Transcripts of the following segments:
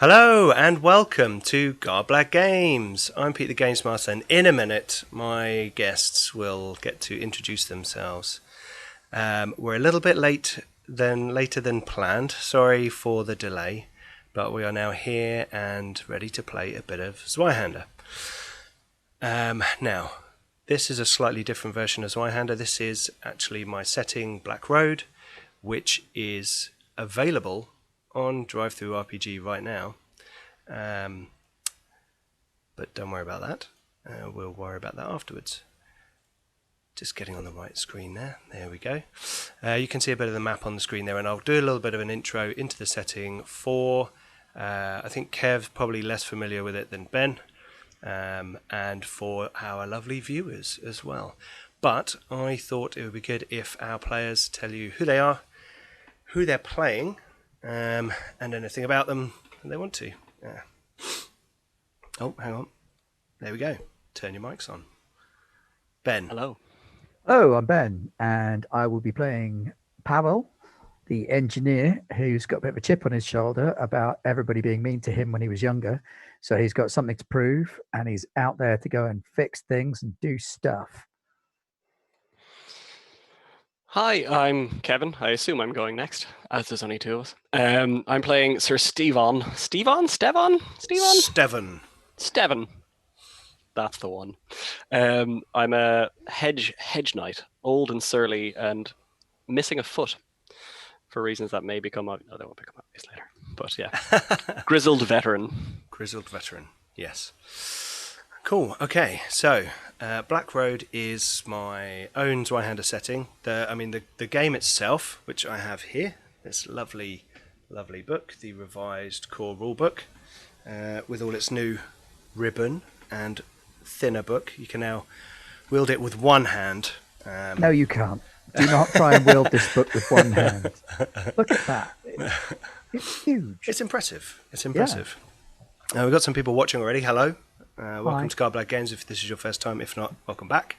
Hello and welcome to Garblag Games. I'm Pete the Games Master, and in a minute my guests will get to introduce themselves. We're a little bit later than planned. Sorry for the delay, but we are now here and ready to play a bit of Zweihander. Now, this is a slightly different version of Zweihander. This is actually my setting, Black Road, which is available on DriveThruRPG right now, but don't worry about that. We'll worry about that afterwards. Just getting on the right screen there. There we go. You can see a bit of the map on the screen there, and I'll do a little bit of an intro into the setting for, I think Kev's probably less familiar with it than Ben, and for our lovely viewers as well. But I thought it would be good if our players tell you who they are, who they're playing, and anything about them they want to. Oh, hang on. There we go. Turn your mics on. Ben. Hello. Oh, I'm Ben, and I will be playing Pavel, the engineer who's got a bit of a chip on his shoulder about everybody being mean to him when he was younger. So he's got something to prove, and he's out there to go and fix things and do stuff. Hi, I'm Kevin. I assume I'm going next, as there's only two of us. I'm playing Sir Stevan. Stevan? Stevan. Stevan. That's the one. I'm a hedge knight, old and surly, and missing a foot for reasons that may become obvious. No, they won't become obvious later. But yeah, grizzled veteran. Grizzled veteran, yes. Cool. Okay, so Black Road is my own Zweihander setting. The game itself, which I have here, this lovely book, the revised core rulebook, with all its new ribbon and thinner book. You can now wield it with one hand. No, you can't. Do not try and wield this book with one hand. Look at that. It's huge. It's impressive. We've got some people watching already. Hello. Welcome to Garblag Games if this is your first time. If not, welcome back.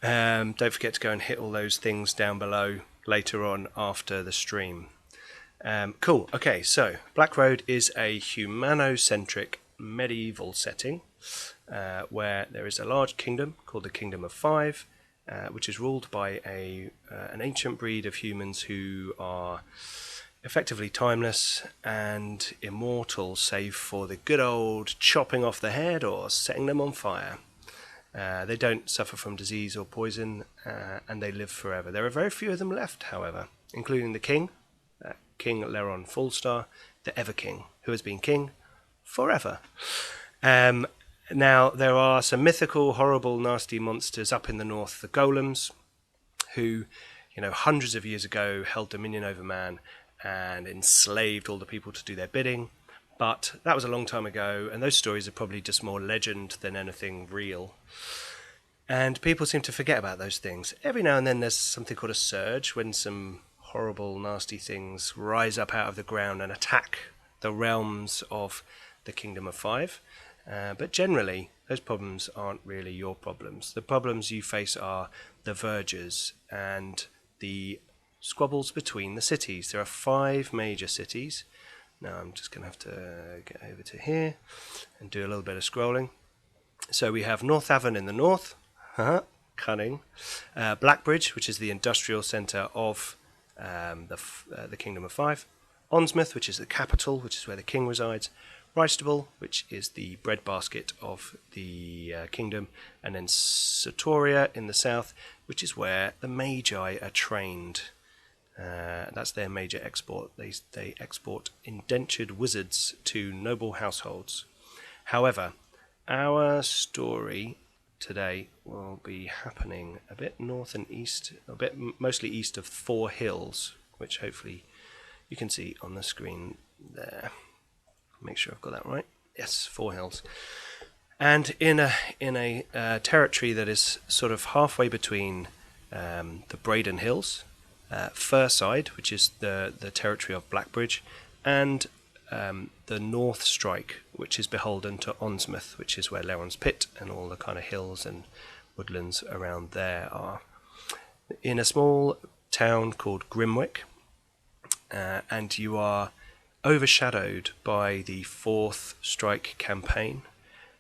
Don't forget to go and hit all those things down below later on after the stream. Cool. Okay, so Black Road is a humanocentric medieval setting where there is a large kingdom called the Kingdom of Five, which is ruled by an ancient breed of humans who are effectively timeless and immortal, save for the good old chopping off the head or setting them on fire. They don't suffer from disease or poison, and they live forever. There are very few of them left, however, including the king, King Leron Fallstar, the Ever King, who has been king forever. Now, there are some mythical, horrible, nasty monsters up in the north, the golems, who, hundreds of years ago held dominion over man and enslaved all the people to do their bidding. But that was a long time ago, and those stories are probably just more legend than anything real. And people seem to forget about those things. Every now and then there's something called a surge, when some horrible, nasty things rise up out of the ground and attack the realms of the Kingdom of Five. But generally, those problems aren't really your problems. The problems you face are the vergers and the squabbles between the cities. There are 5 major cities. Now I'm just going to have to get over to here and do a little bit of scrolling. So we have Northaven in the north, cunning. Blackbridge, which is the industrial centre of the Kingdom of Five. Onsmouth, which is the capital, which is where the king resides. Rystable, which is the breadbasket of the kingdom, and then Sotoria in the south, which is where the Magi are trained. That's their major export. They export indentured wizards to noble households. However, our story today will be happening a bit north and east, mostly east of 4 hills, which hopefully you can see on the screen there. Make sure I've got that right. Yes, 4 hills. And in a territory that is sort of halfway between the Braden Hills, Furside, which is the territory of Blackbridge, and the North Strike, which is beholden to Onsmouth, which is where Leron's Pit and all the kind of hills and woodlands around there are. In a small town called Grimwick, and you are overshadowed by the third strike campaign.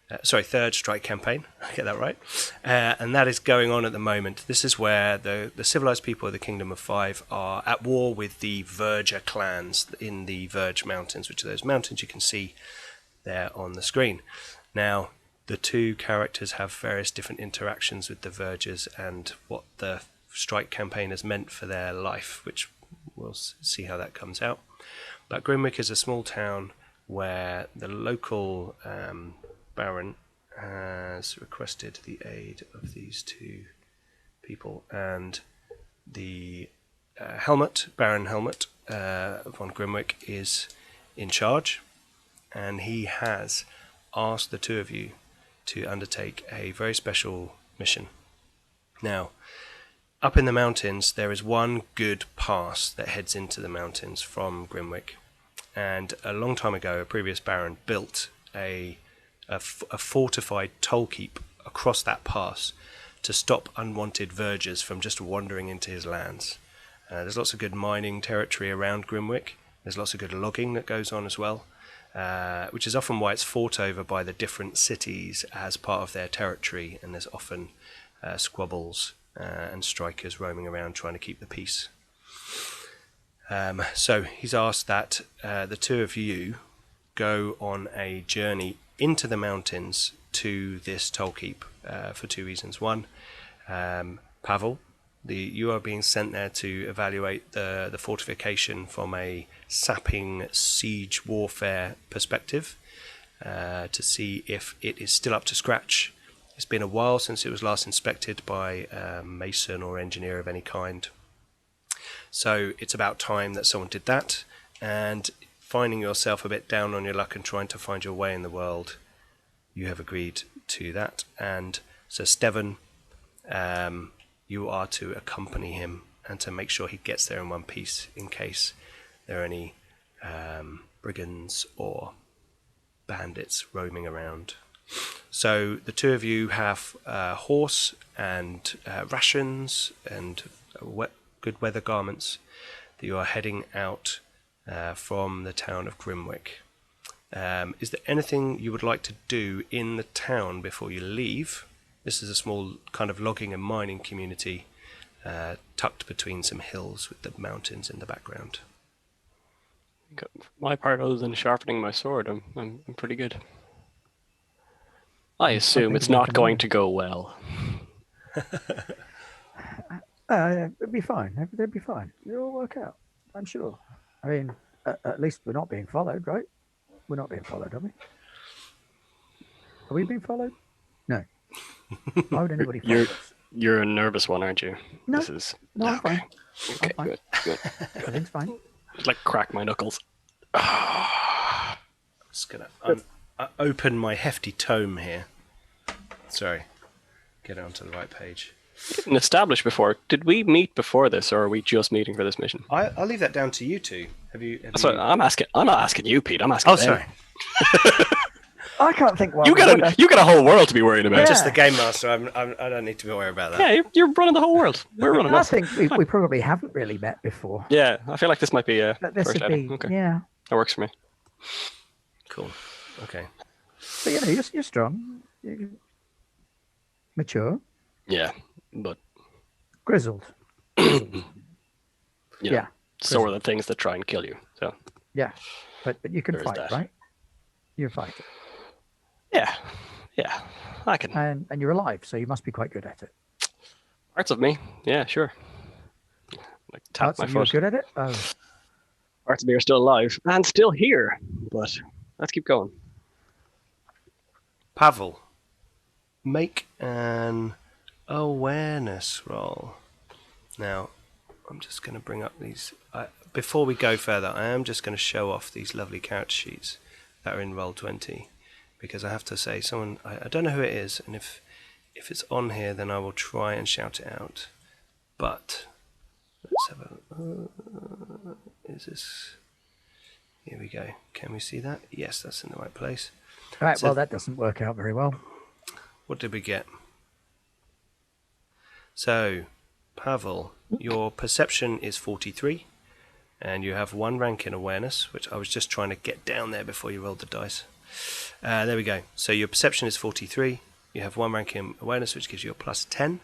I get that right. And that is going on at the moment. This is where the civilized people of the Kingdom of Five are at war with the Verger clans in the Verge Mountains, which are those mountains you can see there on the screen. Now, the two characters have various different interactions with the Vergers and what the strike campaign has meant for their life, which we'll see how that comes out. But Grimwick is a small town where the local Baron has requested the aid of these two people, and the Baron Helmut von Grimwick is in charge, and he has asked the two of you to undertake a very special mission. Now, up in the mountains, there is one good pass that heads into the mountains from Grimwick, and a long time ago, a previous Baron built a fortified Tollkeep across that pass to stop unwanted vergers from just wandering into his lands. There's lots of good mining territory around Grimwick. There's lots of good logging that goes on as well, which is often why it's fought over by the different cities as part of their territory, and there's often squabbles and strikers roaming around trying to keep the peace. So he's asked that the two of you go on a journey into the mountains to this Tollkeep for two reasons. One, Pavel, you are being sent there to evaluate the fortification from a sapping siege warfare perspective, to see if it is still up to scratch. It's been a while since it was last inspected by a mason or engineer of any kind. So it's about time that someone did that, and finding yourself a bit down on your luck and trying to find your way in the world, you have agreed to that. And so Stevan, you are to accompany him and to make sure he gets there in one piece in case there are any brigands or bandits roaming around. So the two of you have a horse and rations and good weather garments that you are heading out from the town of Grimwick. Is there anything you would like to do in the town before you leave? This is a small kind of logging and mining community tucked between some hills with the mountains in the background. My part, other than sharpening my sword, I'm pretty good. I assume it's not going to go well. It'll be fine. It'll be fine. It'll all work out, I'm sure. I mean, at least we're not being followed, right? We're not being followed, are we? Are we being followed? No. Why would anybody follow us? You're a nervous one, aren't you? No, No, I'm fine. Okay, I'm fine. good. Everything's fine. Just like crack my knuckles. I'm just going to open my hefty tome here. Sorry. Get it onto the right page. We didn't establish before. Did we meet before this, or are we just meeting for this mission? I'll leave that down to you two. Have you? I'm asking. I'm not asking you, Pete. I'm asking. Oh, them. sorry. I can't think why. You got a whole world to be worried about. Yeah. Just the game master. I don't need to be worried about that. Yeah, you're running the whole world. We're running. I think we probably haven't really met before. Yeah, I feel like this might be a This first would be, outing. Okay, yeah. that works for me. Cool. Okay. But you're strong, you're mature, Yeah, but grizzled. yeah, so are the things that try and kill you. So Yeah, but you can There is fight, that. right? You're a fighter, yeah, I can. and you're alive, so you must be quite good at it. Parts of me, yeah, sure. Like tap Parts my of you are foot. good at it. Oh, Parts of me are still alive and still here, but let's keep going. Pavel, make an awareness roll. Now, I'm just going to bring up these. Before we go further, I am just going to show off these lovely character sheets that are in Roll20, because I have to say, I don't know who it is, and if it's on here, then I will try and shout it out. But let's have a. Is this? Here we go. Can we see that? Yes, that's in the right place. right. So- Well, that doesn't work out very well. What did we get? So, Pavel, your perception is 43, and you have 1 rank in awareness, which I was just trying to get down there before you rolled the dice. There we go. So your perception is 43. You have 1 rank in awareness, which gives you a plus 10,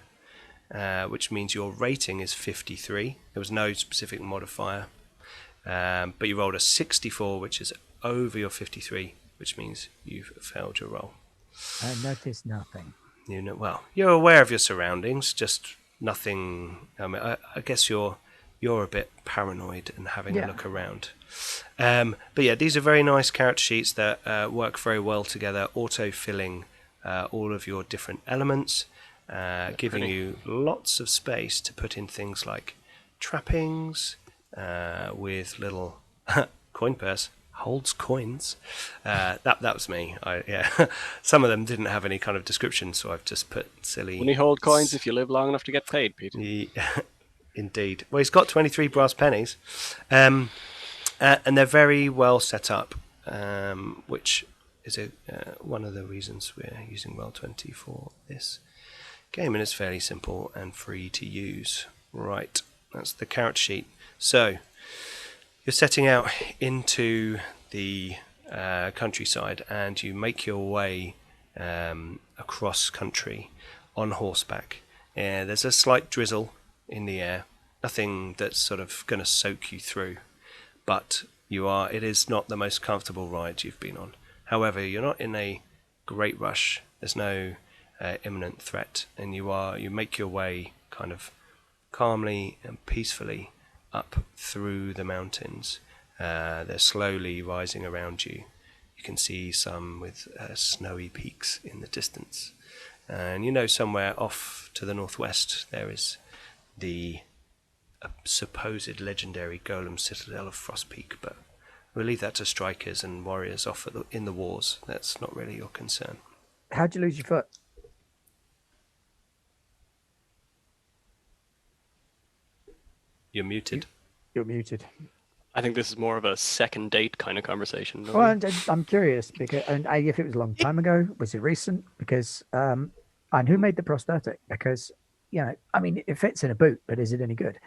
which means your rating is 53. There was no specific modifier, but you rolled a 64, which is over your 53, which means you've failed your roll. I noticed nothing. Well, you're aware of your surroundings, just nothing. I mean, I guess you're a bit paranoid and having a look around. But yeah, these are very nice character sheets that work very well together, auto-filling all of your different elements, giving you lots of space to put in things like trappings with little coin purse. Holds coins. That was me. Some of them didn't have any kind of description, so I've just put silly. Only hold coins if you live long enough to get paid, Pete. Indeed. Well, he's got 23 brass pennies, and they're very well set up, which is one of the reasons we're using Roll20 for this game, and it's fairly simple and free to use. Right, that's the character sheet. So you're setting out into the countryside, and you make your way across country on horseback. There's a slight drizzle in the air, nothing that's sort of going to soak you through, but it is not the most comfortable ride you've been on. However, you're not in a great rush. There's no imminent threat, and you make your way kind of calmly and peacefully up through the mountains. They're slowly rising around you. You can see some with snowy peaks in the distance. And somewhere off to the northwest there is the supposed legendary golem citadel of Frostpeak, but we'll leave that to strikers and warriors off in the wars. That's not really your concern. How'd you lose your foot? You're muted. You're muted. I think this is more of a second date kind of conversation. Well, I'm curious because, and if it was a long time ago, was it recent? Because, and who made the prosthetic? Because, I mean, it fits in a boot, but is it any good?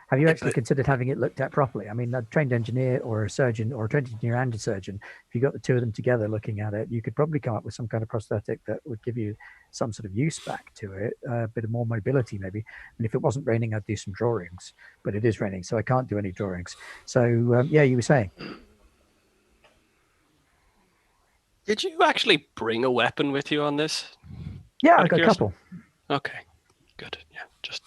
Have you actually considered having it looked at properly? I mean, a trained engineer or a surgeon, or a trained engineer and a surgeon, if you got the two of them together looking at it, you could probably come up with some kind of prosthetic that would give you some sort of use back to it, a bit of more mobility maybe. And if it wasn't raining, I'd do some drawings, but it is raining, so I can't do any drawings. So, you were saying. Did you actually bring a weapon with you on this? Yeah, I got a couple. Okay, good. Yeah, just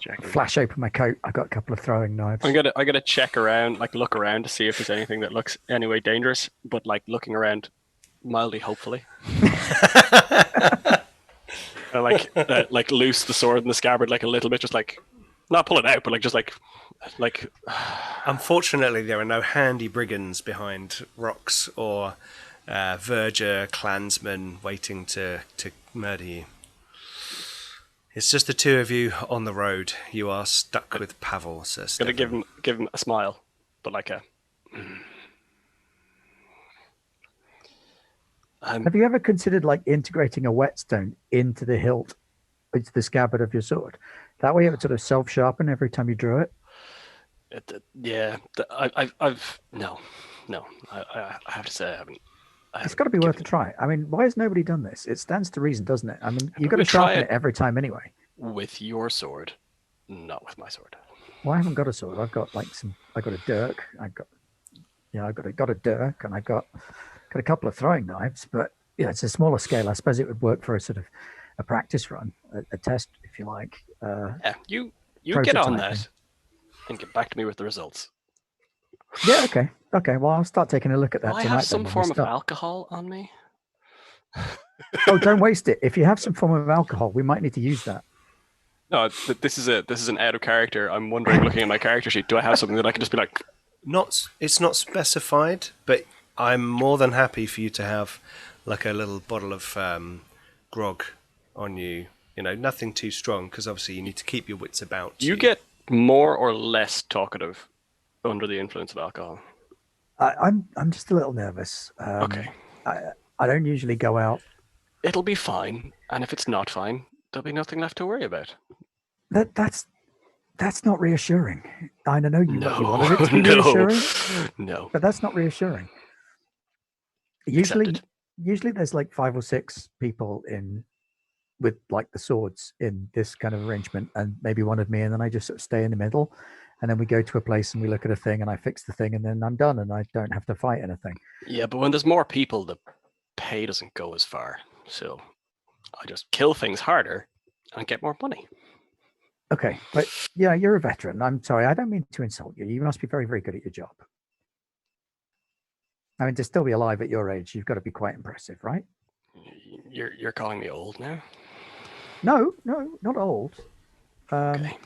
checking. Flash open my coat. I got a couple of throwing knives. I gotta check around, look around to see if there's anything that looks anyway dangerous, but looking around mildly hopefully. Loose the sword in the scabbard a little bit, just not pull it out, but just Unfortunately, there are no handy brigands behind rocks or verger clansmen waiting to murder you. It's just the two of you on the road. You are stuck with Pavel. So gonna give him a smile, but Have you ever considered integrating a whetstone into the hilt, into the scabbard of your sword? That way it would sort of self-sharpen every time you drew it. No. I have to say I haven't. It's got to be worth a try. I mean, why has nobody done this? It stands to reason, doesn't it? I mean, you've got to sharpen it every time anyway. With your sword, not with my sword. Well, I haven't got a sword. I've got I got a dirk. I've got a dirk, and I got a couple of throwing knives. But it's a smaller scale. I suppose it would work for a sort of a practice run, a test, if you like. You get on that and get back to me with the results. Yeah. Okay. Well, I'll start taking a look at that tonight. I have some form of alcohol on me. Oh, don't waste it. If you have some form of alcohol, we might need to use that. No, this is an out of character. I'm wondering, looking at my character sheet, do I have something that I can just be like? It's not specified, but I'm more than happy for you to have a little bottle of grog on you. Nothing too strong, because obviously you need to keep your wits about you. You get more or less talkative under the influence of alcohol. I'm just a little nervous. Okay. I don't usually go out. It'll be fine, and if it's not fine, there'll be nothing left to worry about. That's That's not reassuring. I know you No, wanted it to be no, reassuring, no. but that's not reassuring. Accepted. Usually there's like 5 or 6 people in with like the swords in this kind of arrangement, and maybe one of me, and then I just sort of stay in the middle, and then we go to a place and we look at a thing and I fix the thing, and then I'm done and I don't have to fight anything. Yeah, but when there's more people, the pay doesn't go as far. So I just kill things harder and get more money. Okay, but yeah, you're a veteran. I'm sorry, I don't mean to insult you. You must be very, very good at your job. I mean, to still be alive at your age, you've got to be quite impressive, right? You're calling me old now? No, not old. Okay.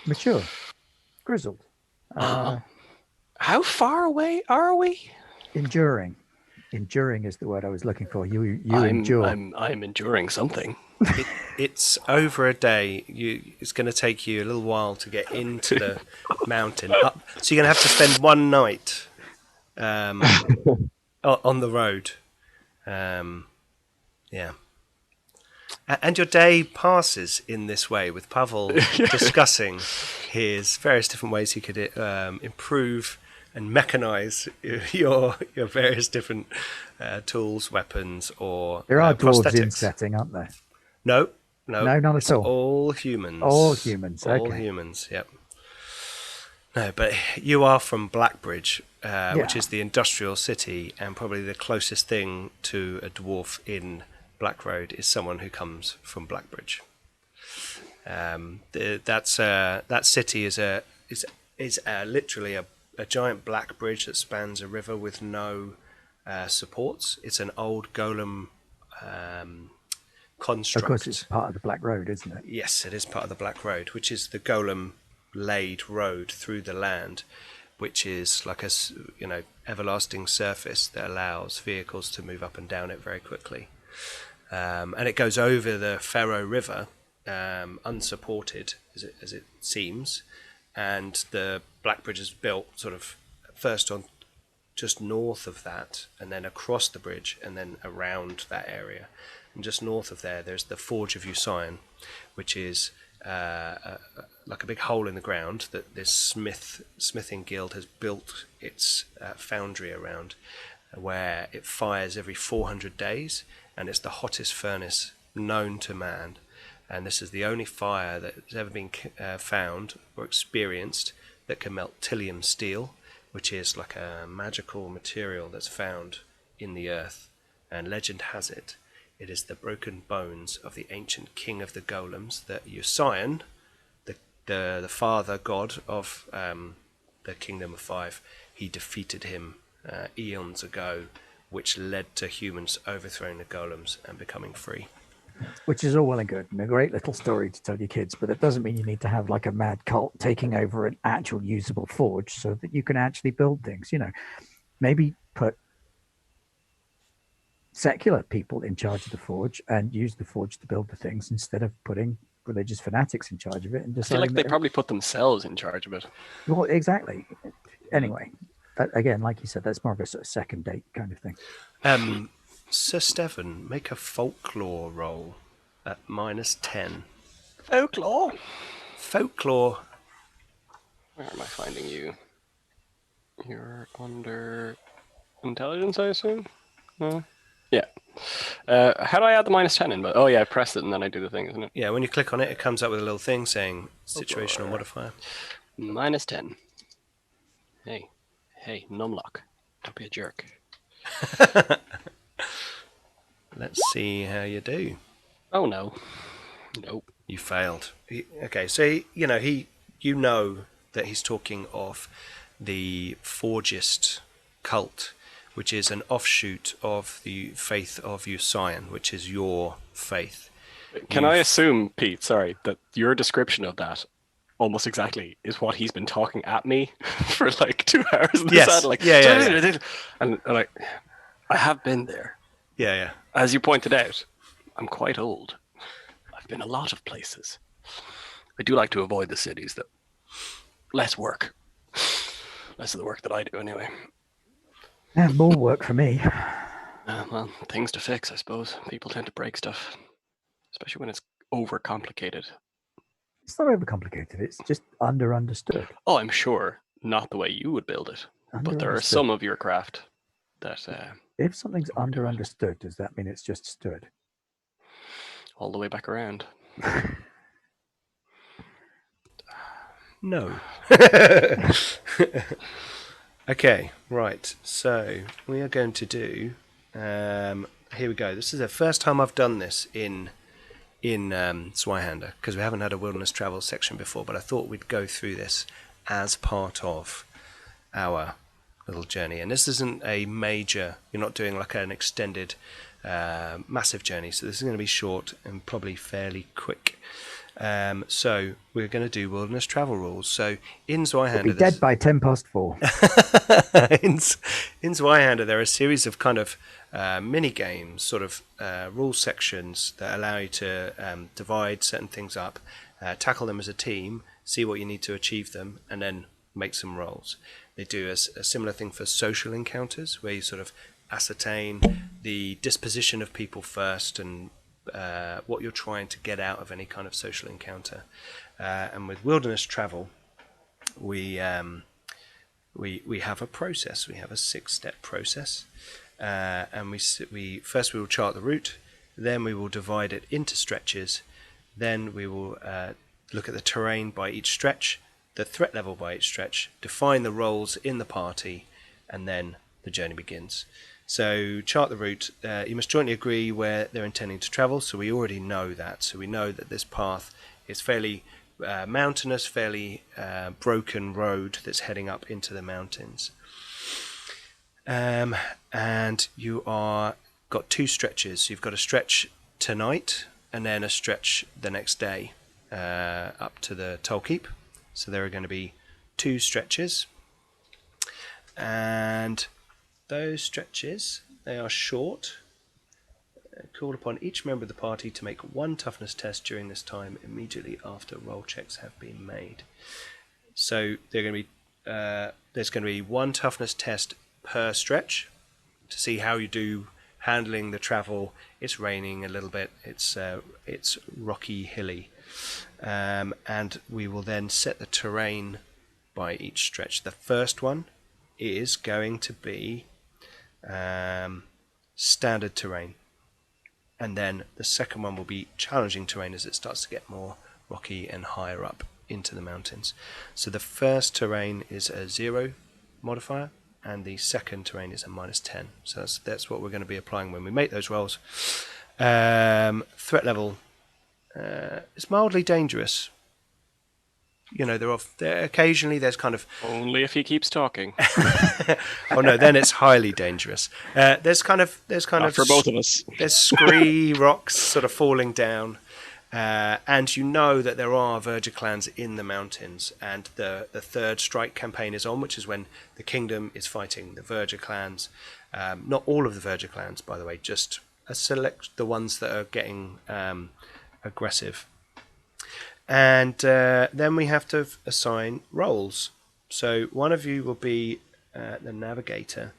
Mature, grizzled, How far away are we? enduring. Enduring is the word I was looking for. You endure. I'm enduring something. It's over a day. It's going to take you a little while to get into the mountain. So you're going to have to spend one night on the road. Yeah. And your day passes in this way, with Pavel discussing his various different ways he could improve and mechanize your various different tools, weapons, or there are dwarves prosthetics. in setting, aren't there? No, none at all. All humans. All humans. Okay. All humans. Yep. No, but you are from Blackbridge, which is the industrial city, and probably the closest thing to a dwarf in Black Road is someone who comes from Blackbridge. That city is literally a giant black bridge that spans a river with no supports. It's an old golem construct. Of course, it's part of the Black Road, isn't it? Yes, it is part of the Black Road, which is the golem laid road through the land, which is like a everlasting surface that allows vehicles to move up and down it very quickly. And it goes over the Faro River, unsupported as it seems, and the Black Bridge is built sort of first on just north of that, and then across the bridge, and then around that area. And just north of there's the Forge of Usain, which is like a big hole in the ground that this smithing guild has built its foundry around, where it fires every 400 days, and it's the hottest furnace known to man. And this is the only fire that has ever been found or experienced that can melt Tillium steel, which is like a magical material that's found in the earth. And legend has it, it is the broken bones of the ancient king of the golems, that Usain, the father god of the Kingdom of Five, he defeated him eons ago, which led to humans overthrowing the golems and becoming free. Which is all well and good and a great little story to tell your kids, but it doesn't mean you need to have like a mad cult taking over an actual usable forge so that you can actually build things. Maybe put secular people in charge of the forge and use the forge to build the things instead of putting religious fanatics in charge of it. And I feel like they probably put themselves in charge of it. Well, exactly. Anyway, that, again, like you said, that's more of a sort of second date kind of thing. Sir Stephen, make a folklore roll at -10. Folklore? Folklore. Where am I finding you? You're under intelligence, I assume? No? Yeah. How do I add the -10 in? Oh yeah, I press it and then I do the thing, isn't it? Yeah, when you click on it, it comes up with a little thing saying situational modifier. -10. Hey, numlock. Don't be a jerk. Let's see how you do. Oh no. Nope. You failed. Okay, so you know that he's talking of the Forgist cult, which is an offshoot of the faith of Usain, which is your faith. Can I assume, Pete, sorry, that your description of that almost exactly is what he's been talking at me for like 2 hours? Yes. Yeah. And like, I have been there. Yeah. As you pointed out, I'm quite old. I've been a lot of places. I do like to avoid the cities, though. Less work. Less of the work that I do, anyway. And more work for me. Well, things to fix, I suppose. People tend to break stuff, especially when it's overcomplicated. It's not overcomplicated. It's just understood. Oh, I'm sure not the way you would build it, but there are Understood. some of your craft that If something's Or do it. understood, does that mean it's just stood? all the way back around. No. Okay, right. So we are going to do. Here we go. This is the first time I've done this in Zweihander, because we haven't had a wilderness travel section before. But I thought we'd go through this as part of our little journey. And this isn't a major. You're not doing like an extended, massive journey. So this is going to be short and probably fairly quick. So we're going to do wilderness travel rules. So in Zweihander, We'll be dead by 4:10. in Zweihander, there are a series of kind of mini games, sort of rule sections that allow you to divide certain things up, tackle them as a team, see what you need to achieve them, and then make some rolls. They do a similar thing for social encounters, where you sort of ascertain the disposition of people first and what you're trying to get out of any kind of social encounter. And with wilderness travel, we have a process. We have a 6-step process, and we first we will chart the route, then we will divide it into stretches, then we will look at the terrain by each stretch, the threat level by each stretch, define the roles in the party, and then the journey begins. So chart the route. You must jointly agree where they're intending to travel. So we already know that. So we know that this path is fairly mountainous, fairly broken road that's heading up into the mountains. And you are got 2 stretches. You've got a stretch tonight and then a stretch the next day up to the Tollkeep. So there are going to be 2 stretches. And those stretches, they are short. Called upon each member of the party to make 1 toughness test during this time immediately after roll checks have been made. So they're going to be there's going to be 1 toughness test per stretch to see how you do handling the travel. It's raining a little bit. It's rocky, hilly, and we will then set the terrain by each stretch. The first one is going to be standard terrain, and then the second one will be challenging terrain as it starts to get more rocky and higher up into the mountains. So the first terrain is a 0 modifier, and the second terrain is a -10. So that's what we're going to be applying when we make those rolls. Threat level is mildly dangerous. You know, there occasionally there's kind of Only if he keeps talking. oh no, then it's highly dangerous. There's kind of For both of us. There's scree rocks sort of falling down, and you know that there are Verger clans in the mountains, and the third strike campaign is on, which is when the kingdom is fighting the Verger clans. Not all of the Verger clans, by the way, just the ones that are getting aggressive. And then we have to assign roles. So one of you will be the navigator,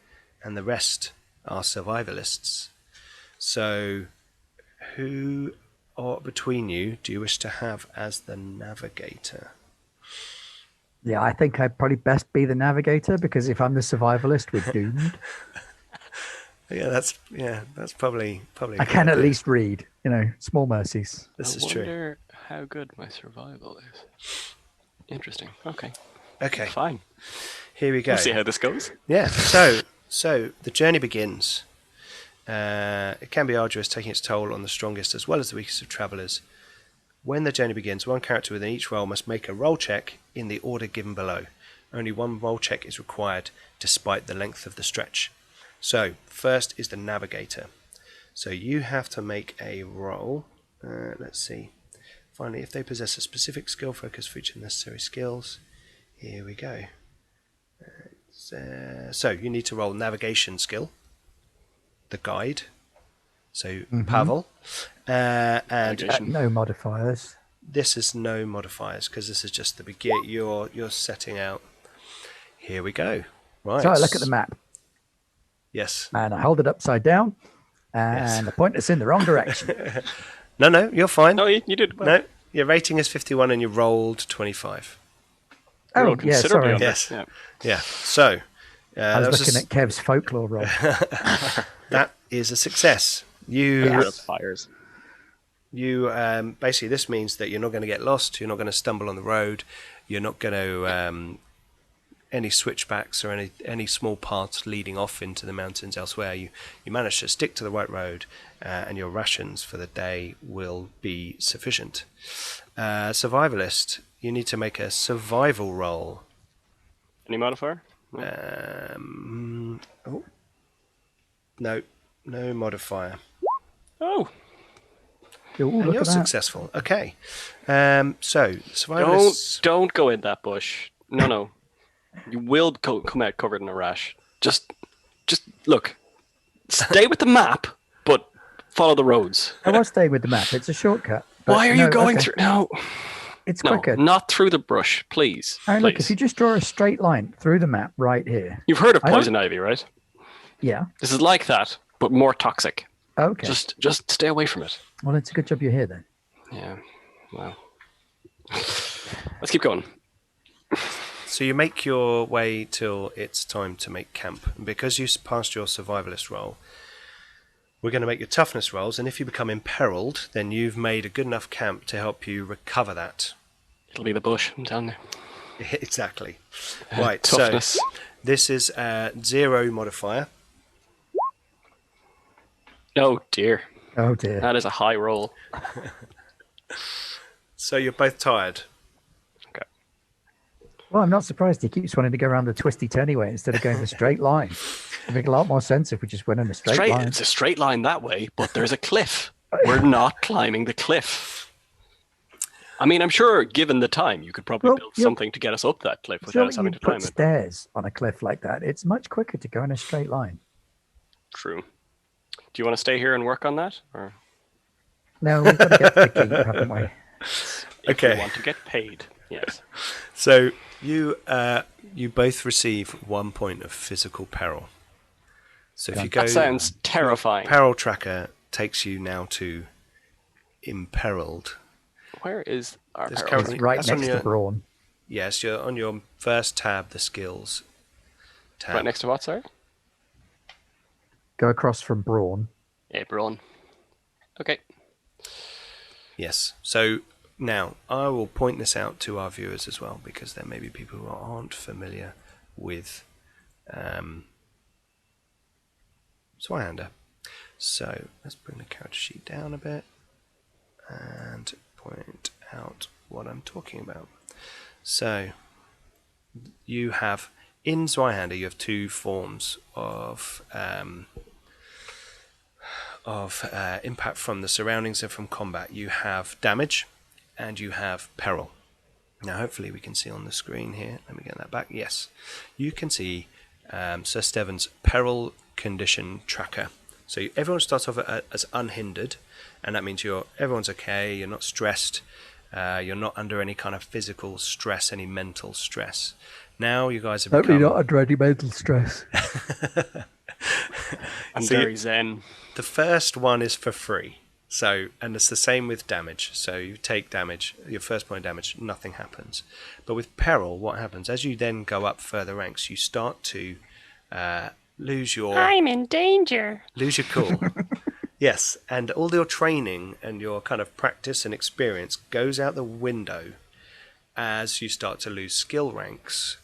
and the rest are survivalists. So who between you do you wish to have as the navigator? Yeah, I think I'd probably best be the navigator, because if I'm the survivalist, we're doomed. That's probably. I can at least read, small mercies. This is I true. wonder how good my survival is. Interesting. Okay. Fine. Here we go. We'll see how this goes. Yeah. So the journey begins. It can be arduous, taking its toll on the strongest as well as the weakest of travellers. When the journey begins, 1 character within each role must make a roll check in the order given below. Only 1 roll check is required despite the length of the stretch. So first is the navigator. So you have to make a roll. Let's see. Finally, if they possess a specific skill focus for each of the necessary skills. Here we go. So you need to roll navigation skill, the guide. So Pavel, and no modifiers. This is no modifiers because this is just the begin. You're setting out. Here we go. Right. So I look at the map. Yes. And I hold it upside down, and I point us in the wrong direction. No, you're fine. No, you did well. Your rating is 51 and you rolled 25. You Oh, rolled yeah, considerably sorry. under. Yes. Yeah. Yeah. So I that was was looking at Kev's folklore roll. that is a success. You Yes. Fires. basically, this means that you're not going to get lost. You're not going to stumble on the road. You're not going to any switchbacks or any small paths leading off into the mountains elsewhere. You manage to stick to the right road, and your rations for the day will be sufficient. Survivalist, you need to make a survival roll. Any modifier? No, no modifier. Oh, Ooh, And look you're at that. successful. Okay. So, survivalists. don't go in that bush. No. You will come out covered in a rash. Just look. Stay with the map, but follow the roads. I was staying with the map. It's a shortcut. but Why are no, you going okay. through? No, It's no, quicker. not through the brush, please. I mean, look, please. if you just draw a straight line through the map right here. You've heard of I don't- poison ivy, right? Yeah. This is like that, but more toxic. Okay. Just stay away from it. Well, it's a good job you're here then. Yeah. Well, let's keep going. So you make your way till it's time to make camp. And because you passed your survivalist roll, we're going to make your toughness rolls. And if you become imperiled, then you've made a good enough camp to help you recover that. It'll be the bush. I'm telling you. Exactly. Right. Toughness. So this is a 0 modifier. Oh dear, Oh dear. that is a high roll. So you're both tired. Okay. Well, I'm not surprised he keeps wanting to go around the twisty turny way instead of going the straight line. It'd make a lot more sense if we just went in a straight line. It's a straight line that way, but there's a cliff. We're not climbing the cliff. I mean, I'm sure, given the time, you could probably Well, build you'll- something to get us up that cliff without Surely us having you to climb put it. stairs on a cliff like that. It's much quicker to go in a straight line. True. Do you want to stay here and work on that, or No, we've got to get to the keep, haven't we? if Okay. you want to get paid? Yes. So you both receive 1 point of physical peril. So if you go, That sounds terrifying. peril tracker takes you now to imperiled. Where is our There's peril? currently- It's right that's next on to your- Brawn. Yes, you're on your first tab, the skills tab. Right next to what, sorry? Go across from Brawn. Apron. Okay. Yes. So now I will point this out to our viewers as well, because there may be people who aren't familiar with Zweihander. So let's bring the character sheet down a bit and point out what I'm talking about. So you have in Zweihander you have two forms of impact from the surroundings and from combat. You have damage and you have peril. Now hopefully we can see on the screen here. Let me get that back. Yes, you can see Sir Steven's peril condition tracker. So everyone starts off as unhindered, and that means everyone's okay. You're not stressed. You're not under any kind of physical stress, any mental stress. Now you guys have become under any mental stress. I'm So very zen. the first one is for free. So, and it's the same with damage. So you take damage, your first point of damage, nothing happens. But with peril, what happens? As you then go up further ranks, you start to lose your in danger. lose your cool. Yes, and all your training and your kind of practice and experience goes out the window as you start to lose skill ranks,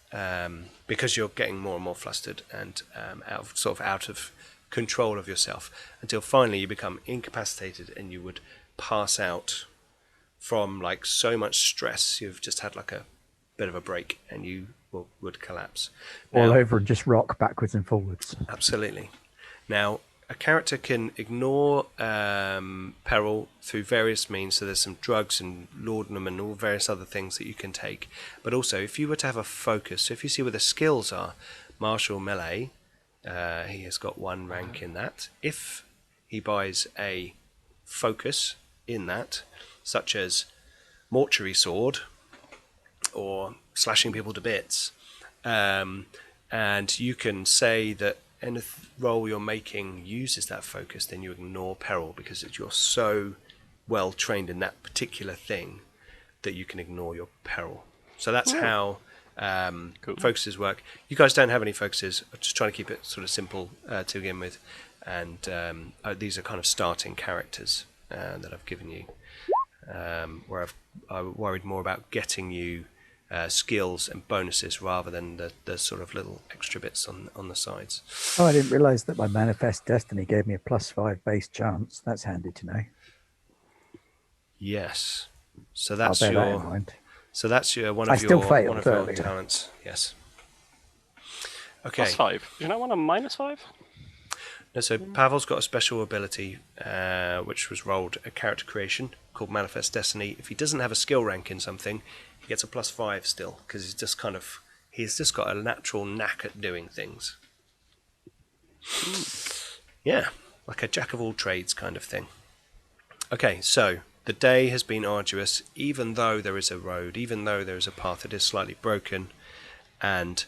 because you're getting more and more flustered and out of control of yourself, until finally you become incapacitated and you would pass out from like so much stress. You've just had like a bit of a break and you would collapse. All Now- over and just rock backwards and forwards. Absolutely. Now, a character can ignore peril through various means. So there's some drugs and laudanum and all various other things that you can take. But also, if you were to have a focus, so if you see where the skills are, martial melee, he has got 1 rank in that. If he buys a focus in that, such as mortuary sword or slashing people to bits, and you can say that any role you're making uses that focus, then you ignore peril because you're so well trained in that particular thing that you can ignore your peril. So that's how Cool. focuses work. You guys don't have any focuses. I'm just trying to keep it sort of simple to begin with. And these are kind of starting characters that I've given you, where I worried more about getting you skills and bonuses rather than the sort of little extra bits on the sides. Oh, I didn't realise that my Manifest Destiny gave me a +5 base chance. That's handy to know. Yes. So I'll that's bear that in your mind. one I of still your failed one of your earlier. talents. Yes. Okay. +5. Do you not want a -5? No, so Pavel's got a special ability, which was rolled at character creation, called Manifest Destiny. If he doesn't have a skill rank in something, he gets a +5 still, because he's just got a natural knack at doing things. Yeah, like a jack of all trades kind of thing. Okay, so the day has been arduous, even though there is a road, even though there is a path that is slightly broken, and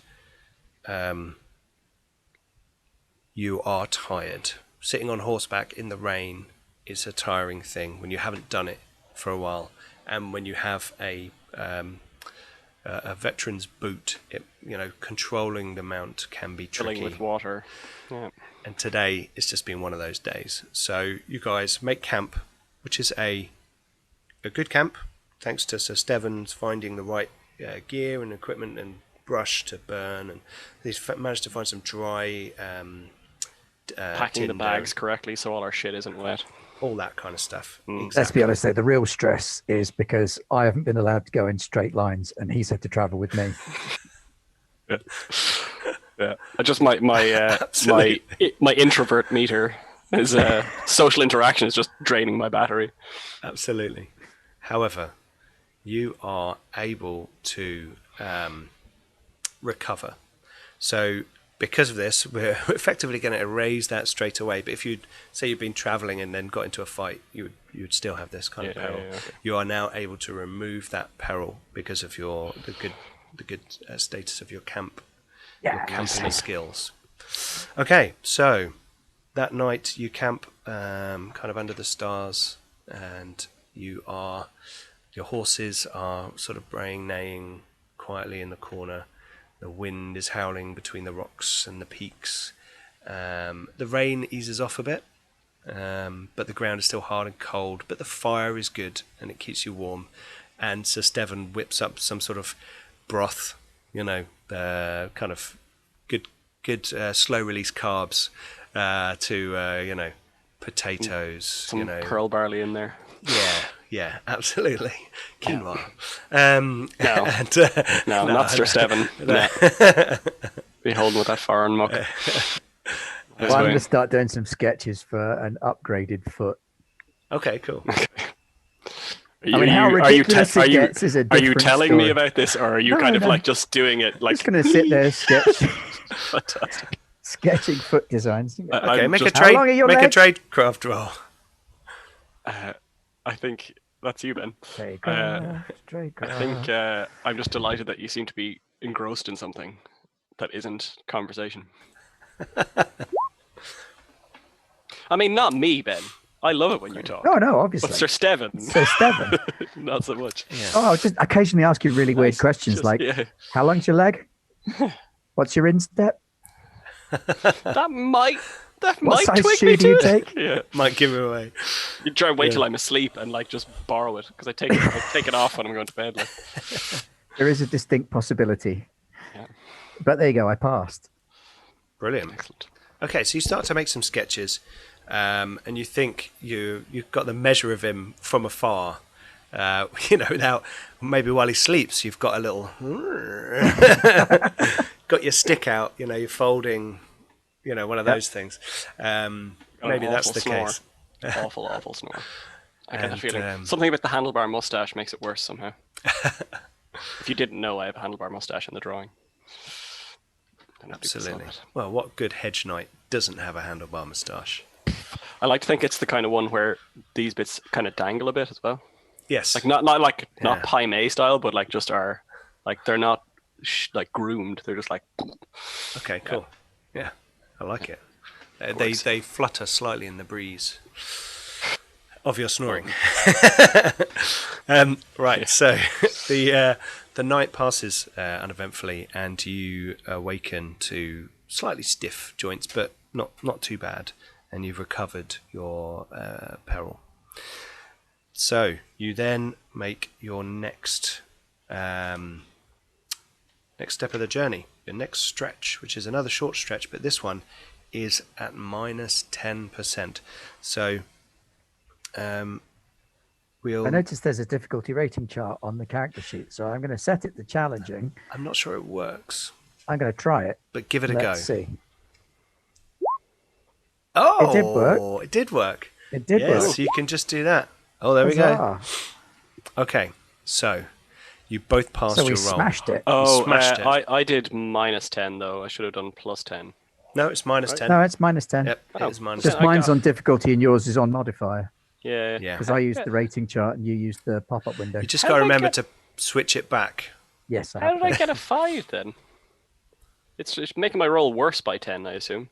you are tired. Sitting on horseback in the rain is a tiring thing when you haven't done it for a while, and when you have a veteran's boot, controlling the mount can be tricky. Filling with water. Yeah. And today it's just been one of those days. So you guys make camp, which is a good camp, thanks to Sir Steven's finding the right gear and equipment and brush to burn, and he's managed to find some dry Packing the tinder, bags correctly so all our shit isn't wet. all that kind of stuff. Let's be honest though, the real stress is because I haven't been allowed to go in straight lines and he's had to travel with me. Yeah. I just my introvert meter is social interaction is just draining my battery. Absolutely. However, you are able to recover. So because of this, we're effectively going to erase that straight away. But if you'd say you'd been traveling and then got into a fight, you'd still have this kind of peril. Okay. You are now able to remove that peril because of the good status of your camp, your camping skills. Okay, so that night you camp kind of under the stars, and your horses are sort of braying, neighing quietly in the corner. The wind is howling between the rocks and the peaks. The rain eases off a bit, but the ground is still hard and cold. But the fire is good and it keeps you warm. And Sir Steven whips up some sort of broth, kind of good slow release carbs to potatoes, Some pearl barley in there. Yeah, absolutely. Quinoa. No, not Sir Steven. No. Be holding with that foreign muck. Well, I'm going to start doing some sketches for an upgraded foot. Okay, cool. How ridiculous it gets is a different Are you telling story. me about this, or are you like just doing it? Like, just going to sit there fantastic. sketching foot designs. Okay, make How long are your a legs? trade craft roll. I think that's you, Ben. Trade I think I'm just delighted that you seem to be engrossed in something that isn't conversation. I mean, not me, Ben. I love it when you talk. No, obviously. But Sir Steven. Sir Steven. Not so much. Yeah. Oh, I'll just occasionally ask you really weird questions like, how long's your leg? What's your instep? That might What size twig shoe me do you to it. take? Yeah. Might give it away. You try and wait till I'm asleep and like just borrow it because I take it off when I'm going to bed. Like. There is a distinct possibility. Yeah. But there you go, I passed. Brilliant. Excellent. Okay, so you start to make some sketches, and you think you've got the measure of him from afar. Now maybe while he sleeps, you've got a little got your stick out. You're folding. One of those things. Maybe that's the snore. case. Awful snore. I get the feeling. Something about the handlebar mustache makes it worse somehow. If you didn't know, I have a handlebar mustache in the drawing. Absolutely. Well, what good hedge knight doesn't have a handlebar moustache? I like to think it's the kind of one where these bits kind of dangle a bit as well. Yes. Like not Pai Mei style, but like just are like they're not like groomed. They're just like. Okay. Cool. Yeah, I like it. They flutter slightly in the breeze. of your snoring. Right, so the night passes uneventfully, and you awaken to slightly stiff joints, but not too bad, and you've recovered your peril. So you then make your next step of the journey, your next stretch, which is another short stretch, but this one is at minus 10%. So I noticed there's a difficulty rating chart on the character sheet, so I'm going to set it to challenging. I'm not sure it works, I'm going to try it. but give it a go. Let's see. Oh, It did work. It did work. It did Yes, work. so you can just do that. Oh, there we go. Huzzah. Okay, so you both passed So we your roll. smashed it. Oh, smashed it. I did minus 10 though. I should have done plus 10. No, it's minus Right. 10. No, it's minus 10. Yep, Oh. it is minus Just 10. mine's on difficulty and yours is on modifier. Yeah. Yeah. Because I used the rating chart and you used the pop-up window. You just How got to did I remember get- to switch it back. Yes, I How have did I to. get a 5 then? It's making my roll worse by 10, I assume.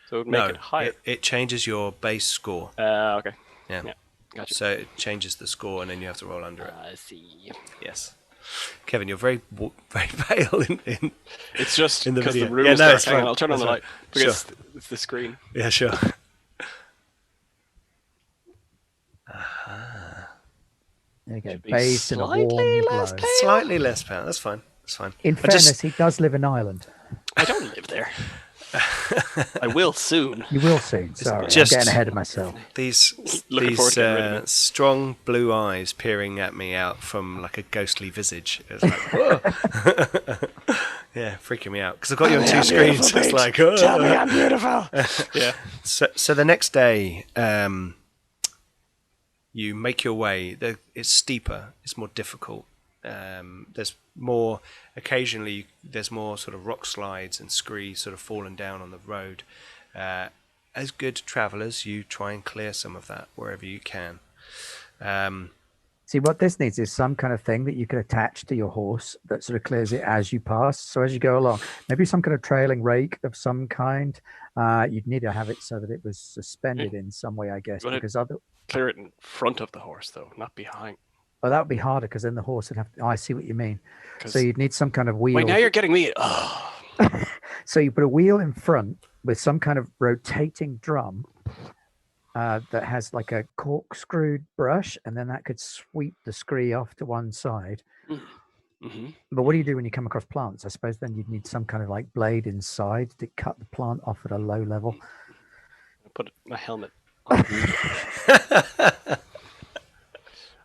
So it would make No, it higher. it changes your base score. Okay. Yeah. Yeah. Gotcha. So it changes the score, and then you have to roll under it. I see. Yes. Kevin, you're very pale in It's just in the because the video. room Yeah, is no, dark. it's Hang on, fine. I'll turn on the That's light because it's the screen. Yeah, sure. There you go. Should be Bathed in a warm slightly less glow. pale. Slightly less pale. That's fine. That's fine. In I fairness, just- he does live in Ireland. I don't live there. I will soon. You will soon. Sorry, just- I'm getting ahead of myself. These Looking forward to getting rid of it. strong blue eyes peering at me out from like a ghostly visage. It's like, whoa. Yeah, freaking me out because I've got you on two screens. It's like, Tell me oh. I'm beautiful. Yeah. So the next day, you make your way. It's steeper. It's more difficult. There's more. Occasionally, there's more sort of rock slides and scree sort of falling down on the road. As good travellers, you try and clear some of that wherever you can. See, what this needs is some kind of thing that you can attach to your horse that sort of clears it as you pass. So as you go along, maybe some kind of trailing rake of some kind. You'd need to have it so that it was suspended in some way, I guess, Would it- because other. Clear it in front of the horse though, not behind. Oh, that would be harder because then the horse would have. Oh, I see what you mean. 'Cause- So you'd need some kind of wheel. Wait, now you're getting me. Oh. So you put a wheel in front with some kind of rotating drum that has like a corkscrewed brush, and then that could sweep the scree off to one side. Mm-hmm. But what do you do when you come across plants? I suppose then you'd need some kind of like blade inside to cut the plant off at a low level. Put my helmet on.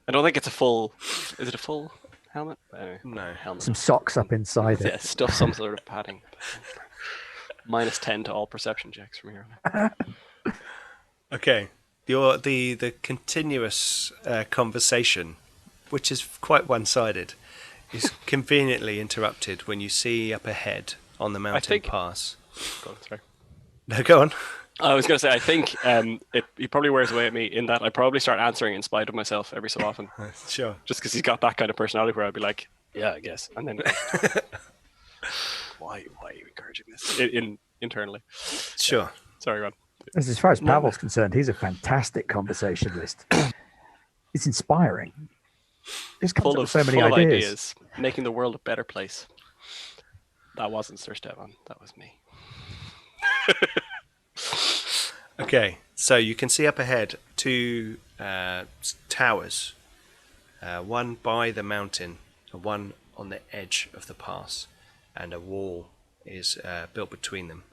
I don't think it's a full. Is it a full helmet? Anyway, No. helmet. Some socks up inside Yeah, it. stuff some sort of padding. Minus 10 to all perception checks from here on out. Okay. The continuous conversation, which is quite one-sided, is conveniently interrupted when you see up ahead on the mountain think- pass. Go on, sorry. No, go on. I was going to say, I think he probably wears away at me in that I probably start answering in spite of myself every so often. Sure. Just because he's got that kind of personality where I'd be like, yeah, I guess. And then, why are you encouraging this? Internally. Sure. Sorry, Ron. As far as Pavel's concerned, he's a fantastic conversationalist. It's inspiring. Just comes Full up of, with so many full of ideas. making the world a better place. That wasn't Sir Stefan. That was me. Okay, so you can see up ahead two towers, one by the mountain, and one on the edge of the pass, and a wall is built between them.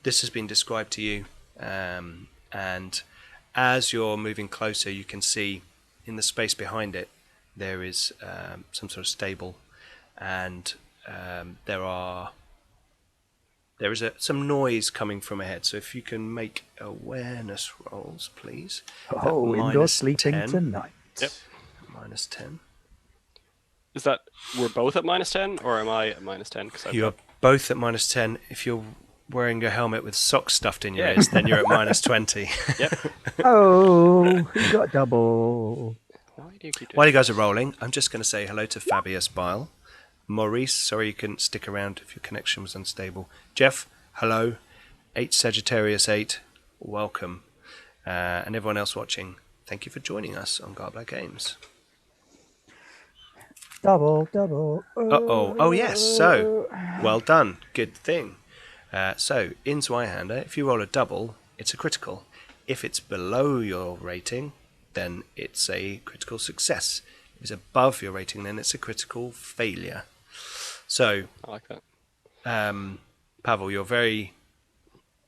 This has been described to you, and as you're moving closer, you can see in the space behind it there is some sort of stable, and there is some noise coming from ahead. So if you can make awareness rolls, please. Oh, At indoor minus sleeping 10. tonight. Yep. Minus 10. Is that we're both at minus 10, or am I at minus 10? Because You're both at minus 10. If you're wearing a helmet with socks stuffed in your Yeah. ears, then you're at minus 20. Yep. Oh, he got double. Why do you keep doing While you guys are rolling, I'm just going to say hello to Fabius Bile. Maurice, sorry you couldn't stick around if your connection was unstable. Jeff, hello. 8 Sagittarius 8, welcome. And everyone else watching, thank you for joining us on Garblag Games. Double. Oh yes. So, well done. Good thing. So, in Zweihander, if you roll a double, it's a critical. If it's below your rating, then it's a critical success. If it's above your rating, then it's a critical failure. So, I like that. Pavel, you're very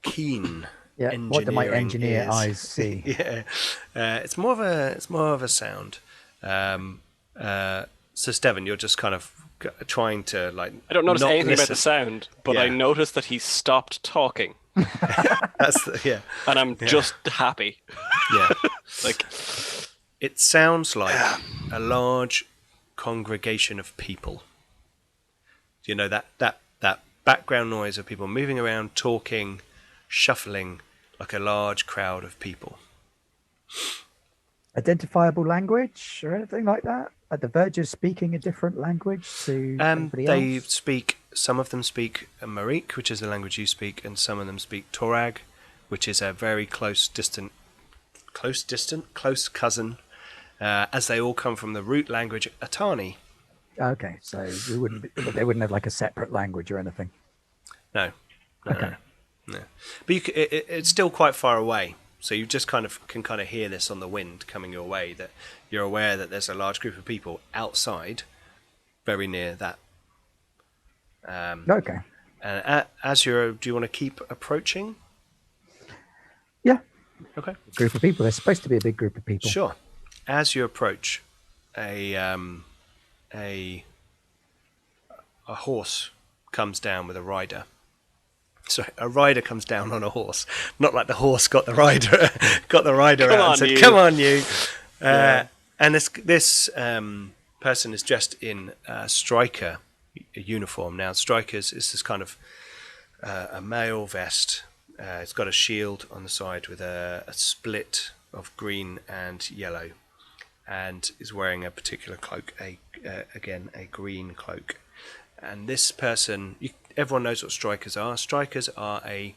keen. Yeah. What do my Engineering engineer is. eyes see? Yeah, it's more of a sound. So, Steven, you're just kind of trying to like. I don't notice not anything about the listen. sound, but I Yeah. noticed that he stopped talking, Yeah. and I'm just happy. Yeah. Like, It sounds like a large congregation of people. You know, that background noise of people moving around, talking, shuffling, like a large crowd of people. Identifiable language or anything like that? Are the vergers speaking a different language to everybody They else? speak. Some of them speak Marik, which is the language you speak, and some of them speak Torag, which is a very close cousin, as they all come from the root language Atani. Okay, so they wouldn't have like a separate language or anything. No. Okay. No. But it's still quite far away, so you just can hear this on the wind coming your way. That you're aware that there's a large group of people outside, very near that. Okay. And do you want to keep approaching? Yeah. Okay. Group of people. There's supposed to be a big group of people. Sure. As you approach, a horse comes down with a rider. Sorry, a rider comes down on a horse. Not like the horse got the rider Come out on, and said, you. "Come on, you." Yeah. And this person is dressed in striker uniform. Now, strikers is this kind of a male vest. It's got a shield on the side with a split of green and yellow, and is wearing a particular cloak, again a green cloak. And this person, everyone knows what strikers are. Strikers are a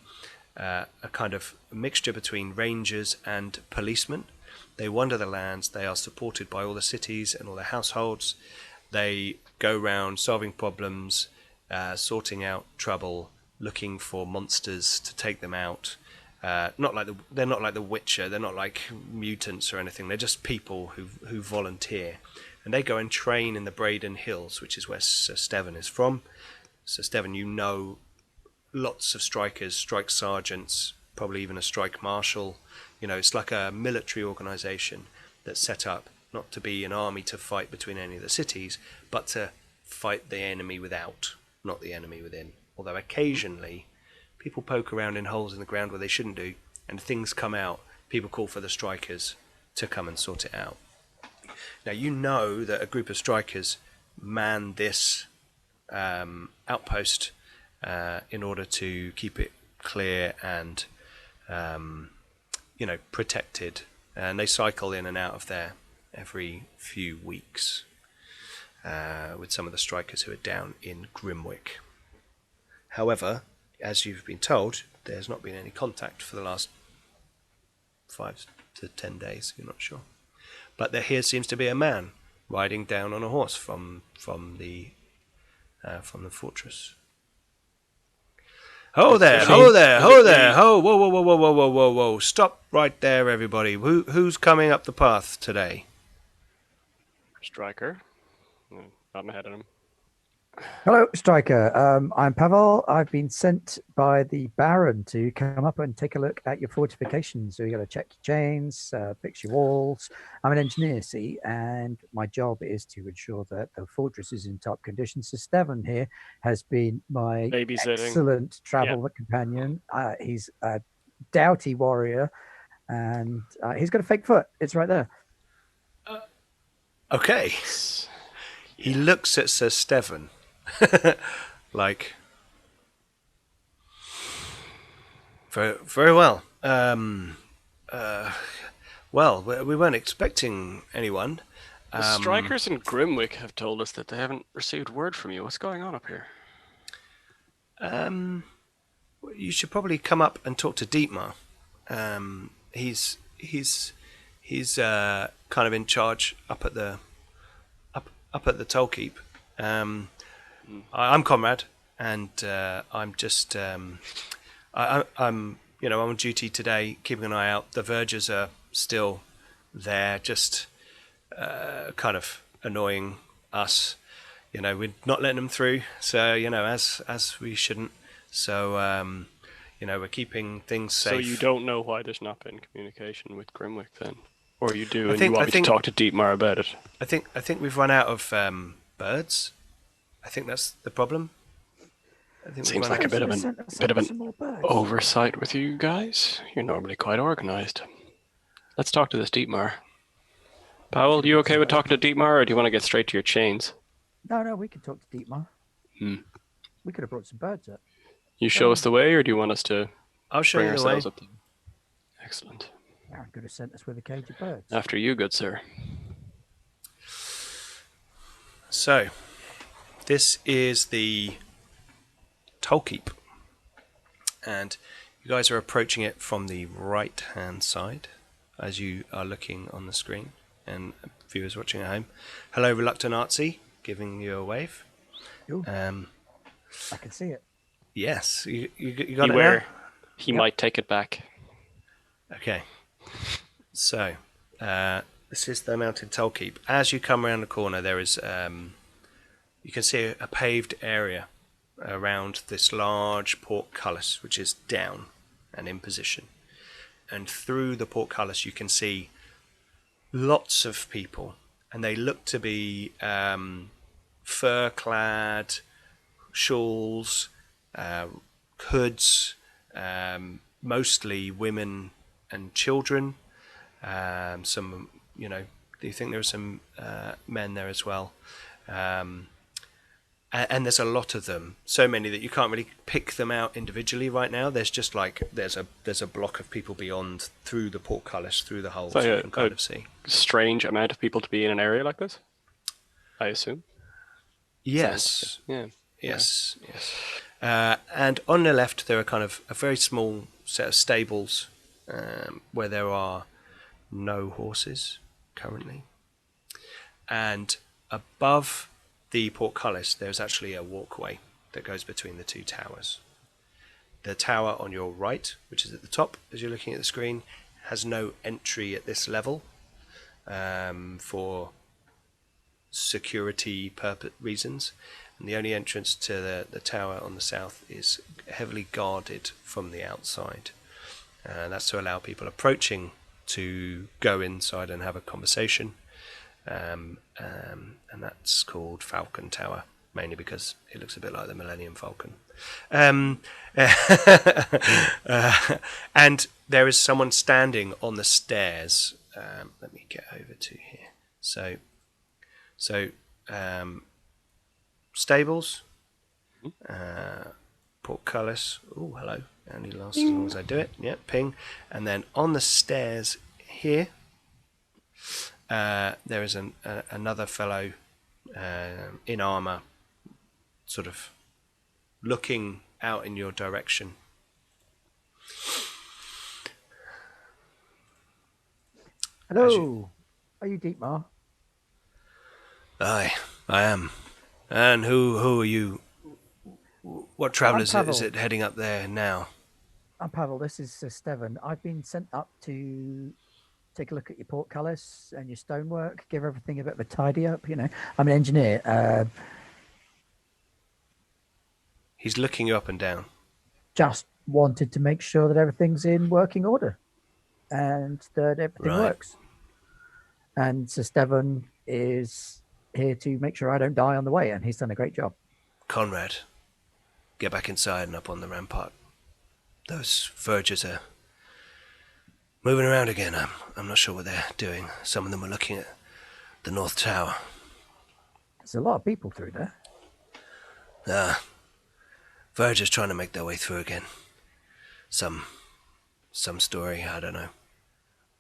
kind of mixture between rangers and policemen. They wander the lands. They are supported by all the cities and all the households. They go around solving problems, sorting out trouble, looking for monsters to take them out. They're not like the Witcher. They're not like mutants or anything. They're just people who volunteer, and they go and train in the Braden Hills, which is where Sir Steven is from. Sir Steven, you know lots of strikers, strike sergeants, probably even a strike marshal. You know, it's like a military organisation that's set up not to be an army to fight between any of the cities, but to fight the enemy without, not the enemy within. Although occasionally people poke around in holes in the ground where they shouldn't do, and things come out. People call for the strikers to come and sort it out. Now, you know that a group of strikers man this outpost in order to keep it clear and protected, and they cycle in and out of there every few weeks with some of the strikers who are down in Grimwick. However, as you've been told, there's not been any contact for the last 5 to 10 days. You're not sure, but here seems to be a man riding down on a horse from the fortress. Ho there! Ho there! Ho there! Ho! Whoa! Whoa! Whoa! Whoa! Whoa! Whoa! Whoa! Whoa! Stop right there, everybody! Who's coming up the path today? Striker. Not ahead of him. Hello, Striker. I'm Pavel. I've been sent by the Baron to come up and take a look at your fortifications. So you got to check your chains, fix your walls. I'm an engineer, see, and my job is to ensure that the fortress is in top condition. So Steven here has been my Babysitting. excellent travel companion. He's a doughty warrior, and he's got a fake foot. It's right there. Okay. He looks at Sir Steven. Like, very well. Well, we weren't expecting anyone. The strikers in Grimwick have told us that they haven't received word from you. What's going on up here? You should probably come up and talk to Dietmar. He He's kind of in charge up at the Tollkeep. I'm Comrade, and I'm just I'm I'm on duty today, keeping an eye out. The vergers are still there, just kind of annoying us. We're not letting them through, so as we shouldn't. So we're keeping things safe. So you don't know why there's not been communication with Grimwick then, or you do, I and think- you want I me think- to talk to Dietmar about it? I think we've run out of birds. I think that's the problem. I think we've Seems run like out a bit of an Some more birds. oversight with you guys. You're normally quite organised. Let's talk to this Dietmar. Powell, you okay with talking to Dietmar, or do you want to get straight to your chains? No, we can talk to Dietmar. Hmm. We could have brought some birds up. You show us the way, or do you want us to I'll show bring you the way. ourselves up? Excellent. Aaron could have sent us with a cage of birds. After you, good sir. So, this is the Tollkeep, and you guys are approaching it from the right-hand side as you are looking on the screen, and viewers watching at home. Hello, Reluctant Artsy, giving you a wave. Ooh, I can see it. Yes, you got it Beware. now? He Yep. might take it back. Okay. So, this is the Mounted Tollkeep. As you come around the corner, there is you can see a paved area around this large portcullis, which is down and in position. And through the portcullis, you can see lots of people, and they look to be fur-clad, shawls, hoods, mostly women and children. Some, do you think there are some men there as well? And there's a lot of them, so many that you can't really pick them out individually right now. There's just there's a block of people beyond, through the portcullis, through the holes, So, you can kind of see. Strange amount of people to be in an area like this, I assume. Yes, Yeah. yes. And on the left, there are kind of a very small set of stables where there are no horses currently. And above the portcullis, there's actually a walkway that goes between the two towers. The tower on your right, which is at the top as you're looking at the screen, has no entry at this level for security reasons. And the only entrance to the tower on the south is heavily guarded from the outside. That's to allow people approaching to go inside and have a conversation. And that's called Falcon Tower, mainly because it looks a bit like the Millennium Falcon. And there is someone standing on the stairs. Let me get over to here. So stables, portcullis. Oh, hello. Only lasts as long as I do it. Yeah, ping. And then on the stairs here, there is another fellow in armour, sort of looking out in your direction. Hello. Are you Dietmar? Aye, I am. And who are you? What travellers is Pavel. it heading up there now? I'm Pavel. This is Stevan. I've been sent up to take a look at your portcullis and your stonework, give everything a bit of a tidy up. I'm an engineer. He's looking you up and down. Just wanted to make sure that everything's in working order and that everything Right. works. And Sir Stevan is here to make sure I don't die on the way, and he's done a great job. Conrad, get back inside and up on the rampart. Those vergers are moving around again. I'm not sure what they're doing. Some of them are looking at the North Tower. There's a lot of people through there. Vergers trying to make their way through again. Some story, I don't know.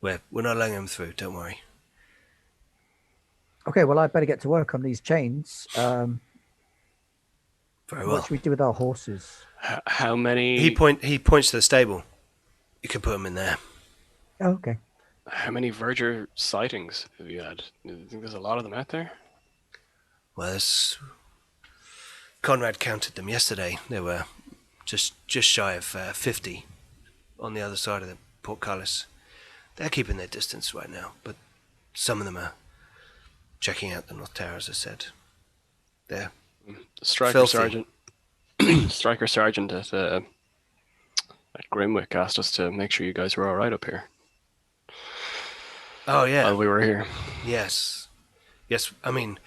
We're not letting them through, don't worry. Okay, well, I better get to work on these chains. Very What well. should we do with our horses? How many? He points to the stable. You can put them in there. Oh, okay. How many verger sightings have you had? Do you think there's a lot of them out there? Well, Conrad counted them yesterday. There were just shy of 50 on the other side of the portcullis. They're keeping their distance right now, but some of them are checking out the North Tower, as I said. They're The striker filthy. sergeant, striker sergeant at Grimwick asked us to make sure you guys were all right up here Oh yeah, while we were here. yes. I mean,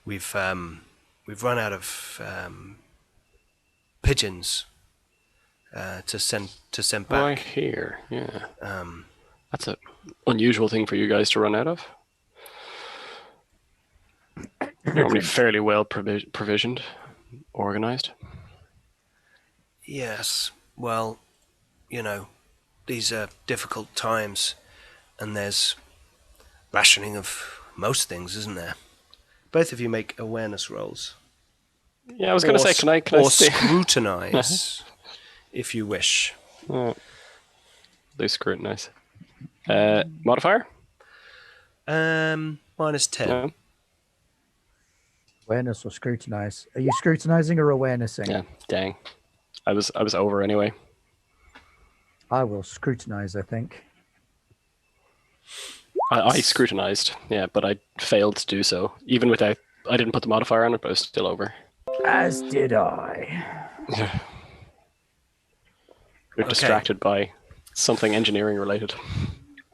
we've run out of pigeons to send Right back. here, yeah. That's an unusual thing for you guys to run out of. You're normally fairly well provisioned, organized. Yes. Well, these are difficult times, and there's rationing of most things, isn't there? Both of you make awareness rolls. Yeah, I was going to say, can I or stay? scrutinize, if you wish. They scrutinize. Modifier? Minus 10. No. Awareness or scrutinize? Are you scrutinizing or awarenessing? Yeah. Dang. I was over anyway. I will scrutinize, I think. I scrutinized, yeah, but I failed to do so. Even without, I didn't put the modifier on it, but I was still over. As did I. We're distracted by something engineering related.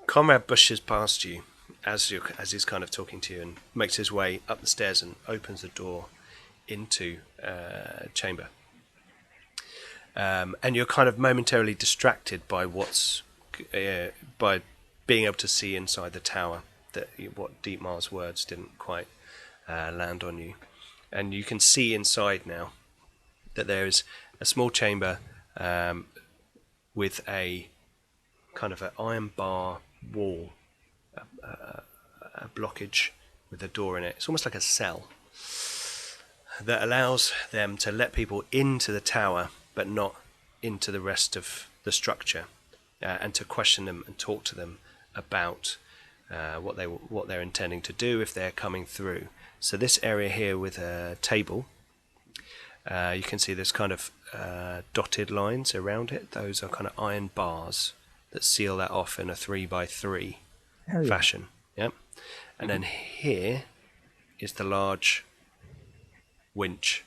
Comrade pushes past you as he's kind of talking to you and makes his way up the stairs and opens the door into chamber. And you're kind of momentarily distracted by by being able to see inside the tower. What Dietmar's words didn't quite land on you, and you can see inside now that there is a small chamber with a kind of an iron bar wall, a blockage with a door in it. It's almost like a cell that allows them to let people into the tower but not into the rest of the structure, and to question them and talk to them about what they're intending to do if they're coming through. So this area here with a table, you can see there's kind of dotted lines around it. Those are kind of iron bars that seal that off in a 3x3 fashion. Yep. And then here is the large winch,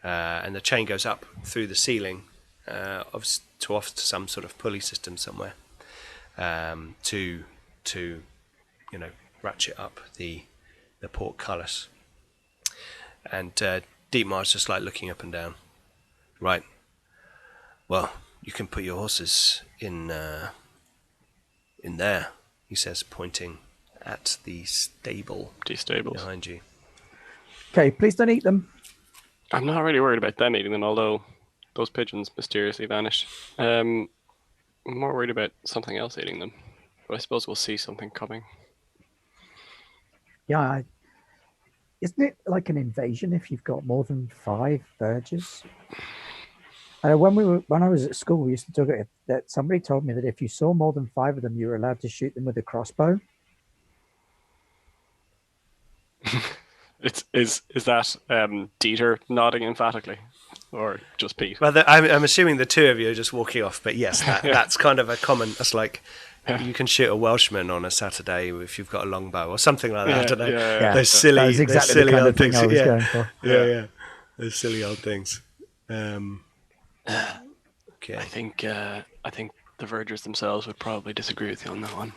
and the chain goes up through the ceiling off to some sort of pulley system somewhere, to ratchet up the portcullis. And Dietmar's just like looking up and down. Right. Well, you can put your horses in there, he says, pointing at the stable behind you. Okay, please don't eat them. I'm not really worried about them eating them, although those pigeons mysteriously vanished. I'm more worried about something else eating them, but I suppose we'll see something coming. Yeah, isn't it like an invasion if you've got more than 5 vergers? When I was at school, we used to talk about that. Somebody told me that if you saw more than 5 of them, you were allowed to shoot them with a crossbow. Is that Dieter nodding emphatically, or just Pete? Well, I'm assuming the two of you are just walking off, but yes, that's kind of a common. That's like you can shoot a Welshman on a Saturday if you've got a longbow or something like that. I don't know. Yeah. Those silly, that was exactly the kind old of thing things. I was going for. Yeah. Those silly old things. Okay. I think the vergers themselves would probably disagree with you on that one.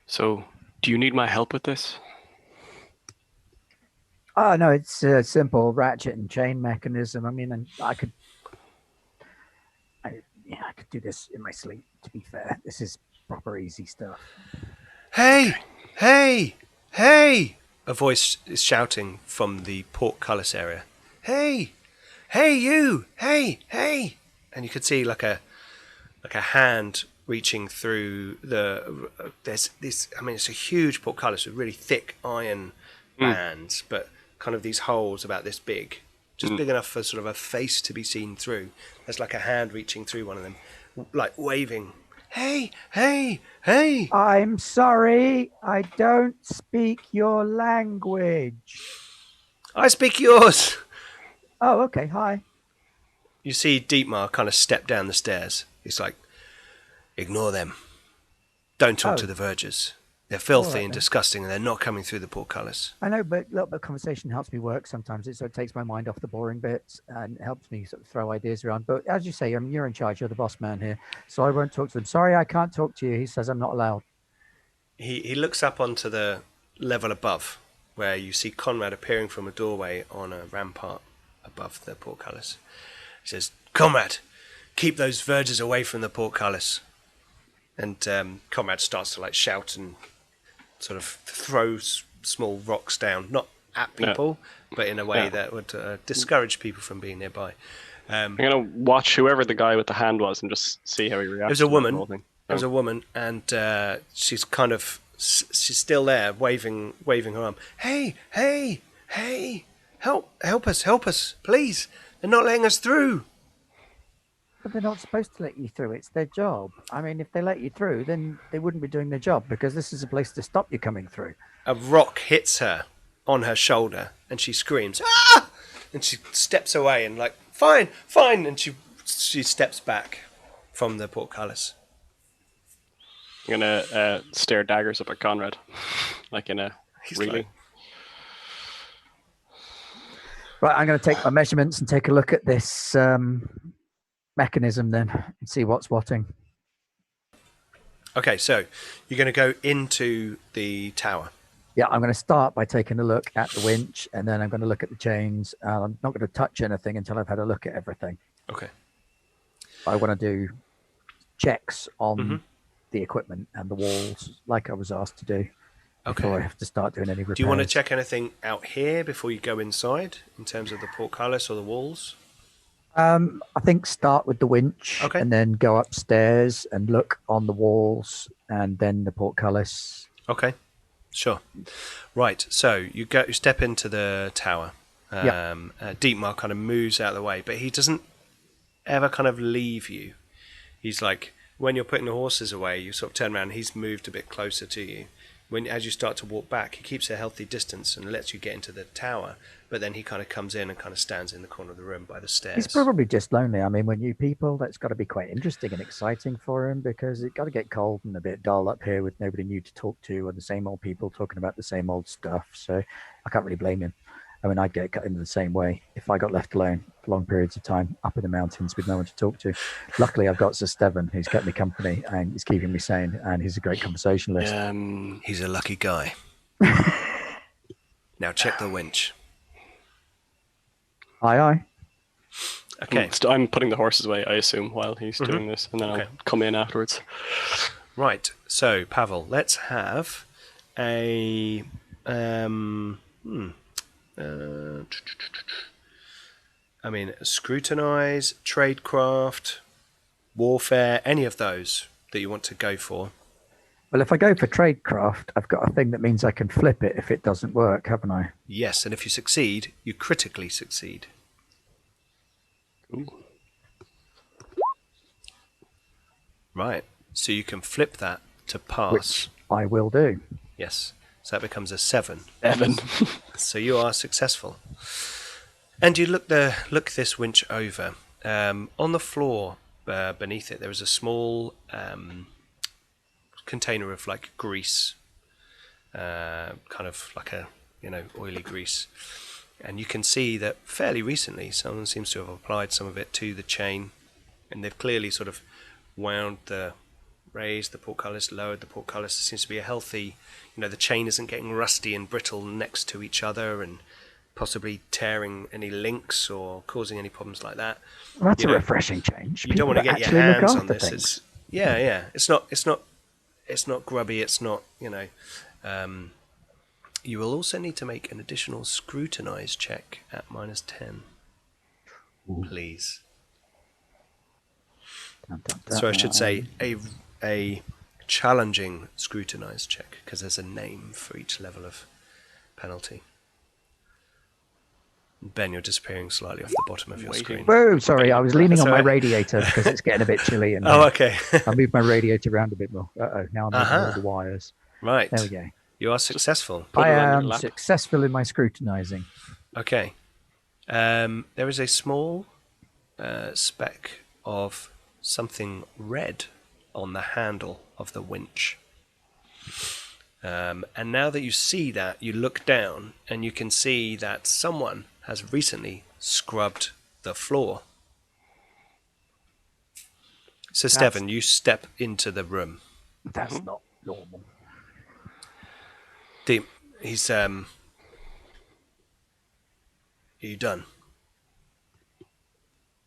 So, do you need my help with this? Oh, no, it's a simple ratchet and chain mechanism. I mean, I could do this in my sleep, to be fair. This is proper easy stuff. Hey! Hey! Hey! A voice is shouting from the portcullis area. Hey! Hey, you! Hey! Hey! And you could see like a hand reaching through there's this, I mean, it's a huge portcullis with really thick iron bands, but kind of these holes about this big, just big enough for sort of a face to be seen through. There's like a hand reaching through one of them, like waving Hey, hey, hey! I'm sorry, I don't speak your language. I speak yours! Oh, okay, hi. You see Dietmar kind of step down the stairs. He's like, ignore them. Don't talk to Oh, the vergers. They're all filthy right and then. disgusting and they're not coming through the portcullis. I know, but a little bit of conversation helps me work sometimes. So it takes my mind off the boring bits and helps me sort of throw ideas around. But as you say, you're in charge. You're the boss man here. So I won't talk to them. Sorry, I can't talk to you. He says I'm not allowed. He looks up onto the level above, where you see Conrad appearing from a doorway on a rampart above the portcullis. He says, Conrad, keep those vergers away from the portcullis. And Conrad starts to shout and sort of throw small rocks down, not at people, but in a way that would discourage people from being nearby. I'm gonna watch whoever the guy with the hand was and just see how he reacts. There's a to woman. the whole thing. There's a woman, and she's she's still there, waving her arm. Hey, hey, hey! Help us, please! They're not letting us through. But they're not supposed to let you through. It's their job. I mean, if they let you through, then they wouldn't be doing their job because this is a place to stop you coming through. A rock hits her on her shoulder, and she screams, "Ah!" And she steps away and fine, and she steps back from the portcullis. I'm gonna stare daggers up at Conrad, like in a really. Right, I'm going to take my measurements and take a look at this mechanism then and see what's whatting. Okay, so you're going to go into the tower. Yeah, I'm going to start by taking a look at the winch, and then I'm going to look at the chains. I'm not going to touch anything until I've had a look at everything. Okay. I want to do checks on the equipment and the walls, like I was asked to do, before I have to start doing any repairs. Do you want to check anything out here before you go inside, in terms of the portcullis or the walls? I think start with the winch, and then go upstairs and look on the walls, and then the portcullis. Okay. Sure. Right. So you step into the tower. Dietmar kind of moves out of the way, but he doesn't ever kind of leave you. He's like, when you're putting the horses away, you sort of turn around and he's moved a bit closer to you. As you start to walk back, he keeps a healthy distance and lets you get into the tower, but then he kind of comes in and kind of stands in the corner of the room by the stairs. He's probably just lonely. I mean, when you people, that's got to be quite interesting and exciting for him, because it's got to get cold and a bit dull up here with nobody new to talk to and the same old people talking about the same old stuff. So I can't really blame him. I mean, I'd get cut into the same way if I got left alone for long periods of time up in the mountains with no one to talk to. Luckily, I've got Sir Steven, who's kept me company and he's keeping me sane, and he's a great conversationalist. He's a lucky guy. Now check the winch. Aye. Okay. I'm putting the horses away, I assume, while he's doing this, and then I'll come in afterwards. Right. So, Pavel, let's have a... scrutinize, tradecraft, warfare, any of those that you want to go for. Well, if I go for tradecraft, I've got a thing that means I can flip it if it doesn't work, haven't I? Yes, and if you succeed, you critically succeed. Ooh. Right. So you can flip that to pass. Which I will do. Yes. So that becomes a 7. 7. So you are successful. And you look this winch over. On the floor beneath it, there is a small container of grease, kind of like a oily grease. And you can see that fairly recently someone seems to have applied some of it to the chain, and they've clearly sort of raised the portcullis, lowered the portcullis. There seems to be a healthy, the chain isn't getting rusty and brittle next to each other and possibly tearing any links or causing any problems like that. Well, that's a refreshing change. You don't want to get your hands on this. It's not grubby. It's not, you will also need to make an additional scrutinize check at -10. Ooh. Please. So I should say a challenging scrutinize check, because there's a name for each level of penalty. Ben, you're disappearing slightly off the bottom of your Waiting. screen. Whoa, sorry, I was leaning That's on all my right. radiator because it's getting a bit chilly. And Oh, okay. I moved my radiator around a bit more. Now I'm moving all the wires. Right. There we go. You are successful. Put I it on your am lap. successful in my scrutinizing. Okay. There is a small speck of something red on the handle of the winch. And now that you see that, you look down and you can see that someone has recently scrubbed the floor. So, Stefan, you step into the room. That's not normal. Deep, he's are you done?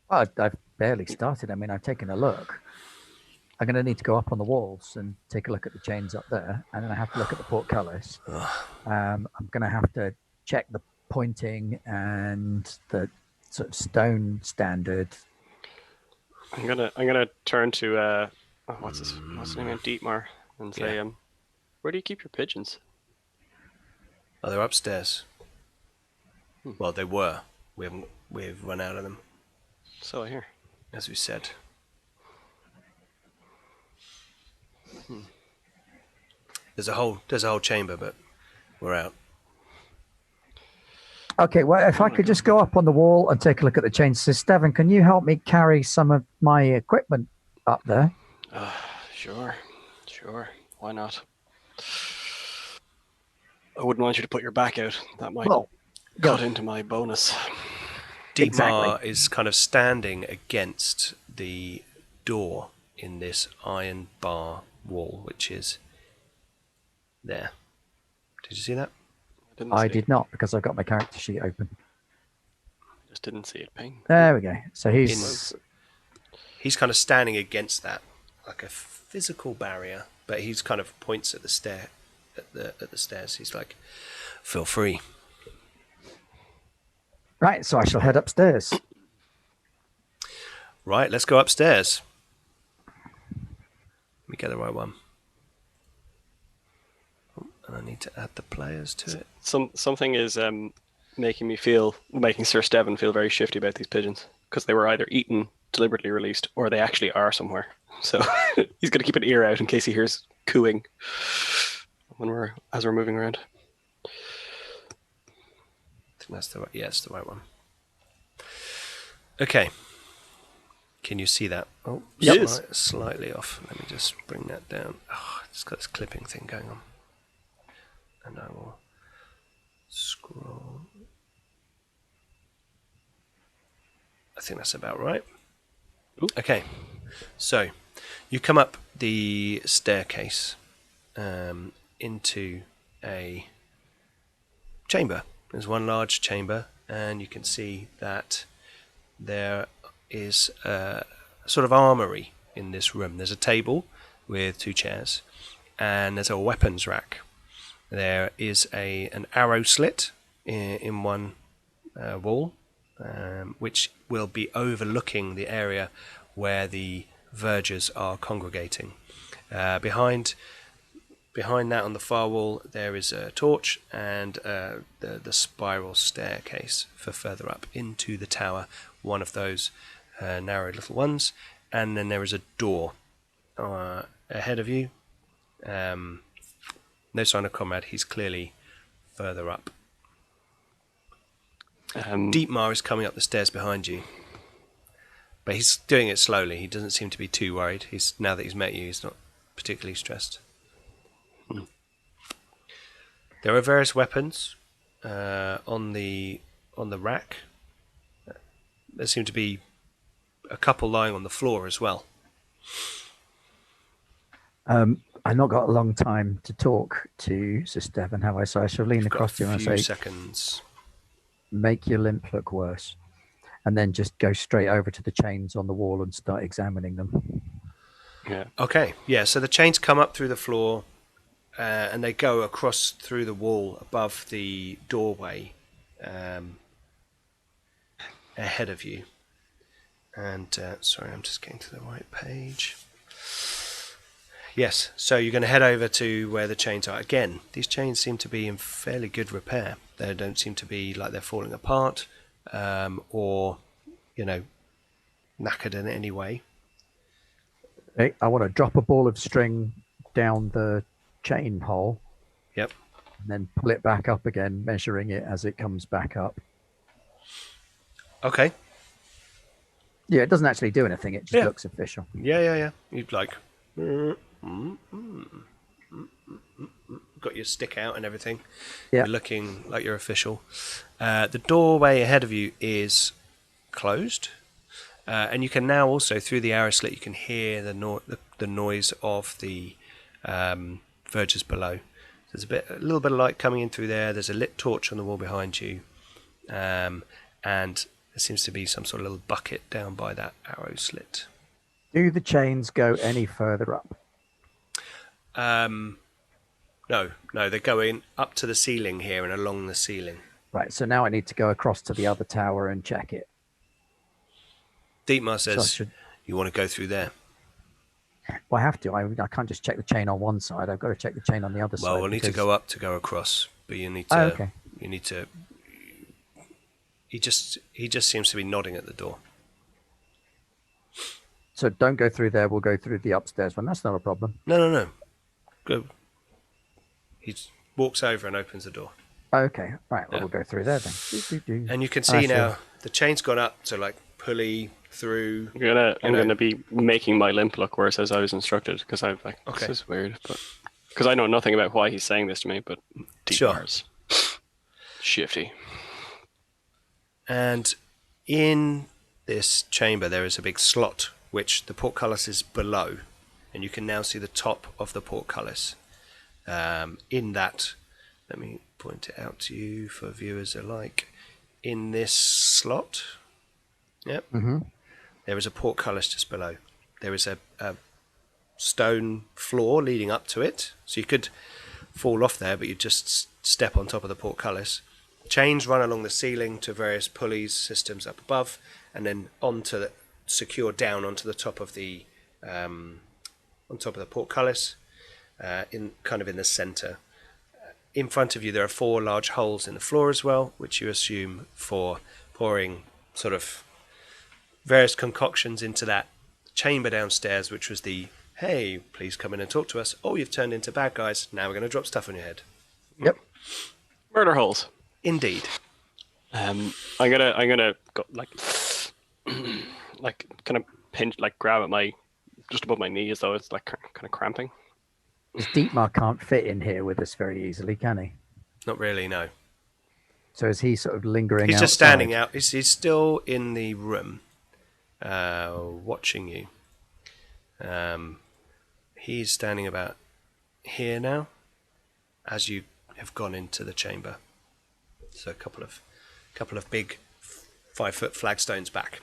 Well, I've barely started. I mean, I've taken a look. I'm going to need to go up on the walls and take a look at the chains up there, and then I have to look at the portcullis. I'm going to have to check the pointing and the sort of stone standard. I'm gonna turn to what's his name, Dietmar, and say, where do you keep your pigeons? Oh, they're upstairs. Well, they were. We've run out of them, So I hear. as we said. There's a whole chamber, but we're out. Okay, well, if I could just go up on the wall and take a look at the chains. So, Stefan, can you help me carry some of my equipment up there? Sure. Why not? I wouldn't want you to put your back out. That might cut into my bonus. Dietmar is kind of standing against the door in this iron bar wall, which is there. Did you see that? I did not, because I've got my character sheet open. I just didn't see it ping. There we go. So he's kind of standing against that, like a physical barrier, but he's kind of points at the stairs. He's like, "Feel free." right. So I shall head upstairs. Right, let's go upstairs. Let me get the right one. And I need to add the players to it. Something is making Sir Steven feel very shifty about these pigeons, because they were either eaten, deliberately released, or they actually are somewhere. So he's going to keep an ear out in case he hears cooing as we're moving around. I think that's the right. Yeah, it's the right one. Okay. Can you see that? Oh, slightly off. Let me just bring that down. Oh, it's got this clipping thing going on. And I will scroll. I think that's about right. Ooh. Okay. So, you come up the staircase into a chamber. There's one large chamber, and you can see that there is a sort of armory in this room. There's a table with 2 chairs, and there's a weapons rack. There is an arrow slit in one wall, which will be overlooking the area where the vergers are congregating. Behind that on the far wall, there is a torch and the spiral staircase for further up into the tower, one of those narrow little ones. And then there is a door ahead of you. No sign of Comrade, he's clearly further up. Dietmar is coming up the stairs behind you, but he's doing it slowly. He doesn't seem to be too worried. Now that he's met you, he's not particularly stressed. There are various weapons on the rack. There seem to be a couple lying on the floor as well. I've not got a long time to talk to Sir Stefan, have I? So I shall lean across to him and say, seconds. Make your limp look worse. And then just go straight over to the chains on the wall and start examining them. Yeah. Okay, yeah, so the chains come up through the floor and they go across through the wall above the doorway ahead of you. And, sorry, I'm just getting to the right page. Yes, so you're going to head over to where the chains are. Again, these chains seem to be in fairly good repair. They don't seem to be like they're falling apart. or, knackered in any way. Okay, I want to drop a ball of string down the chain hole. Yep. And then pull it back up again, measuring it as it comes back up. Okay. Yeah, it doesn't actually do anything. It just looks official. Yeah. You'd like... got your stick out and everything. Yeah. You're looking like you're official. The doorway ahead of you is closed. And you can now also, through the arrow slit, you can hear the noise of the vergers below. There's a little bit of light coming in through there. There's a lit torch on the wall behind you. And there seems to be some sort of little bucket down by that arrow slit. Do the chains go any further up? No, they're going up to the ceiling here and along the ceiling. Right, so now I need to go across to the other tower and check it. Dietmar says, you want to go through there? Well, I have to. I can't just check the chain on one side. I've got to check the chain on the other side. Well, we'll need to go up to go across, but you need to... Oh, okay. You need to... He just seems to be nodding at the door. So don't go through there. We'll go through the upstairs one. That's not a problem. No. Go. He walks over and opens the door. Okay, right. Well, we'll go through there then. And you can see now the chain's gone up to like pulley through. I'm gonna be making my limp look worse as I was instructed because I've like this is weird, but because I know nothing about why he's saying this to me, but Dietmar's shifty. And in this chamber there is a big slot which the portcullis is below, and you can now see the top of the portcullis. In that, let me point it out to you for viewers alike. In this slot, there is a portcullis just below. There is a stone floor leading up to it, so you could fall off there, but you just step on top of the portcullis. Chains run along the ceiling to various pulleys systems up above, and then secure down onto the top of the portcullis, in the center. In front of you there are 4 large holes in the floor as well, which you assume for pouring sort of various concoctions into that chamber downstairs, which was the, hey, please come in and talk to us. Oh, you've turned into bad guys. Now we're going to drop stuff on your head. Yep. Murder holes. Indeed. I'm gonna go like kind of pinch, like grab at just above my knee as though it's like kind of cramping. Dietmar can't fit in here with us very easily, can he? Not really, no. So is he sort of lingering He's outside? just standing out. He's still in the room, watching you. He's standing about here now, as you have gone into the chamber. So a couple of big 5-foot flagstones back.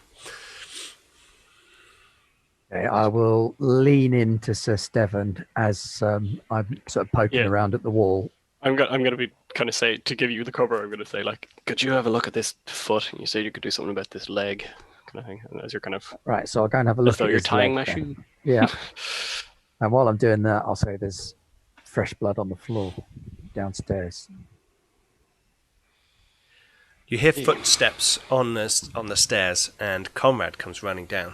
Okay, I will lean into Sir Stevan as I'm sort of poking around at the wall. I'm gonna be kind of say, to give you the cover, I'm gonna say like, could you have a look at this foot? And you said you could do something about this leg, kind of thing. And as you're kind of right, so I'll go and have a look. As though at you're his tying leg my then. shoe. Yeah. And while I'm doing that, I'll say there's fresh blood on the floor downstairs. You hear footsteps on the stairs, and Conrad comes running down.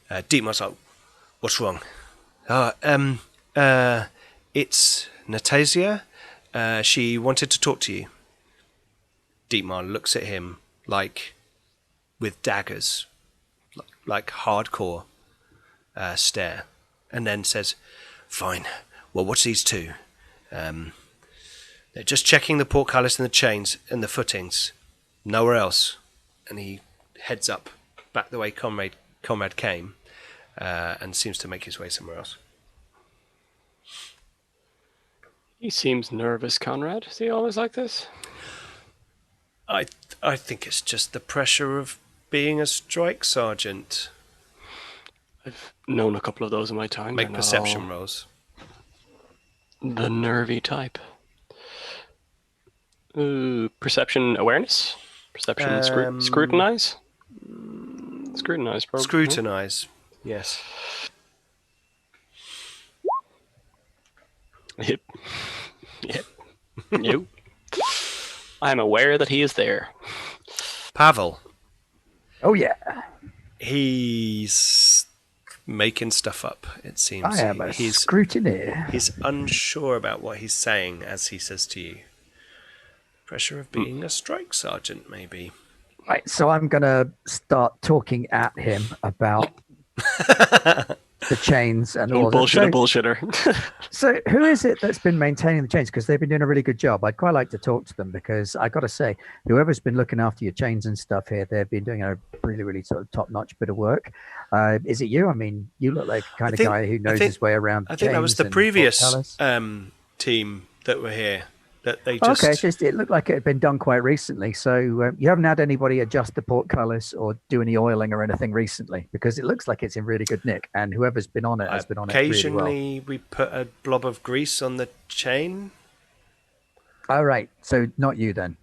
Dietmar's like, what's wrong? It's Natasia. She wanted to talk to you. Dietmar looks at him like with daggers, like hardcore stare, and then says, fine, well, what's these two? They're just checking the portcullis and the chains and the footings. Nowhere else. And he heads up back the way Conrad came, and seems to make his way somewhere else. He seems nervous, Conrad. Is he always like this? I think it's just the pressure of being a strike sergeant. I've known a couple of those in my time. Make perception rolls. The nervy type. Perception awareness? Perception scrutinize? Scrutinize, probably. Scrutinize, yes. Yep. Yep. I'm aware that he is there. Pavel. Oh yeah, He's making stuff up, it seems. I am a He's scrutineer. unsure about what he's saying as he says to you. Pressure of being a strike sergeant, maybe. Right, so I'm gonna start talking at him about the chains and all Don't that. bullshit a bullshitter. So who is it that's been maintaining the chains? Because they've been doing a really good job. I'd quite like to talk to them because I got to say, whoever's been looking after your chains and stuff here, they've been doing a really, really sort of top-notch bit of work. Is it you? I mean, you look like the kind of guy who knows his way around. I think that was the previous team that were here. That they just... Okay, it looked like it had been done quite recently. So you haven't had anybody adjust the portcullis or do any oiling or anything recently, because it looks like it's in really good nick, and whoever's been on it has been on it really well. Occasionally, we put a blob of grease on the chain. All right, so not you then.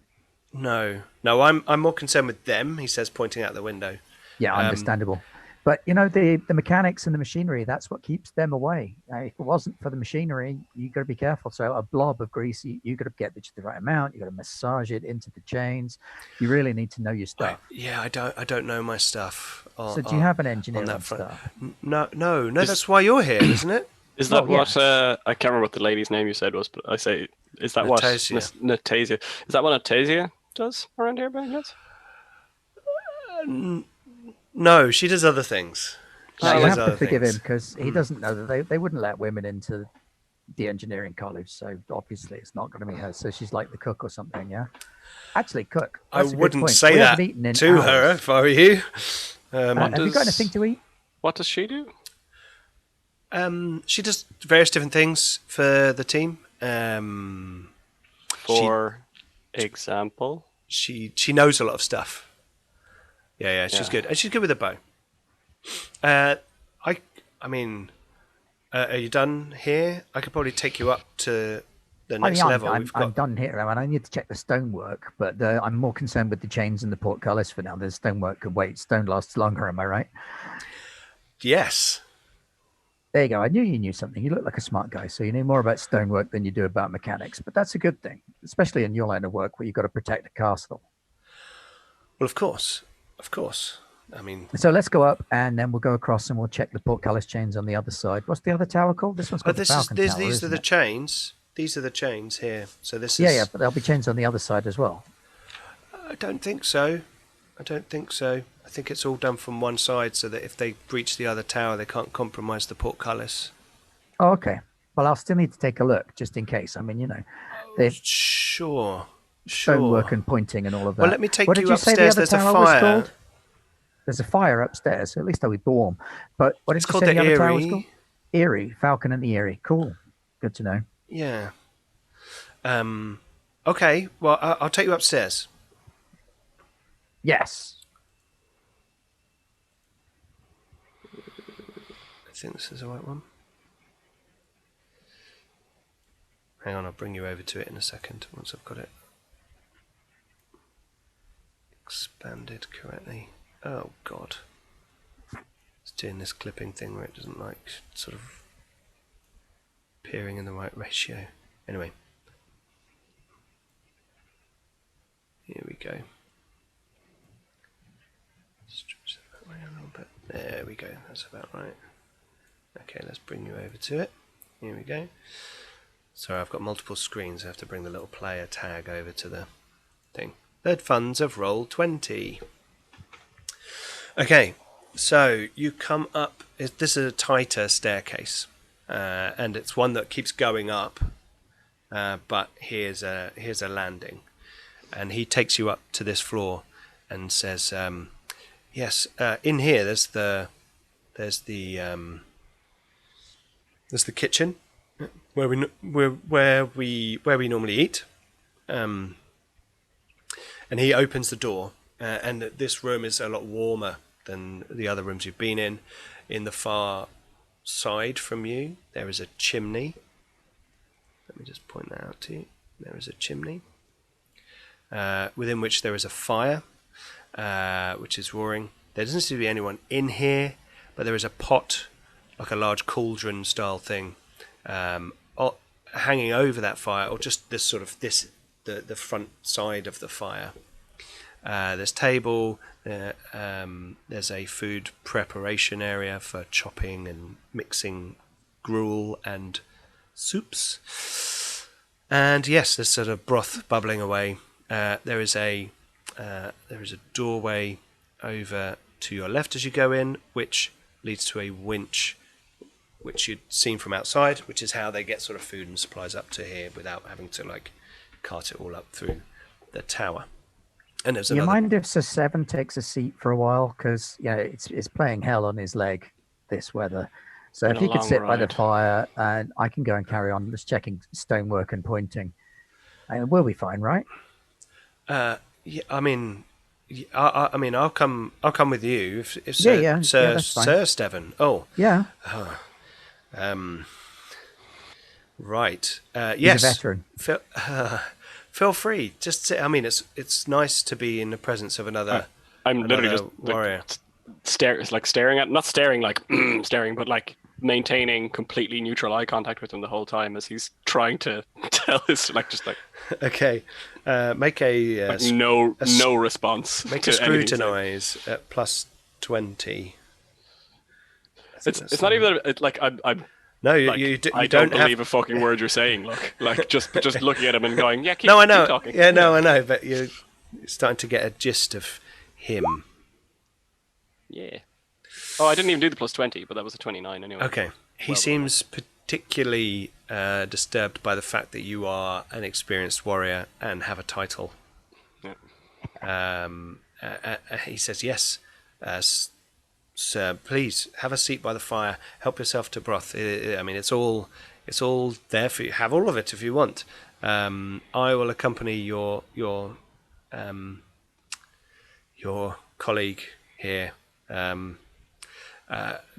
No, I'm more concerned with them. He says, pointing out the window. Yeah, understandable. But the mechanics and the machinery, that's what keeps them away. If it wasn't for the machinery, you got to be careful. So a blob of grease, you got to get the right amount. You got to massage it into the chains. You really need to know your stuff. I don't know my stuff. So do you have an engineer on that front? Stuff? No. That's why you're here, isn't it? Is that what I can't remember what the lady's name you said was, but I say, is that Natasia. what Natasia? Is that what Natasia does around here, by any chance? No, she does other things. You have to forgive him because he doesn't know that they wouldn't let women into the engineering college. So obviously it's not going to be her. So she's like the cook or something, yeah? Actually, cook. That's I wouldn't say that to her if I were you. Have you got anything to eat? What does she do? She does various different things for the team. For example? She knows a lot of stuff. Yeah, she's good. And she's good with a bow. I mean, are you done here? I could probably take you up to the next level. I'm done here. I mean, I need to check the stonework, but I'm more concerned with the chains and the portcullis for now. The stonework could wait. Stone lasts longer, am I right? Yes. There you go. I knew you knew something. You look like a smart guy, so you know more about stonework than you do about mechanics. But that's a good thing, especially in your line of work where you've got to protect the castle. Well, of course. I mean, so let's go up and then we'll go across and we'll check the portcullis chains on the other side. What's the other tower called? This one's called the Falcon Tower. These are the chains. These are the chains here. So this is... Yeah, but there'll be chains on the other side as well. I don't think so. I think it's all done from one side so that if they breach the other tower, they can't compromise the portcullis. Oh, okay. Well, I'll still need to take a look just in case. I mean, Sure. Stonework and pointing and all of that. Well, let me take you upstairs. There's a fire. There's a fire upstairs, so at least I'll be warm. But what did you say the other tower was Eyrie. called? Eyrie, Falcon and the Eyrie. Cool. Good to know. Yeah. Okay. Well, I'll take you upstairs. Yes. I think this is the right one. Hang on, I'll bring you over to it in a second once I've got it expanded correctly. Oh God. It's doing this clipping thing where it doesn't like sort of appearing in the right ratio. Anyway. Here we go. Stretch that way a little bit. There we go, that's about right. Okay, let's bring you over to it. Here we go. Sorry, I've got multiple screens. I have to bring the little player tag over to the thing. Third funds of roll 20. Okay, so you come up. This is a tighter staircase, and it's one that keeps going up. But here's a landing, and he takes you up to this floor, and says, "Yes, in here there's the kitchen." Where we normally eat, and he opens the door, and this room is a lot warmer than the other rooms you've been in. In the far side from you, there is a chimney. Let me just point that out to you. There is a chimney, within which there is a fire, which is roaring. There doesn't seem to be anyone in here, but there is a pot, like a large cauldron style thing, hanging over that fire, or just the front side of the fire. There's table. There's a food preparation area for chopping and mixing gruel and soups. And yes, there's sort of broth bubbling away. There is a doorway over to your left as you go in, which leads to a winch, which you'd seen from outside, which is how they get sort of food and supplies up to here without having to like cart it all up through the tower. And there's another. You mind if Sir Seven takes a seat for a while? Because it's playing hell on his leg this weather. So Been if a he could long sit by the ride. fire, and I can go and carry on just checking stonework and pointing, and we'll be fine, right? Yeah, I mean, I'll come with you if Yeah, Sir that's fine. Sir Steven. Oh, Yeah, right. he's Yes. a veteran. Feel free. Just sit. I mean, it's nice to be in the presence of another. I'm literally another just warrior. staring at, not staring like staring, but like maintaining completely neutral eye contact with him the whole time as he's trying to tell his Okay. Make a no response. make to a anything said. scrutinize at +20. It's not even that like I'm No, like, you I don't don't believe have. a fucking word you're saying. Look, like just looking at him and going, yeah, keep, No, I know. keep talking. Yeah, no, I know. But you're starting to get a gist of him. Yeah. Oh, I didn't even do the +20, but that was a 29 anyway. Okay. He Well, seems particularly disturbed by the fact that you are an experienced warrior and have a title. Yeah. He says, "Yes, sir. Please have a seat by the fire. Help yourself to broth. I mean, it's all there for you. Have all of it if you want. I will accompany your colleague here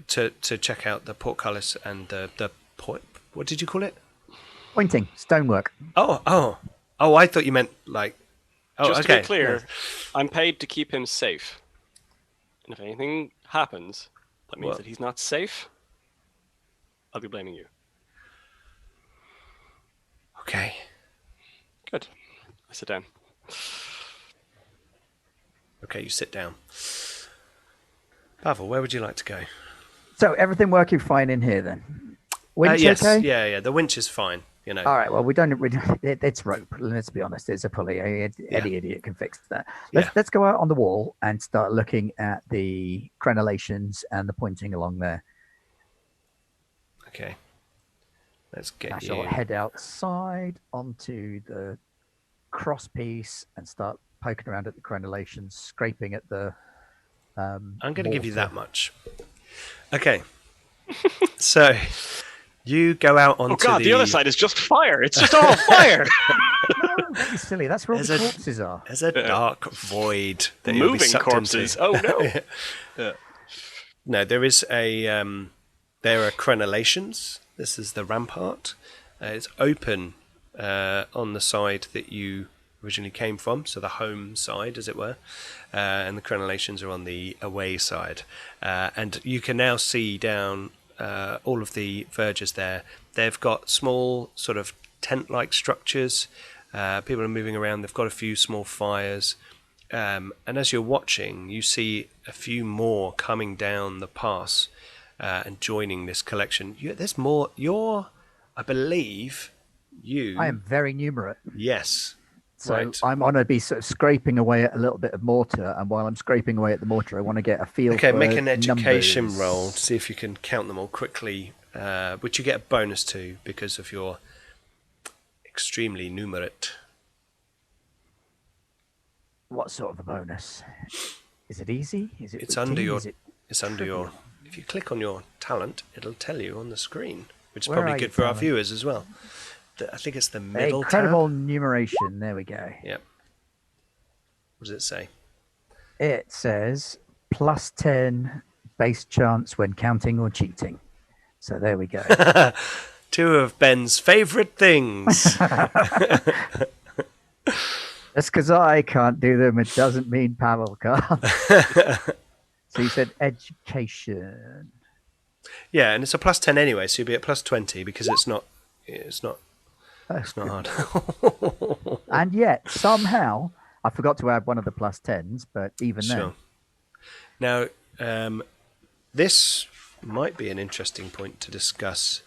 to check out the portcullis and the port. What did you call it? Pointing, stonework. Oh! I thought you meant like. Oh, Just okay. to be clear, Yes. I'm paid to keep him safe. And if anything happens, that means Well- that he's not safe. I'll be blaming you. Okay. Good. I sit down. Okay, you sit down. Pavel, where would you like to go? So everything working fine in here then? Winch Yes, okay? yeah. The winch is fine. You know. All right. Well, it's rope. Let's be honest. It's a pulley. Any idiot can fix that. Yeah. Let's go out on the wall and start looking at the crenellations and the pointing along there. Okay. Let's I get shall you. head outside onto the cross piece and start poking around at the crenellations, scraping at the. I'm going to give you mortar. that much. Okay. So you go out onto Oh god, the other side is just fire. It's just all fire. No, don't be silly. That's where all There's the a- corpses are. There's a dark void that you'll be Moving sucked corpses. into. Oh no. No, there is a. There are crenellations. This is the rampart. It's open on the side that you originally came from, so the home side, as it were, and the crenellations are on the away side. And you can now see down all of the vergers there. They've got small sort of tent-like structures. People are moving around. They've got a few small fires. And as you're watching, you see a few more coming down the pass and joining this collection. There's more. I believe, you. I am very numerate. Yes. So Right. I'm on to be sort of scraping away at a little bit of mortar, and while I'm scraping away at the mortar, I want to get a feel Okay, for make an education numbers. roll to see if you can count them all quickly, which you get a bonus to because of your extremely numerate. What sort of a bonus? Is it easy? Is it? It's routine? under your. Is it It's under your. trivial? If you click on your talent, it'll tell you on the screen, which is Where probably are you, good for our talent? viewers as well. I think it's the middle Incredible tab. numeration. There we go. Yep. What does it say? It says +10 base chance when counting or cheating. So there we go. Two of Ben's favourite things. Just because I can't do them, it doesn't mean Pavel can't. So you said education. Yeah, and it's a +10 anyway, so you'll be at +20 because it's not hard. And yet, somehow, I forgot to add one of the plus 10s, but even then. Sure. Now, this might be an interesting point to discuss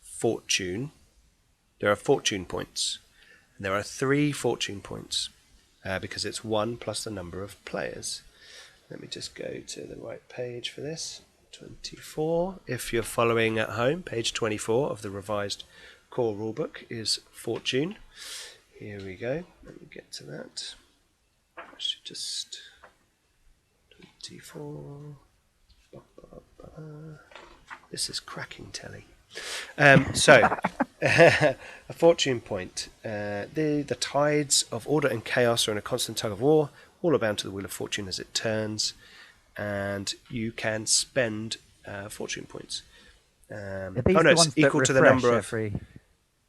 fortune. There are fortune points. And there are 3 fortune points because it's 1 plus the number of players. Let me just go to the right page for this. 24. If you're following at home, page 24 of the revised core rulebook is fortune. Here we go. Let me get to that. I should just 24. This is cracking telly. So, a fortune point. The tides of order and chaos are in a constant tug of war. All are bound to the wheel of fortune as it turns, and you can spend fortune points. It's equal to the number of.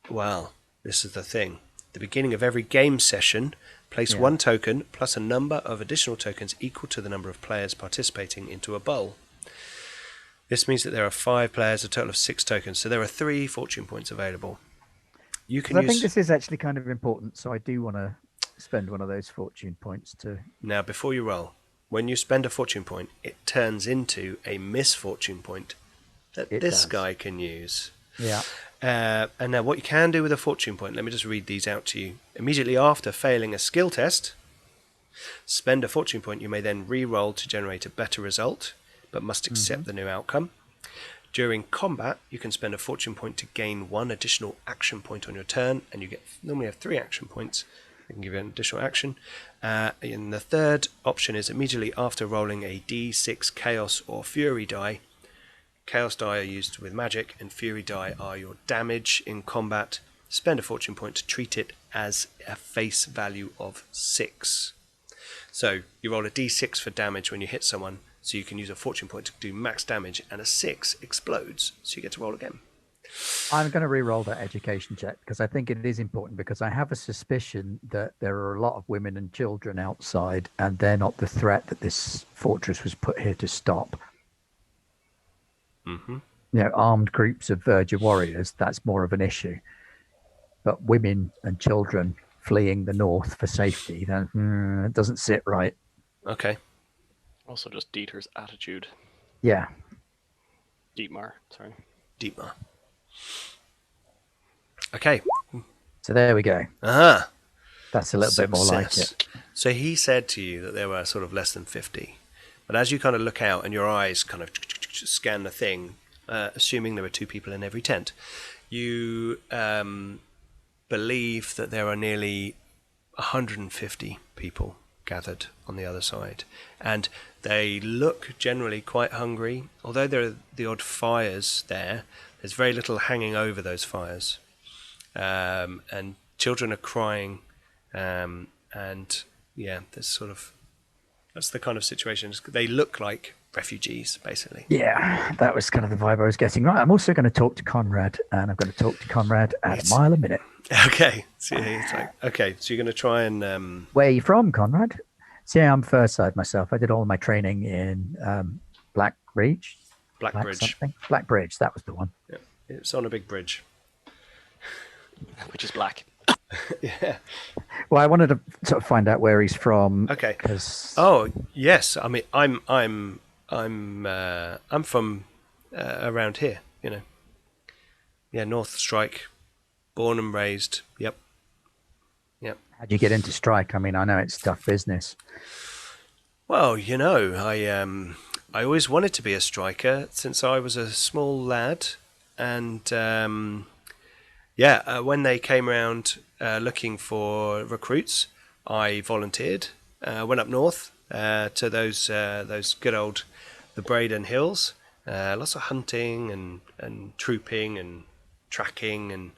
Well, this is the thing. At the beginning of every game session, place 1 token plus a number of additional tokens equal to the number of players participating into a bowl. This means that there are 5 players, a total of 6 tokens. So there are 3 fortune points available. You can. I think this is actually kind of important, so I do want to spend one of those fortune points too. Now, before you roll, when you spend a fortune point, it turns into a misfortune point that this guy can use. Yeah. And now what you can do with a fortune point, let me just read these out to you. Immediately after failing a skill test, spend a fortune point. You may then re-roll to generate a better result, but must accept the new outcome. During combat, you can spend a fortune point to gain 1 additional action point on your turn, and you normally have 3 action points. I can give you an additional action. And the third option is immediately after rolling a D6 Chaos or Fury die. Chaos die are used with magic, and Fury die are your damage in combat. Spend a fortune point to treat it as a face value of 6. So you roll a D6 for damage when you hit someone, so you can use a fortune point to do max damage, and a 6 explodes, so you get to roll again. I'm going to re-roll that education check because I think it is important, because I have a suspicion that there are a lot of women and children outside, and they're not the threat that this fortress was put here to stop. Mm-hmm. You know, armed groups of Verger warriors, that's more of an issue. But women and children fleeing the north for safety, then it doesn't sit right. Okay. Also, just Dieter's attitude. Yeah. Dietmar, sorry. Dietmar. Okay. So there we go. Aha. That's a little bit more like it. So he said to you that there were sort of less than 50. But as you kind of look out and your eyes kind of scan the thing, assuming there were 2 people in every tent, you believe that there are nearly 150 people gathered on the other side. And they look generally quite hungry. Although there are the odd fires there, there's very little hanging over those fires. And children are crying. And yeah, that's the kind of situation. They look like refugees, basically. Yeah, that was kind of the vibe I was getting. Right, I'm also going to talk to Conrad, and I'm going to talk to Conrad at a mile a minute. Okay. So it's like, okay, so you're going to try and... Where are you from, Conrad? See, I'm First Side myself. I did all my training in Blackbridge. Blackbridge, that was the one. Yeah, it's on a big bridge. Which is black. Yeah. Well, I wanted to sort of find out where he's from. Okay. Oh yes, I mean I'm from around here, you know. Yeah, North Strike, born and raised. Yep. How'd you get into Strike? I mean, I know it's tough business. Well, you know, I always wanted to be a striker since I was a small lad, and when they came around looking for recruits, I volunteered. Went up north to those good old the Braden Hills. Lots of hunting and trooping and tracking and,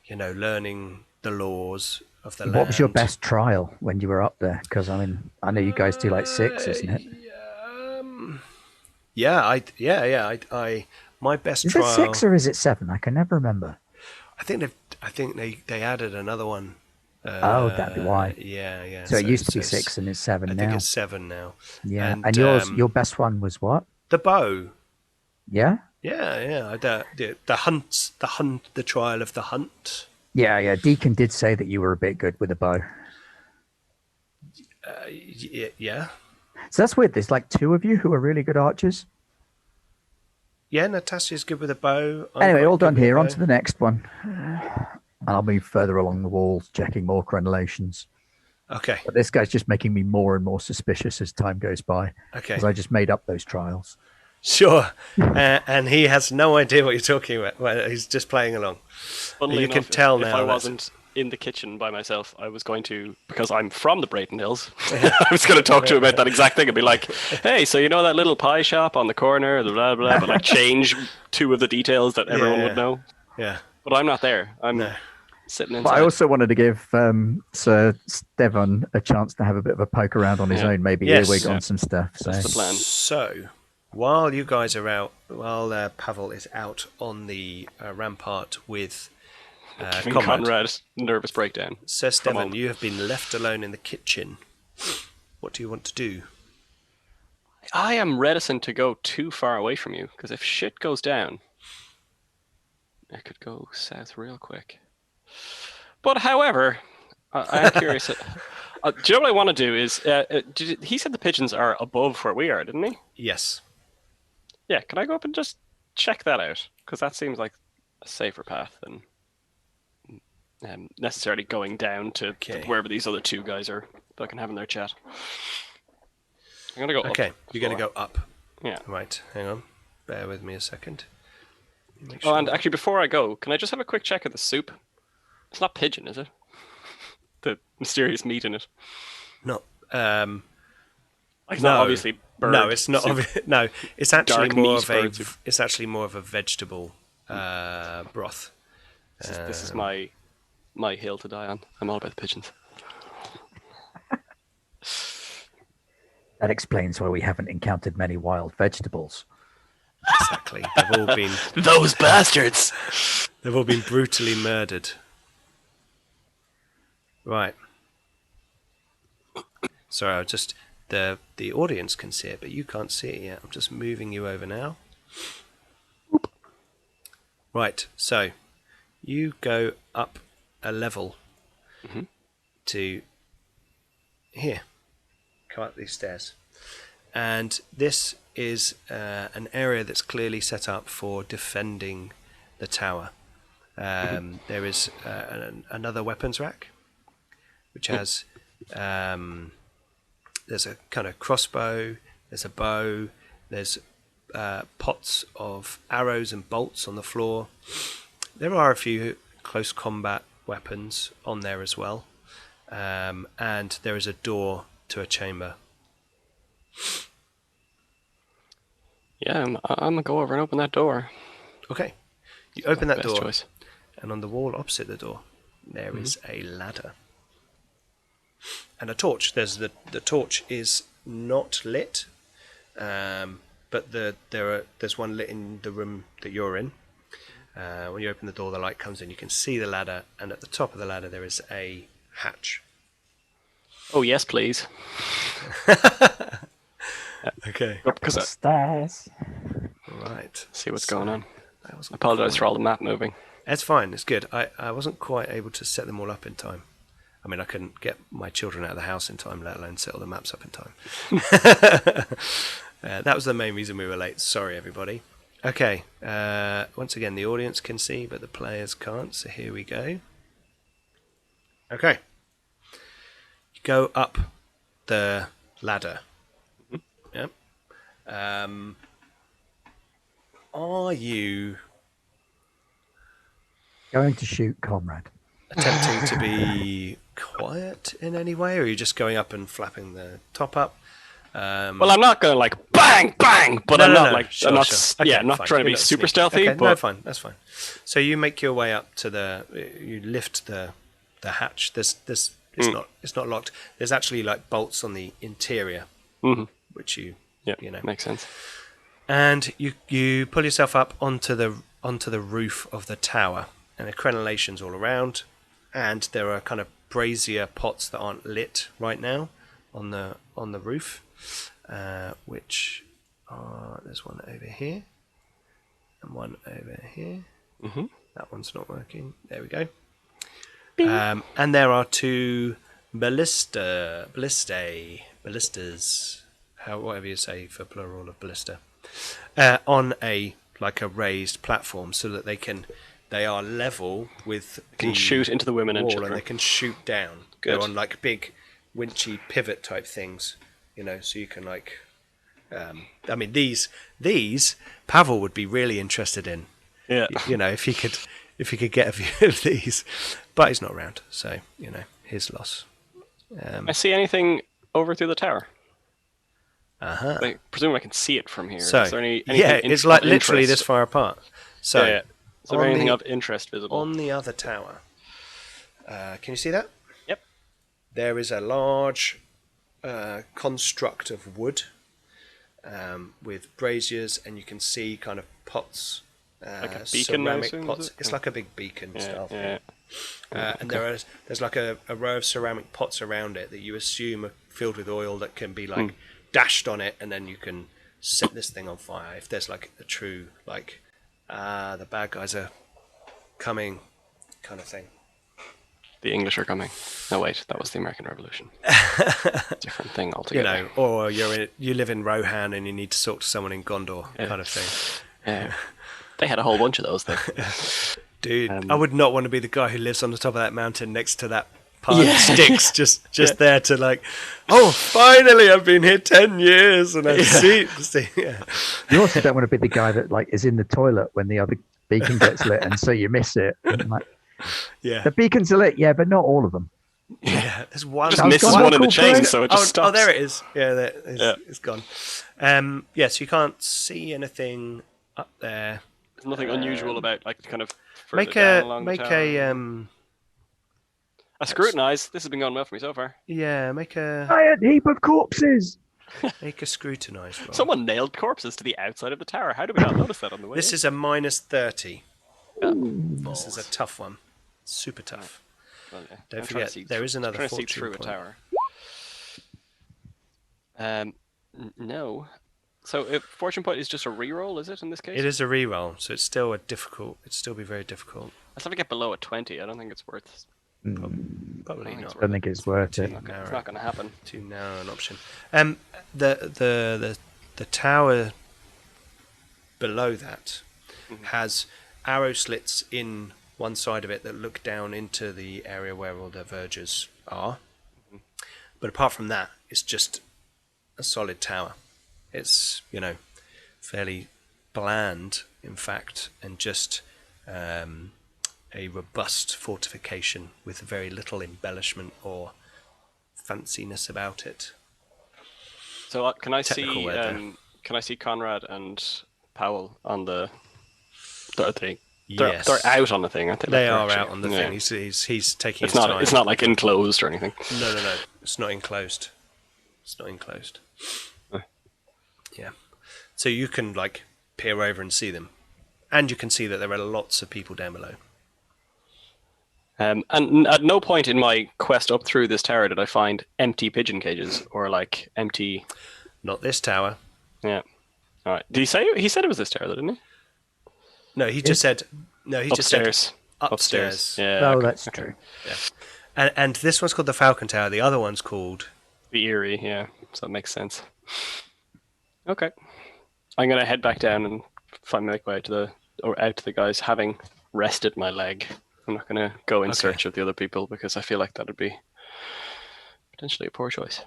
you know, learning the laws of the land. What was your best trial when you were up there? Because I mean, I know you guys do like 6, isn't it? My best trial. Is it 6 or is it 7? I can never remember. I think they added another one. That'd be why. Yeah. So it used to be 6 and it's 7 now. I think it's 7 now. Yeah. And your best one was what? The bow. Yeah. Yeah. The hunt. The trial of the hunt. Yeah. Deacon did say that you were a bit good with a bow. Yeah. So that's weird. There's like two of you who are really good archers. Yeah, Natasia's good with a bow. I'm Anyway, quite all good done with a here. On bow. to the next one. And I'll move further along the walls, checking more crenellations. Okay. But this guy's just making me more and more suspicious as time goes by. Okay. Because I just made up those trials. Sure. And he has no idea what you're talking about. Well, he's just playing along. Funnily You enough, can tell if now I that- wasn't in the kitchen by myself, I was going to, because I'm from the Brayton Hills, I was going to talk to him about that exact thing and be like, hey, so you know that little pie shop on the corner, blah, blah, blah, but like change two of the details that everyone would know. Yeah. But I'm not there. I'm sitting inside. But I also wanted to give Sir Stefan a chance to have a bit of a poke around on his own, maybe Yes. earwig Yeah. on some stuff. So. That's the plan. So, while you guys are out, while Pavel is out on the rampart with Giving Conrad, Conrad nervous breakdown. Sir Stefan, all. you have been left alone in the kitchen. What do you want to do? I am reticent to go too far away from you, because if shit goes down, it could go south real quick. But however, I am curious. Do you know what I want to do is, he said the pigeons are above where we are, didn't he? Yes. Yeah, can I go up and just check that out? Because that seems like a safer path than necessarily going down to wherever these other two guys are fucking having their chat. I'm going to go up. Okay, you're going to go up. Yeah. Right, hang on. Bear with me a second. Make Oh, sure- and actually, before I go, can I just have a quick check of the soup? It's not pigeon, is it? The mysterious meat in it. No. Like, it's No. not obviously bird. No, it's not. soup. No, it's actually Dark more meat of a. bird soup. It's actually more of a vegetable broth. This is my hill to die on. I'm all about the pigeons. That explains why we haven't encountered many wild vegetables. Exactly. They've all been. Those bastards! They've all been brutally murdered. Right. Sorry, I just the audience can see it, but you can't see it yet. I'm just moving you over now. Right. So you go up a level to here. Come up these stairs, and this is an area that's clearly set up for defending the tower. There is another weapons rack, which has there's a kind of crossbow, there's a bow, there's pots of arrows and bolts on the floor. There are a few close combat weapons on there as well, and there is a door to a chamber. Yeah, I'm gonna go over and open that door. Okay, you open that Best door, choice. and on the wall opposite the door, there is a ladder and a torch. There's the torch is not lit, but there's one lit in the room that you're in. When you open the door, the light comes in. You can see the ladder, and at the top of the ladder there is a hatch. Oh yes, please. Okay. Because I Stairs. Right. see what's going on. That I wasn't apologize quite- for all the map moving. It's fine. It's good. I wasn't quite able to set them all up in time. I mean, I couldn't get my children out of the house in time, let alone set all the maps up in time. That was the main reason we were late. Sorry, everybody. Okay. Once again, the audience can see, but the players can't. So here we go. Okay. You go up the ladder. Yep. Are you Going to shoot Comrade. attempting to be quiet in any way, or are you just going up and flapping the top up? Well, I'm not gonna like bang bang, but No, I'm no, not no. like Sure, I'm not sure. yeah, Okay, I'm not fine. trying to You're be not super sneaky. stealthy. Okay, but no, fine, that's fine. So you make your way up to you lift the hatch. It's not locked. There's actually like bolts on the interior, which you know. Makes sense. And you pull yourself up onto the roof of the tower, and there are crenellations all around, and there are kind of brazier pots that aren't lit right now on the roof, which are there's one over here and one over here. That one's not working. There we go. And there are two ballistas, whatever you say for plural of ballista, on a raised platform so that they are level with Can shoot into the women and wall, children. and they can shoot down. Good. They're on big winchy pivot type things, so you can these Pavel would be really interested in. Yeah. If he could get a view of these, but he's not around, so his loss. I see anything over through the tower? Uh-huh. Presume I can see it from here. So, is there anything it's literally this far apart. So, yeah. Is there anything of interest visible? On the other tower, can you see that? Yep. There is a large construct of wood with braziers, and you can see kind of pots, like a beacon, ceramic pots. It's like a big beacon style thing. And there's a row of ceramic pots around it that you assume are filled with oil that can be dashed on it, and then you can set this thing on fire. If there's a true the bad guys are coming kind of thing. The English are coming. No, wait, that was the American Revolution. Different thing altogether. Or you live in Rohan and you need to talk to someone in Gondor kind of thing. Yeah. They had a whole bunch of those though. Dude, I would not want to be the guy who lives on the top of that mountain next to that pile of sticks, just there to finally I've been here 10 years and I see. You also don't want to be the guy that is in the toilet when the other beacon gets lit, and so you miss it. And, the beacons are lit, but not all of them. Yeah, there's one. Just misses one in the chain, so it just stops. Oh, there it is. Yeah, it's gone. So you can't see anything up there. There's nothing unusual about kind of make a I scrutinize. This has been going well for me so far. Yeah, make a giant heap of corpses. Make a scrutinize roll. Someone nailed corpses to the outside of the tower. How did we not notice that on the way? This is a -30. Ooh. This is a tough one. Super tough. Well, Don't forget, there is another fortune through point. a tower. No. So fortune point is just a reroll, is it in this case? It is a reroll, so it's still it'd still be very difficult. I still have to get below a 20. I don't think it's worth. Probably not. I don't think it's worth it. It's not going to happen. Too narrow an option. The tower below that has arrow slits in one side of it that look down into the area where all the vergers are. But apart from that, it's just a solid tower. It's fairly bland, in fact, and just a robust fortification with very little embellishment or fanciness about it. So can I Technical see? Can I see Conrad and Powell on the? Yes. They're out on the thing, aren't they? They are out on the thing. He's taking his time. It's not enclosed or anything. No. It's not enclosed. Yeah. So you can peer over and see them, and you can see that there are lots of people down below. And at no point in my quest up through this tower did I find empty pigeon cages or empty. Not this tower. Yeah. All right. Did he say? He said it was this tower, didn't he? No, he just said. No, he upstairs. just said upstairs. Yeah. Oh, that's true. Yeah. And this one's called the Falcon Tower. The other one's called the Eerie. Yeah. So that makes sense. Okay. I'm gonna head back down and find my way out to the guys, having rested my leg. I'm not gonna go in search of the other people because I feel like that would be potentially a poor choice.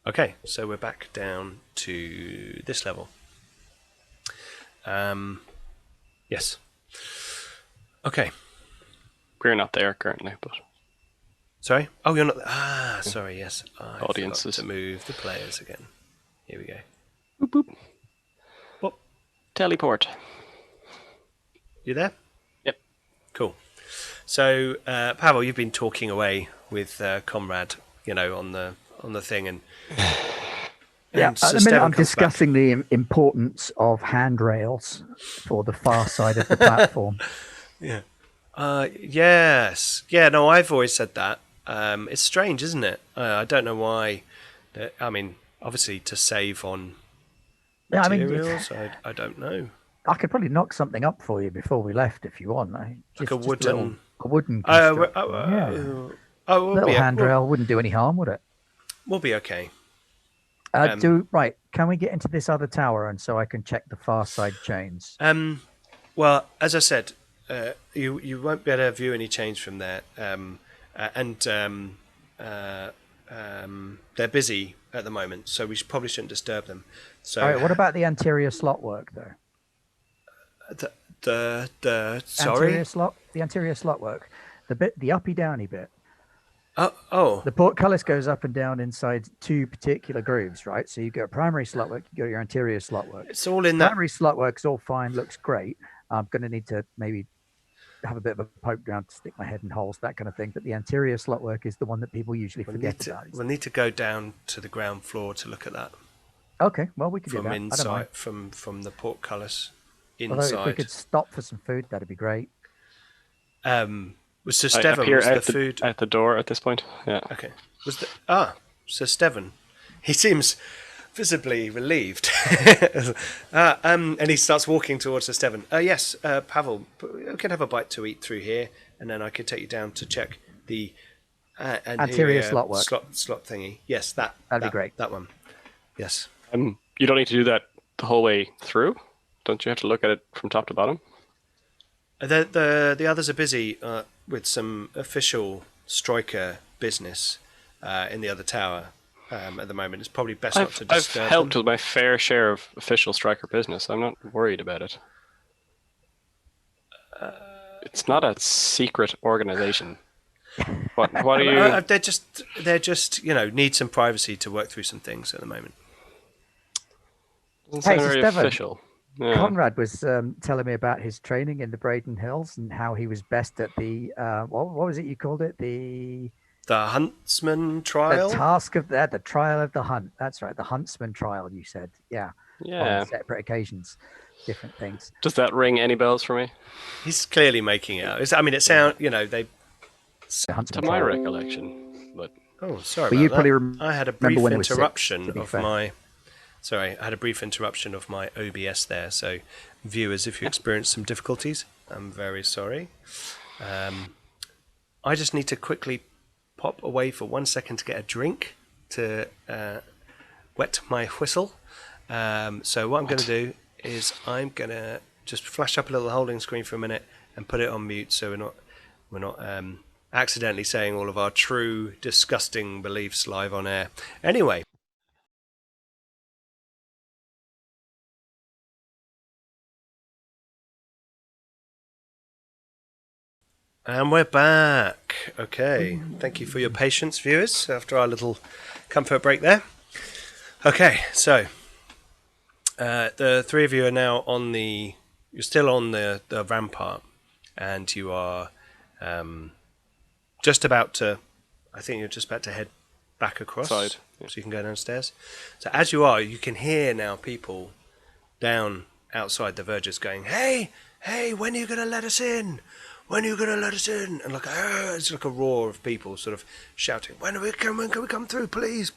Okay, so we're back down to this level. Yes. Okay. We're not there currently, but sorry. Oh, you're not. Sorry. Yes. I audiences forgot to move the players again. Here we go. Boop boop. Whoop. Teleport. You there? Yep. Cool. So, Pavel, you've been talking away with Comrade, on the thing, and at the minute I'm discussing the importance of handrails for the far side of the platform. Yeah. Yes. Yeah. No, I've always said that. It's strange, isn't it? I don't know why. I mean, obviously to save on materials. I don't know. I could probably knock something up for you before we left if you want. Like a wooden. A wooden. Oh, Little handrail wouldn't do any harm, would it? we'll be okay. Right. Can we get into this other tower and so I can check the far side chains? Well, as I said, you won't be able to view any change from there, and they're busy at the moment, so we probably shouldn't disturb them. So, All right. What about the anterior slot work, though? sorry. The anterior slot work, the uppy downy bit. Oh, The portcullis goes up and down inside two particular grooves, right? So you've got primary slot work, you've got your anterior slot work. it's all in that. Primary slot work's all fine, looks great. I'm going to need to maybe have a bit of a poke down to stick my head in holes, that kind of thing. But the anterior slot work is the one that people usually forget about. We'll need to go down to the ground floor to look at that. Okay, well, we could do From that. inside, from the portcullis inside. Although if we could stop for some food, that'd be great. Was Sir Steven was the food at the door at this point? Yeah. Okay. Sir Steven. He seems visibly relieved. And he starts walking towards Sir Steven. Yes, Pavel, we can have a bite to eat through here, and then I could take you down to check the anterior slot work. Slot thingy. Yes, that'd be great. That one. Yes. You don't need to do that the whole way through. Don't you have to look at it from top to bottom? The others are busy with some official striker business in the other tower at the moment. It's probably best not to disturb I've helped them. with my fair share of official striker business. I'm not worried about it. It's not a secret organization. What are you? They're just need some privacy to work through some things at the moment. Doesn't sound Hey, very Steven. official. Yeah. Conrad was telling me about his training in the Braden Hills and how he was best at the what was it you called it? The Huntsman trial. The task of the trial of the hunt. That's right, the Huntsman trial. You said, yeah. On separate occasions, different things. Does that ring any bells for me? He's clearly making it out. It sounds they. To my recollection, but sorry. But about you probably that. I had a brief interruption of my. Sorry, I had a brief interruption of my OBS there. So, viewers, if you experience some difficulties, I'm very sorry. I just need to quickly pop away for 1 second to get a drink to wet my whistle. So what I'm going to do is I'm going to just flash up a little holding screen for a minute and put it on mute, so we're not accidentally saying all of our true disgusting beliefs live on air. Anyway. And we're back. Okay, thank you for your patience, viewers, after our little comfort break there. Okay, so the three of you are now you're still on the rampart, and you are just about to, I think you're just about to head back across, Side. So you can go downstairs. So as you are, you can hear now people down outside the verges going, hey, when are you going to let us in? When are you going to let us in? And it's like a roar of people sort of shouting, when can we come through? Please.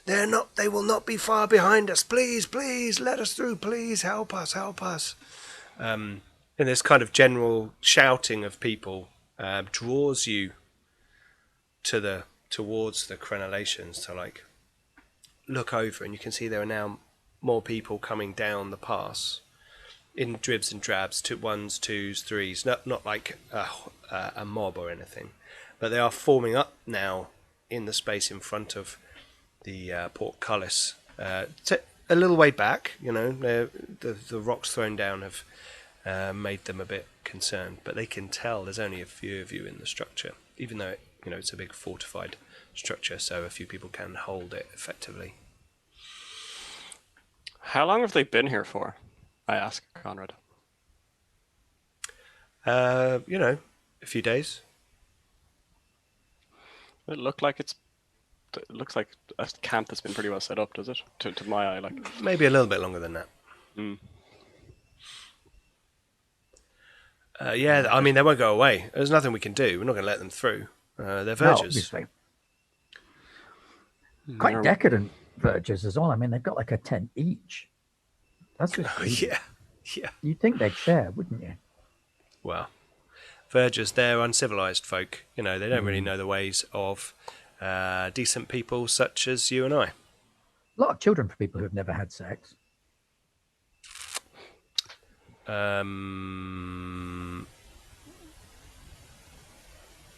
They will not be far behind us. Please, let us through. Please, help us. And this kind of general shouting of people draws you towards the crenellations to look over, and you can see there are now more people coming down the pass. In dribs and drabs, ones, twos, threes, not like a mob or anything, but they are forming up now in the space in front of the portcullis. A little way back, the rocks thrown down have made them a bit concerned, but they can tell there's only a few of you in the structure, even though it's a big fortified structure, so a few people can hold it effectively. How long have they been here for? I ask Conrad. A few days. It looks like a camp that's been pretty well set up, does it? To my eye, maybe a little bit longer than that. They won't go away. There's nothing we can do. We're not going to let them through. They're vergers. No, quite decadent vergers as well. I mean, they've got like a tent each. That's just yeah. You'd think they'd share, wouldn't you? Well, vergers, they're uncivilized folk. They don't really know the ways of decent people such as you and I. A lot of children for people who have never had sex.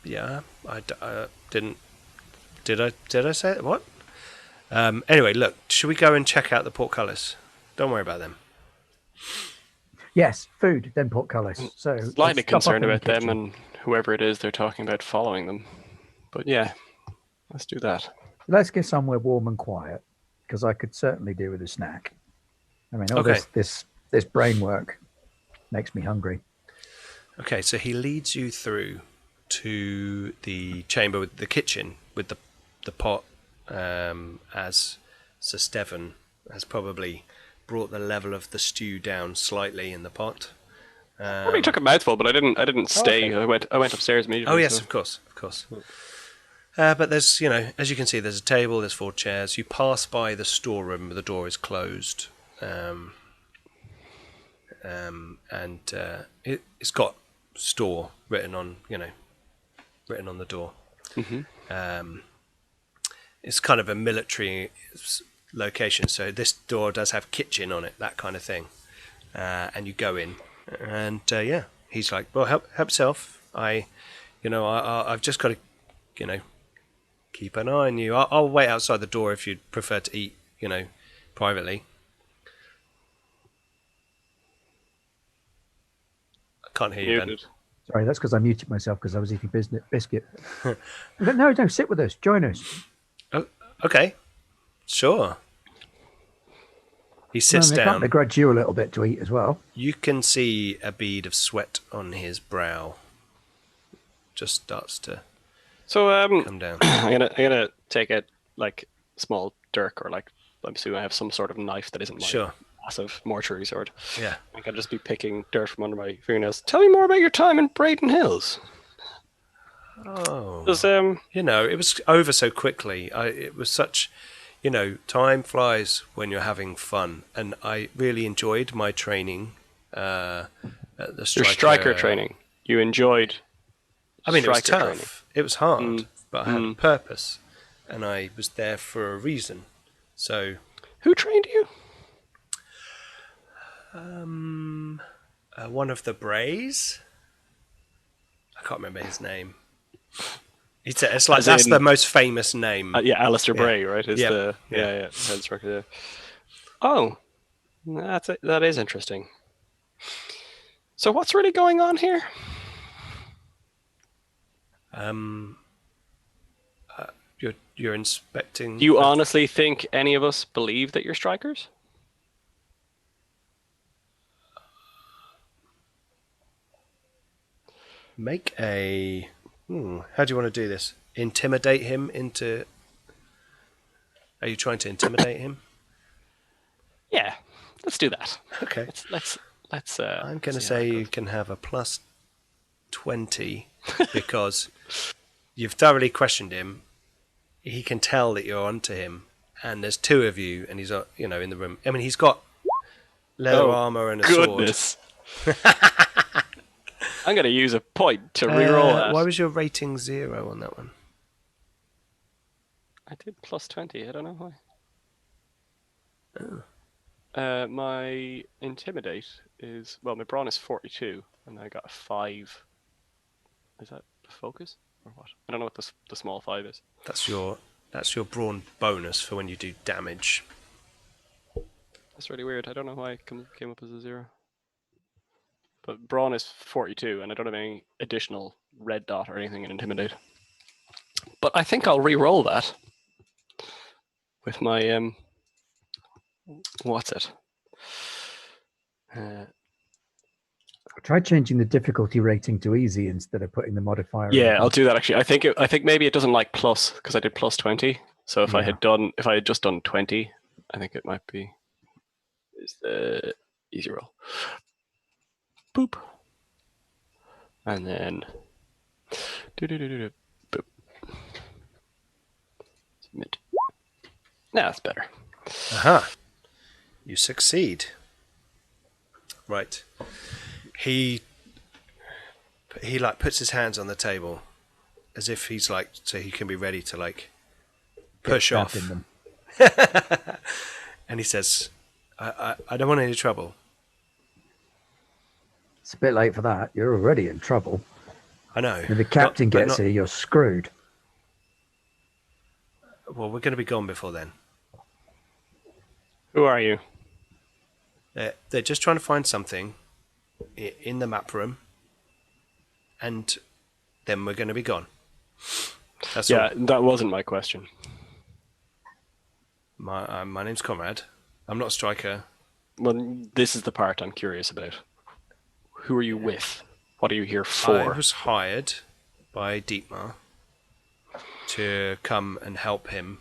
Yeah, I didn't. Did I say that? What? Anyway, look, should we go and check out the portcullis? Don't worry about them. Yes, food, then portcullis. So Slightly let's stop up concerned in the about them kitchen. and whoever it is they're talking about following them. But yeah, let's do that. Let's get somewhere warm and quiet, because I could certainly do with a snack. I mean, all Okay. this brain work makes me hungry. Okay, so he leads you through to the chamber with the kitchen with the pot, as Sir Stephen has probably brought the level of the stew down slightly in the pot. Probably took a mouthful, but I didn't stay. okay. I went upstairs immediately. Oh yes, so. of course. But there's, as you can see, there's a table, there's 4 chairs. You pass by the storeroom, the door is closed, and it's got store written on the door. Mm-hmm. It's kind of a military location, so this door does have kitchen on it, that kind of thing. And you go in, and he's like, "Well, help yourself. I've just got to, keep an eye on you. I'll wait outside the door if you'd prefer to eat, privately." I can't hear you, Ben. Muted. Sorry, that's because I muted myself because I was eating biscuit. No, sit with us. Join us. Oh, okay, sure. He sits I can't down. begrudge you a little bit to eat as well. You can see a bead of sweat on his brow. Just starts to So come down. I'm gonna take a small dirk, or I'm assuming I have some sort of knife that isn't my Sure. massive mortuary sword. Yeah. I can just be picking dirt from under my fingernails. Tell me more about your time in Braden Hills. Oh. 'Cause, It was over so quickly. It was such, time flies when you're having fun, and I really enjoyed my training at the your striker training. You enjoyed. I mean, it was striker tough. training. It was hard, but I had a purpose, and I was there for a reason. So, Who trained you? one of the Brays. I can't remember his name. It's like As that's in- the most famous name. Yeah, Alistair Bray, right? Is Yeah. the head striker there. Oh, that is interesting. So what's really going on here? You're inspecting. Do you honestly think any of us believe that you're strikers? Make a. How do you want to do this? Intimidate him into. Are you trying to intimidate him? Yeah, let's do that. Okay. Let's. I'm going to see how say it you goes. can have a plus 20 because you've thoroughly questioned him. He can tell that you're onto him, and there's 2 of you, and he's in the room. I mean, he's got leather armor and a goodness. I'm going to use a point to reroll that. Why was your rating 0 on that one? I did plus 20. I don't know why. Oh. My intimidate is my brawn is 42, and I got a 5. Is that focus or what? I don't know what the small 5 is. That's your brawn bonus for when you do damage. That's really weird. I don't know why it came up as a 0. But brawn is 42, and I don't have any additional red dot or anything in intimidate. But I think I'll re-roll that with my what's it? Try changing the difficulty rating to easy instead of putting the modifier. Yeah, in. I'll do that actually. I think maybe it doesn't like plus because I did plus 20. So if I had just done 20, I think it might be is the easy roll. Boop. And then boop. Submit. Now that's better. Aha. You succeed. Right. He he like puts his hands on the table as if he's like, so he can be ready to like push Get off. stabbed in them. And he says, I don't want any trouble. It's a bit late for that. You're already in trouble. I know. If the captain But gets here, you're screwed. Well, we're going to be gone before then. Who are you? They're just trying to find something in the map room, and then we're going to be gone. That's Yeah, all. that wasn't my question. My name's Conrad. I'm not a striker. Well, this is the part I'm curious about. Who are you with? What are you here for? I was hired by Dietmar to come and help him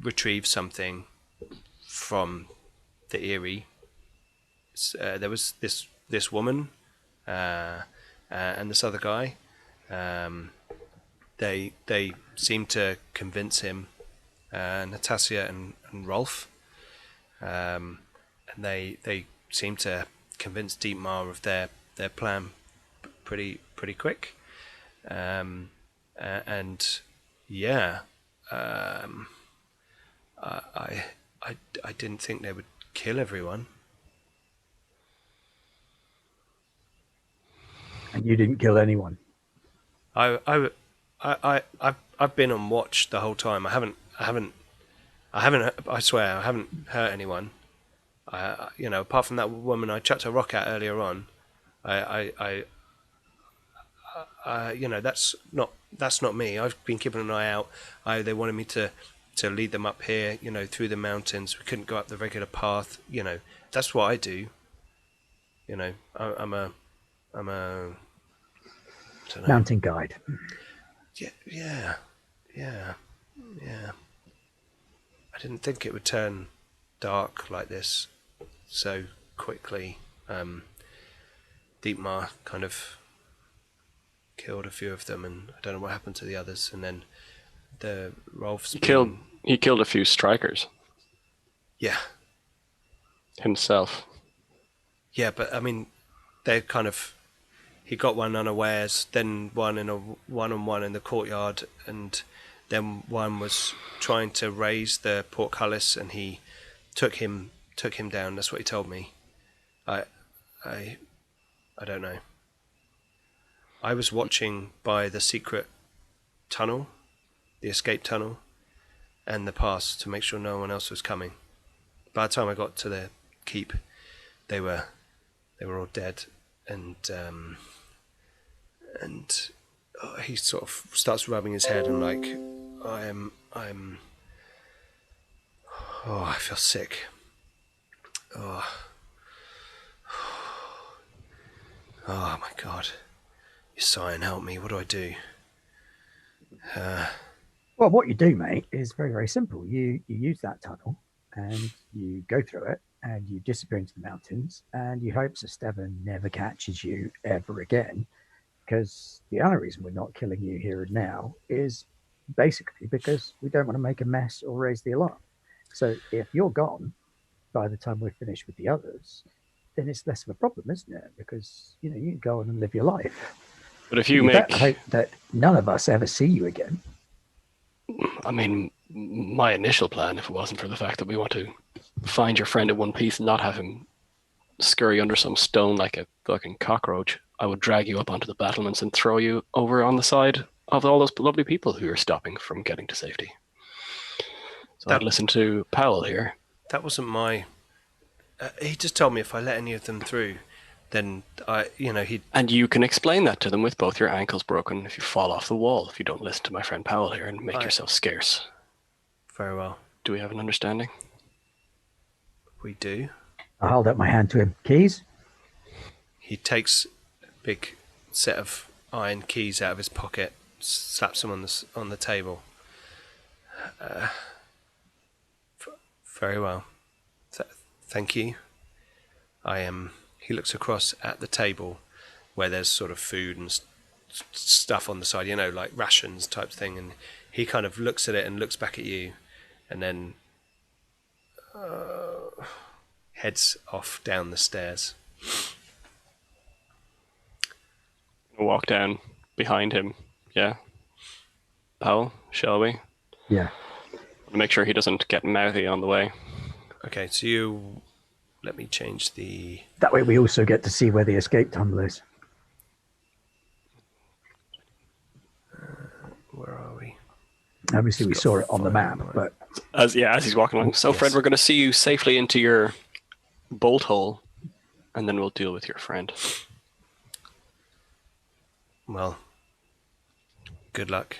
retrieve something from the Eyrie. There was this woman and this other guy. They seemed to convince him, Natasha and Rolf, and they seemed to convince Dietmar of their plan pretty quick, and yeah, I didn't think they would kill everyone. And you didn't kill anyone. I've been on watch the whole time. I haven't. I swear, I haven't hurt anyone. Apart from that woman I chucked a rock at earlier on, that's not me. I've been keeping an eye out. They wanted me to lead them up here, through the mountains. We couldn't go up the regular path. That's what I do. I'm a I don't know. Mountain guide. Yeah. I didn't think it would turn dark like this so quickly. Dietmar kind of killed a few of them, and I don't know what happened to the others. And then the Rolf's He killed a few strikers Yeah, himself. yeah, but I mean, they kind of. He got one unawares, then one in a one-on-one in the courtyard, and then one was trying to raise the portcullis, and he took him down. That's what he told me. I don't know. I was watching by the secret tunnel, the escape tunnel, and the pass to make sure no one else was coming. By the time I got to the keep, they were all dead, and he sort of starts rubbing his head and like, I feel sick. Oh my God. Cyan, help me. What do I do? Well, what you do, mate, is very, very simple. You use that tunnel and you go through it and you disappear into the mountains and you hope Steven never catches you ever again. Because the only reason we're not killing you here and now is basically because we don't want to make a mess or raise the alarm. So if you're gone by the time we're finished with the others, then it's less of a problem, isn't it? Because you can go on and live your life. But if you make, hope that none of us ever see you again. I mean, my initial plan, if it wasn't for the fact that we want to find your friend in one piece and not have him scurry under some stone like a fucking cockroach, I would drag you up onto the battlements and throw you over on the side of all those lovely people who are stopping from getting to safety. So I'd listen to Powell here. That wasn't my. He just told me if I let any of them through, then he'd. And you can explain that to them with both your ankles broken if you fall off the wall, if you don't listen to my friend Powell here and make yourself scarce. Very well. Do we have an understanding? We do. I hold up my hand to him. Keys? He takes a big set of iron keys out of his pocket, slaps them on the table. Very well. Thank you. He looks across at the table where there's sort of food and stuff on the side, like rations type thing, and he kind of looks at it and looks back at you, and then heads off down the stairs. We'll walk down behind him. Yeah. Powell, shall we? Yeah. Make sure he doesn't get mouthy on the way. Okay, so you... Let me change the... That way we also get to see where the escape tunnel is. Where are we? Obviously, we saw it on the map, but As he's walking along. So, yes. Fred, we're going to see you safely into your bolt hole, and then we'll deal with your friend. Well, good luck.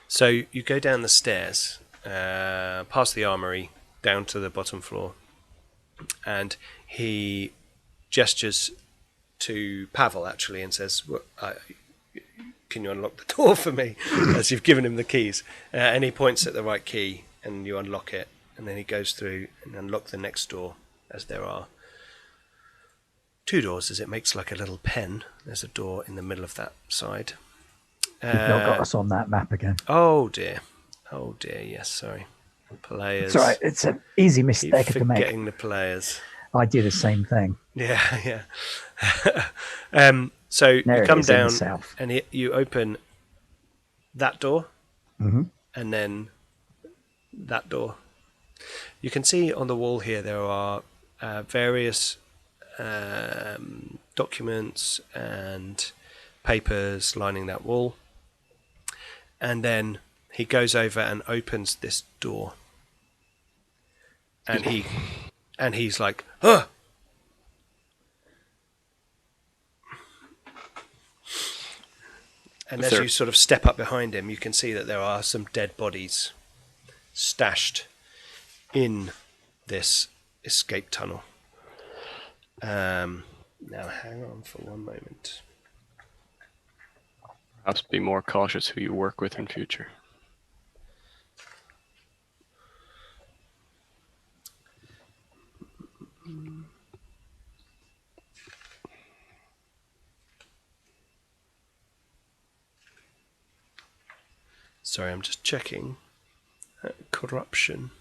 So you go down the stairs, past the armory, down to the bottom floor, and he gestures to Pavel actually and says, "Can you unlock the door for me?" As you've given him the keys, and he points at the right key, and you unlock it, and then he goes through and unlock the next door, as there are 2 doors, as it makes like a little pen. There's a door in the middle of that side. you've not got us on that map again. Oh dear, yes, sorry. Players. It's all right. It's an easy Keep mistake to make. forgetting the players. I do the same thing. Yeah. So There you it come is in the down south. and you open that door, Mhm. and then that door. You can see on the wall here there are various documents and papers lining that wall, and then he goes over and opens this door, and he's like, "Huh!" And as you sort of step up behind him, you can see that there are some dead bodies stashed in this escape tunnel. Now, hang on for one moment. Perhaps be more cautious who you work with in future. Sorry, I'm just checking. Corruption.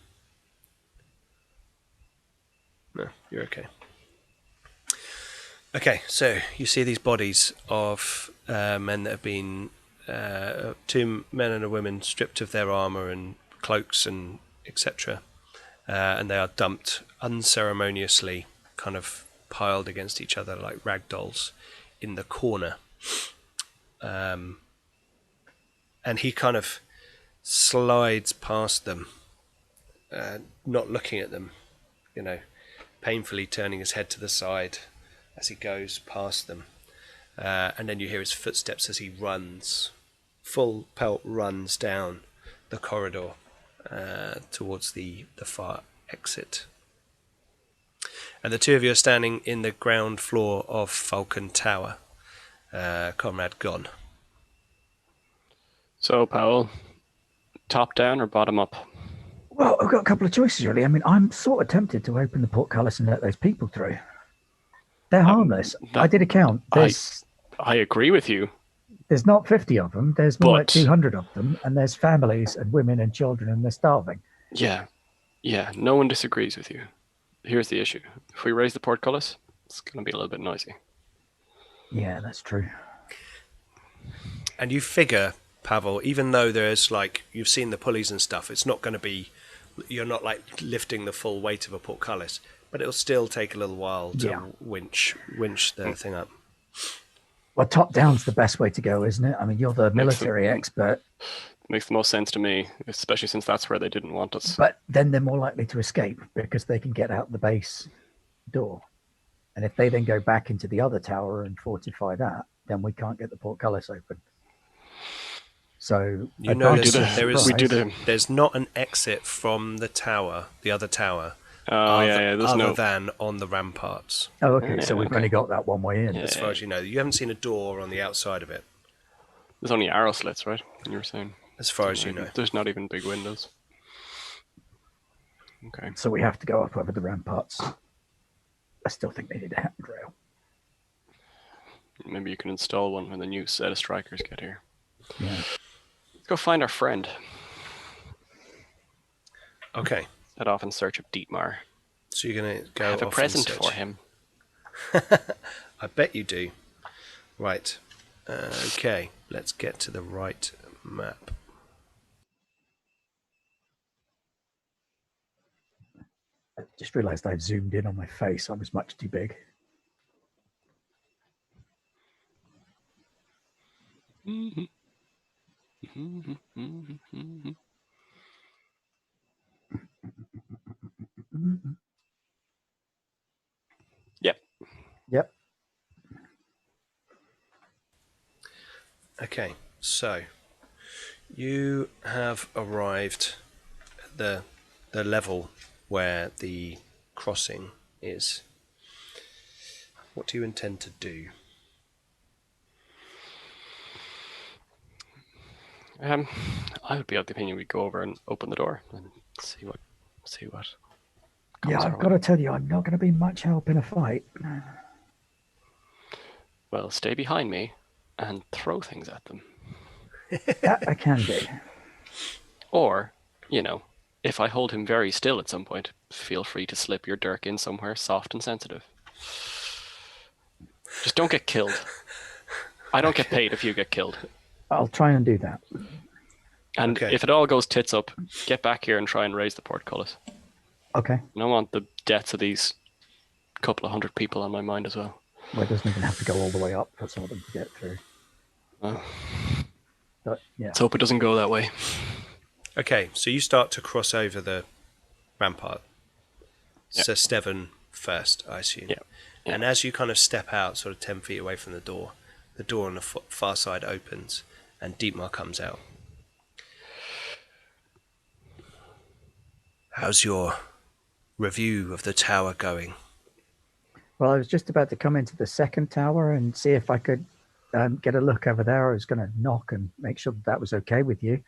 No, you're okay. Okay, so you see these bodies of men that have been 2 men and a woman stripped of their armor and cloaks and etc. And they are dumped unceremoniously, kind of piled against each other like rag dolls in the corner. And he kind of slides past them, not looking at them, painfully turning his head to the side as he goes past them. And then you hear his footsteps as he runs, full pelt runs down the corridor towards the far exit. And the 2 of you are standing in the ground floor of Falcon Tower, Comrade gone. So, Powell, top down or bottom up? Well, I've got a couple of choices, really. I mean, I'm sort of tempted to open the portcullis and let those people through. They're harmless. I did a count. I agree with you. There's not 50 of them. There's more like But- 200 of them. And there's families and women and children, and they're starving. Yeah, no one disagrees with you. Here's the issue. If we raise the portcullis, it's going to be a little bit noisy. Yeah, that's true. And you figure, Pavel, even though there's you've seen the pulleys and stuff, it's not going to be, you're not lifting the full weight of a portcullis, but it'll still take a little while to winch the thing up. Well, top down's the best way to go, isn't it? I mean, you're the military expert. Makes the most sense to me, especially since that's where they didn't want us. But then they're more likely to escape because they can get out the base door. And if they then go back into the other tower and fortify that, then we can't get the portcullis open. So there's not an exit from the tower, the other tower, other than on the ramparts. Oh, okay. So we've only got that one way in. As far as you know, you haven't seen a door on the outside of it. There's only arrow slits, right? You were saying. As far as you know, there's not even big windows. Okay. So we have to go up over the ramparts. I still think they need a handrail. Maybe you can install one when the new set of strikers get here. Yeah. Let's go find our friend. Okay. Head off in search of Dietmar. So you're going to go I have a off present and for him. I bet you do. Right. Okay, let's get to the right map. I just realised I've zoomed in on my face. I was much too big. Yep. Yep. Okay, so you have arrived at the level where the crossing is. What do you intend to do? I would be of the opinion we go over and open the door and see what Yeah, comes I've our got way. to tell you, I'm not going to be much help in a fight. Well, stay behind me and throw things at them. That I can do. Or, if I hold him very still at some point, feel free to slip your dirk in somewhere soft and sensitive. Just don't get killed. I don't get paid if you get killed. I'll try and do that. And Okay. if it all goes tits up, get back here and try and raise the portcullis. Okay. And I want the deaths of these couple of hundred people on my mind as well. Well, it doesn't even have to go all the way up for some of them to get through. Well, But yeah. let's hope it doesn't go that way. Okay, so you start to cross over the rampart. Yep. So Steven first, I assume. Yep. Yep. And as you kind of step out, sort of 10 feet away from the door on the far side opens, and Dietmar comes out. How's your review of the tower going? Well, I was just about to come into the second tower and see if I could get a look over there. I was going to knock and make sure that was okay with you.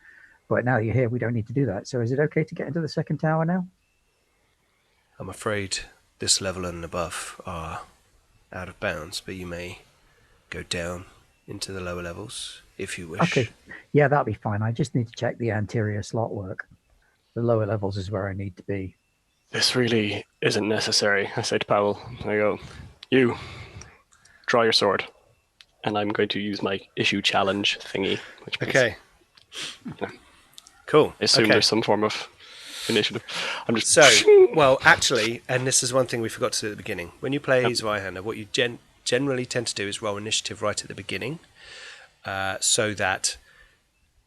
But now you're here, we don't need to do that. So is it okay to get into the second tower now? I'm afraid this level and above are out of bounds, but you may go down into the lower levels if you wish. Okay. Yeah, that'll be fine. I just need to check the anterior slot work. The lower levels is where I need to be. This really isn't necessary, I say to Powell. I go, you, draw your sword. And I'm going to use my issue challenge thingy. Which means, Okay. Cool. I assume okay. there's some form of initiative. I'm just So, well, actually, and this is one thing we forgot to do at the beginning. When you play Zweihander, what you generally tend to do is roll initiative right at the beginning, so that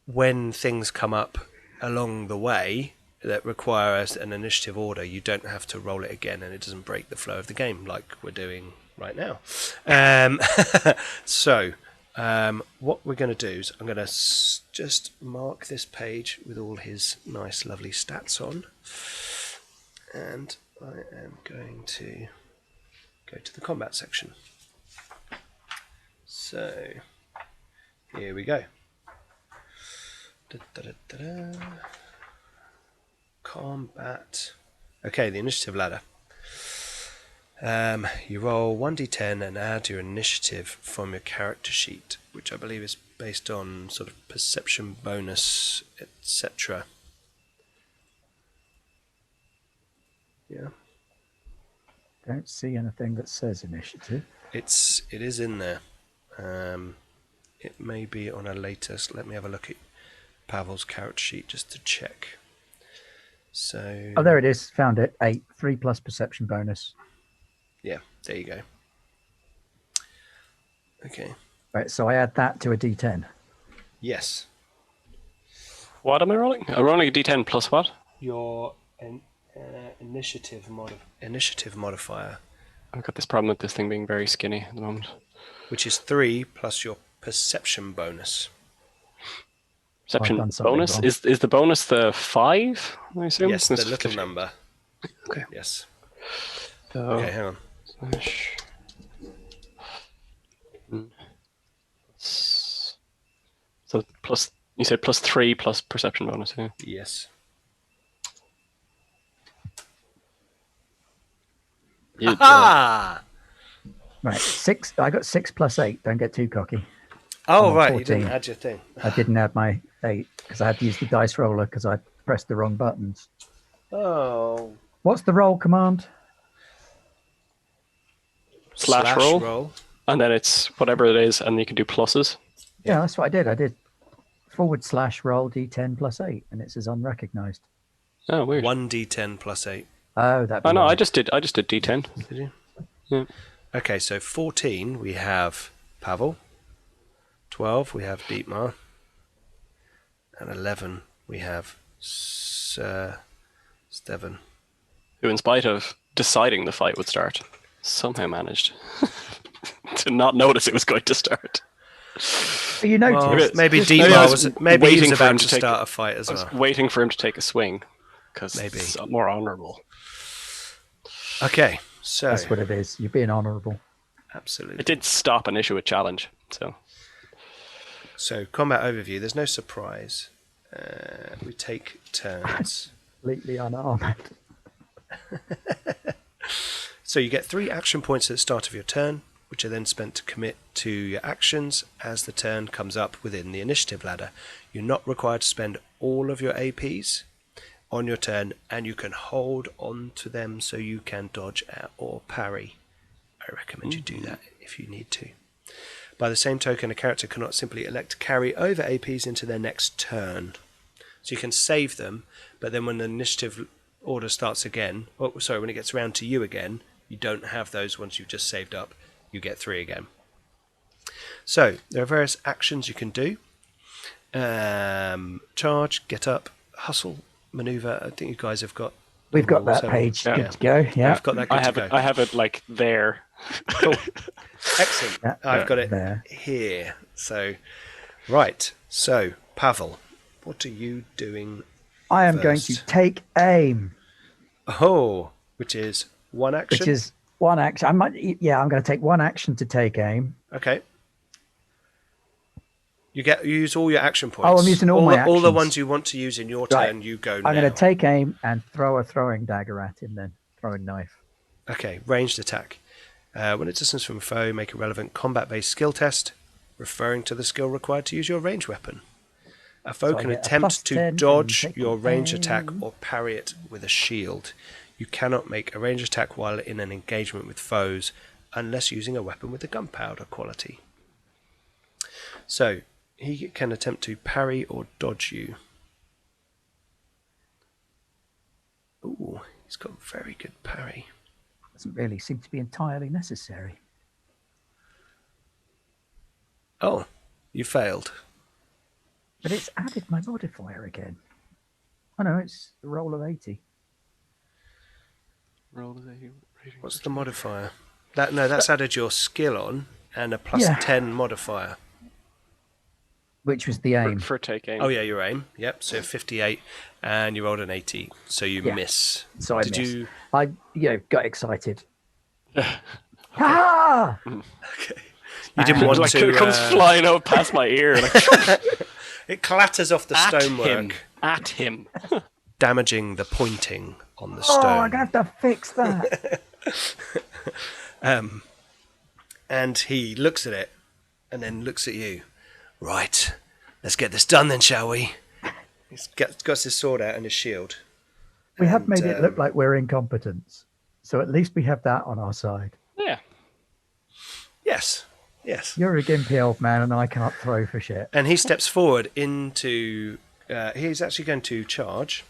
when things come up along the way that require an initiative order, you don't have to roll it again, and it doesn't break the flow of the game like we're doing right now. So, what we're going to do is I'm going to just mark this page with all his nice, lovely stats on, and I am going to go to the combat section. So, here we go. Da-da-da-da-da. Combat. Okay, the initiative ladder. You roll 1d10 and add your initiative from your character sheet, which I believe is based on sort of perception bonus, etc. Yeah. Don't see anything that says initiative. It is in there. It may be on a latest. Let me have a look at Pavel's character sheet just to check. So. Oh, there it is. Found it. 8. 3 plus perception bonus. Yeah, there you go. Okay. Right, so I add that to a d10. Yes. What am I rolling? I'm rolling a d10 plus what? Your initiative modifier, I've got this problem with this thing being very skinny at the moment. which is 3 plus your perception bonus. Perception done something bonus? wrong. Is the bonus the 5, I assume? Yes, the It's little 50. number. Okay. Yes. So, Okay, hang on. slash- So plus, you said plus 3 plus perception bonus, yeah? Yes. You- Ah! Right, 6. I got 6 plus 8. Don't get too cocky. Oh, on right, 14. you didn't add your thing. I didn't add my 8 because I had to use the dice roller because I pressed the wrong buttons. Oh. What's the roll command? Slash roll? And then it's whatever it is, and you can do pluses. Yeah, that's what I did. I did / roll d10 plus 8, and it says unrecognized. Oh, weird. 1d10 plus 8. Oh, that. Oh no, I just did D10. Did you? Yeah. Okay, so 14 we have Pavel. 12 we have Dietmar. And 11 we have Steven. Who, in spite of deciding the fight would start, somehow managed to not notice it was going to start. You noticed. Well, maybe Maybe I Dietmar was was maybe he was waiting for him about to to take start a fight as I was well. waiting for him to take a swing because Maybe. it's more honourable. Okay, so That's what it is. You're being honourable. absolutely. It did stop and issue a challenge, so So combat overview. There's no surprise. We take turns. Completely unarmed. So you get 3 action points at the start of your turn, which are then spent to commit to your actions as the turn comes up within the initiative ladder. You're not required to spend all of your APs on your turn, and you can hold on to them so you can dodge out or parry. I recommend you do that if you need to. By the same token, a character cannot simply elect to carry over APs into their next turn. So you can save them, but then when the initiative order starts again, when it gets around to you again, you don't have those once you've just saved up. You get 3 again. So there are various actions you can do. Charge, get up, hustle, maneuver. I think you guys have got. We've got that so- page yeah. good to go. Yeah. I've got that good I have to it. go. I have it like there. Cool. Excellent. Yeah. I've got it There. here. So, right. So, Pavel, what are you doing? I am going to First. take aim, Oh, which is 1 action. which is 1 action. I'm going to take 1 action to take aim. Okay. You use all your action points. Oh, I'm using all my the actions. ones you want to use in your Right. turn. You go I'm now. going to take aim and throw a throwing dagger at him. Then throwing knife. Okay, ranged attack. When it's distance from a foe, make a relevant combat-based skill test, referring to the skill required to use your ranged weapon. A foe So I can get a attempt to +10 from dodge taking your ranged attack aim. or parry it with a shield. You cannot make a ranged attack while in an engagement with foes unless using a weapon with the gunpowder quality. So, he can attempt to parry or dodge you. Ooh, he's got very good parry. Doesn't really seem to be entirely necessary. Oh, you failed. But it's added my modifier again. Oh no, it's a roll of 80. What's the modifier? That's added your skill on and a plus Yeah. 10 modifier. Which was the aim. For taking. Oh yeah, your aim. Yep. So 58, and you rolled an 80, so you Yeah. miss. So I Did missed. you? I got excited. Ah! Okay. You didn't want like to. it comes flying out past my ear. Like, It clatters off the at stonework, him. At him. damaging the pointing on the Oh, stone. I'm going to have to fix that. And he looks at it, and then looks at you. Right, let's get this done then, shall we? He's got his sword out and his shield. We have And, made it look like we're incompetents. So at least we have that on our side. Yeah. Yes. You're a gimpy old man and I can't throw for shit. And he steps forward into. He's actually going to charge.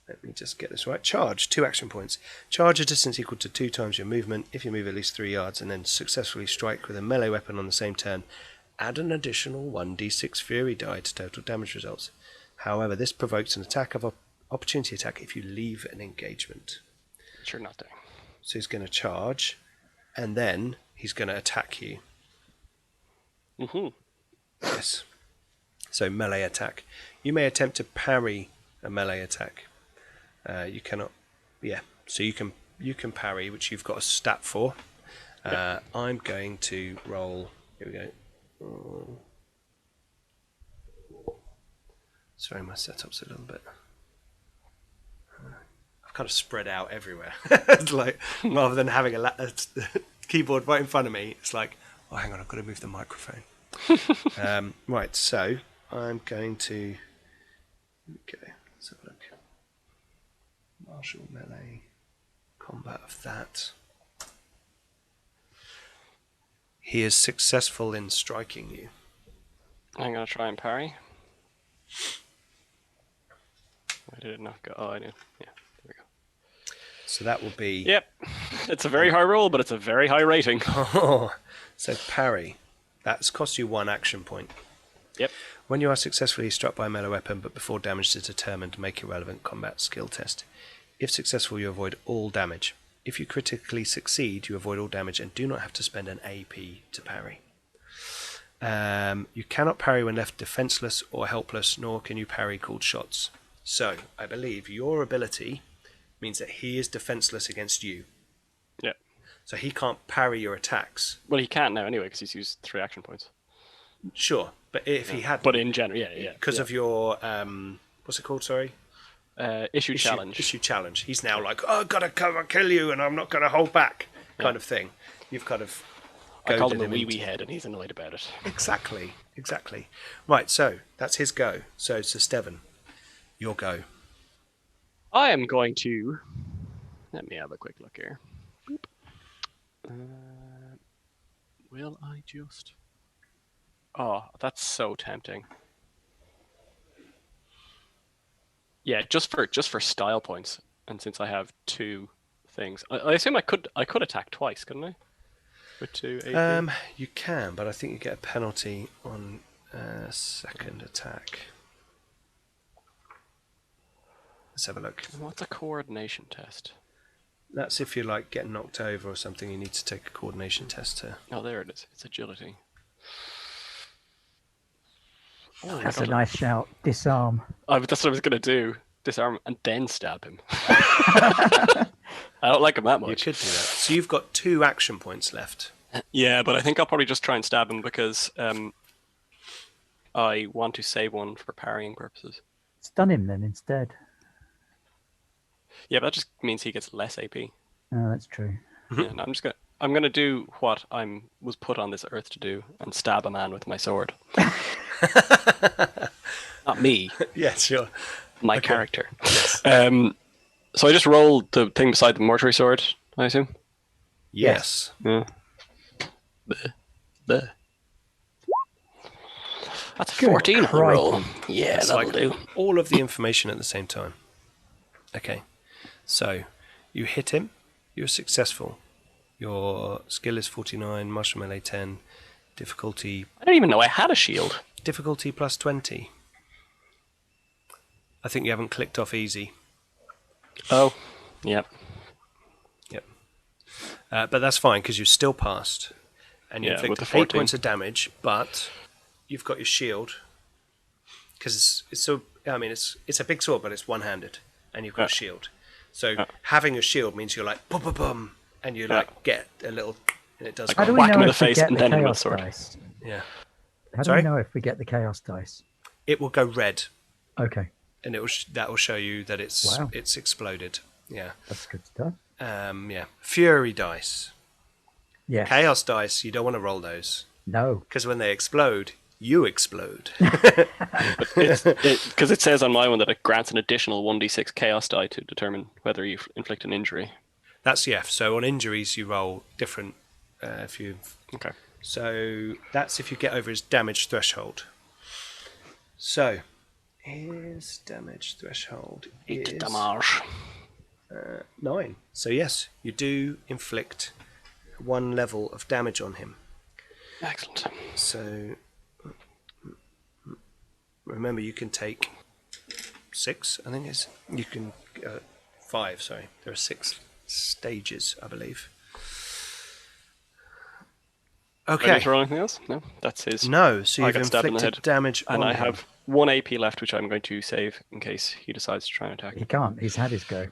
Let me just get this right. Charge, 2 action points. Charge a distance equal to 2 times your movement if you move at least 3 yards, and then successfully strike with a melee weapon on the same turn. Add an additional 1d6 fury die to total damage results. However, this provokes an attack of opportunity attack if you leave an engagement. Sure, not doing. So he's going to charge, and then he's going to attack you. Mm-hmm. Yes. So melee attack. You may attempt to parry a melee attack. You cannot. Yeah. So you can parry, which you've got a stat for. I'm going to roll. Here we go. Sorry, my setup's a little bit. I've kind of spread out everywhere. It's like rather than having a keyboard right in front of me, it's like, oh, hang on, I've got to move the microphone. Right, so I'm going to. Okay, let's have a look. Martial melee, combat of that. He is successful in striking you. I'm going to try and parry. Why did it not go? Oh, I did. Yeah, there we go. So that will be... Yep. It's a very high roll, but it's a very high rating. So parry. That's cost you 1 action point. Yep. When you are successfully struck by a melee weapon, but before damage is determined, make a relevant combat skill test. If successful, you avoid all damage. If you critically succeed, you avoid all damage and do not have to spend an AP to parry. You cannot parry when left defenseless or helpless, nor can you parry called shots. So, I believe your ability means that he is defenseless against you. Yeah. So he can't parry your attacks. Well, he can't now anyway because he's used 3 action points. Sure, but if he had... But in general, yeah. Because of your... what's it called, sorry? Issue challenge. Issue challenge. He's now like, oh, I've got to come and kill you and I'm not going to hold back, kind of thing. You've kind of... I called him a goaded wee head and he's annoyed about it. Exactly. Right, so that's his go. So Steven, your go. I am going to... Let me have a quick look here. Boop. Will I just... Oh, that's so tempting. Yeah, just for style points, and since I have 2 things, I assume I could attack twice, couldn't I? With 2 AP? You can, but I think you get a penalty on second attack. Let's have a look. What's a coordination test? That's if you like get knocked over or something. You need to take a coordination test to... Oh, there it is. It's agility. Oh, that's a nice shout. Disarm. Oh, that's what I was going to do. Disarm and then stab him. I don't like him that much. You could do that. So you've got 2 action points left. Yeah, but I think I'll probably just try and stab him because I want to save 1 for parrying purposes. Stun him then instead. Yeah, but that just means he gets less AP. Oh, that's true. Yeah, no, I'm gonna do what was put on this earth to do and stab a man with my sword. Not me. Yeah, sure. My character. Yes. So I just rolled the thing beside the mortuary sword, I assume? Yes. Yeah. Bleh. That's a 14 on the roll. Yeah, That's that'll like do. all of the information at the same time. Okay. So, you hit him. You're successful. Your skill is 49, martial melee 10, difficulty... I don't even know I had a shield. Difficulty plus 20. I think you haven't clicked off easy. Oh, yep. Yep. But that's fine, because you've still passed. And you inflict 8 points of damage, but you've got your shield. Because it's a big sword, but it's one-handed. And you've got a shield. So having a shield means you're like, bum, bum, bum, and you like get a little, and it does. How do we whack know him in the if we face get and the then him with chaos sword. dice? Yeah. How do we know if we get the chaos dice? It will go red. Okay. And that will show you that it's exploded. Yeah. That's good stuff. Yeah. Fury dice. Yes. Chaos dice. You don't want to roll those. No. Because when they explode, you explode. Because it says on my one that it grants an additional 1d6 chaos die to determine whether you inflict an injury. That's So on injuries, you roll different. Okay. So that's if you get over his damage threshold. So his damage threshold is 9. So yes, you do inflict 1 level of damage on him. Excellent. So remember, you can take 6. I think you can 5. Sorry, there are 6 stages, I believe. Okay. Do I need to roll anything else? No, that's his. No, so you've got stabbed in the inflicted head. damage And on I him. have 1 AP left, which I'm going to save in case he decides to try and attack. He can't. He's had his go.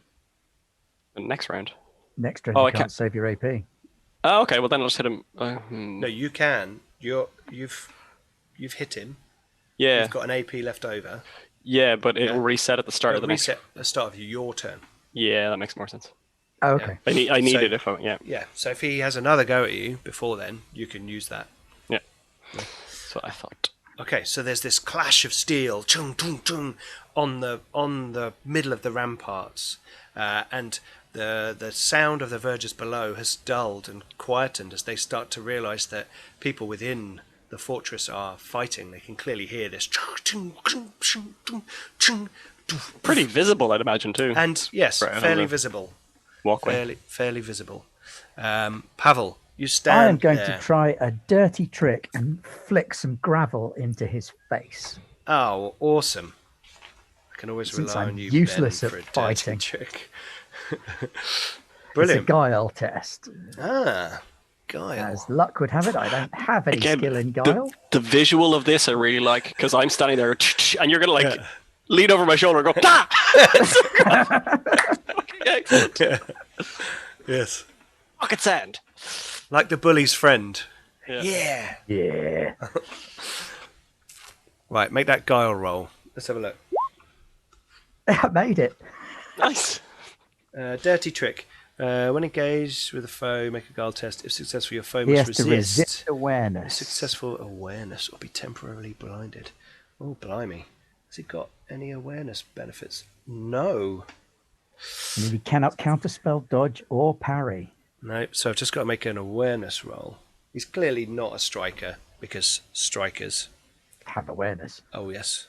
The next round. Next round, you can't save your AP. Oh, okay. Well, then I'll just hit him. No, you can. You've hit him. Yeah. You've got an AP left over. Yeah, but it'll reset at the start of the next. Reset at the start of your turn. Yeah, that makes more sense. Oh, okay. Yeah. I need it if I... Yeah. Yeah, so if he has another go at you before then, you can use that. Yeah. That's what I thought. Okay, so there's this clash of steel, chung, chung, chung, on the middle of the ramparts, and the sound of the vergers below has dulled and quietened as they start to realise that people within the fortress are fighting. They can clearly hear this. Pretty visible, I'd imagine, too. And yes, Right, fairly visible. Walkway. Fairly visible. Pavel, you stand I am going there. to try a dirty trick and flick some gravel into his face. Oh, awesome. I can always Since rely I'm on you, useless Ben, at for a dirty fighting. trick. It's a Brilliant. guile test. Ah, guile. As luck would have it, I don't have any Again, skill in guile. the visual of this I really like, because I'm standing there and you're going to lean over my shoulder and go, ah! Excellent. Yes. Rocket sand. Like the bully's friend. Yeah. Yeah. Right, make that guile roll. Let's have a look. I made it. Nice. Dirty trick. When engaged with a foe, make a guile test. If successful, your foe He must has to resist awareness. Successful awareness or be temporarily blinded. Oh, blimey. Has he got any awareness benefits? No. And he cannot counterspell, dodge, or parry. No, so I've just got to make an awareness roll. He's clearly not a striker, because strikers... Have awareness. Oh, yes.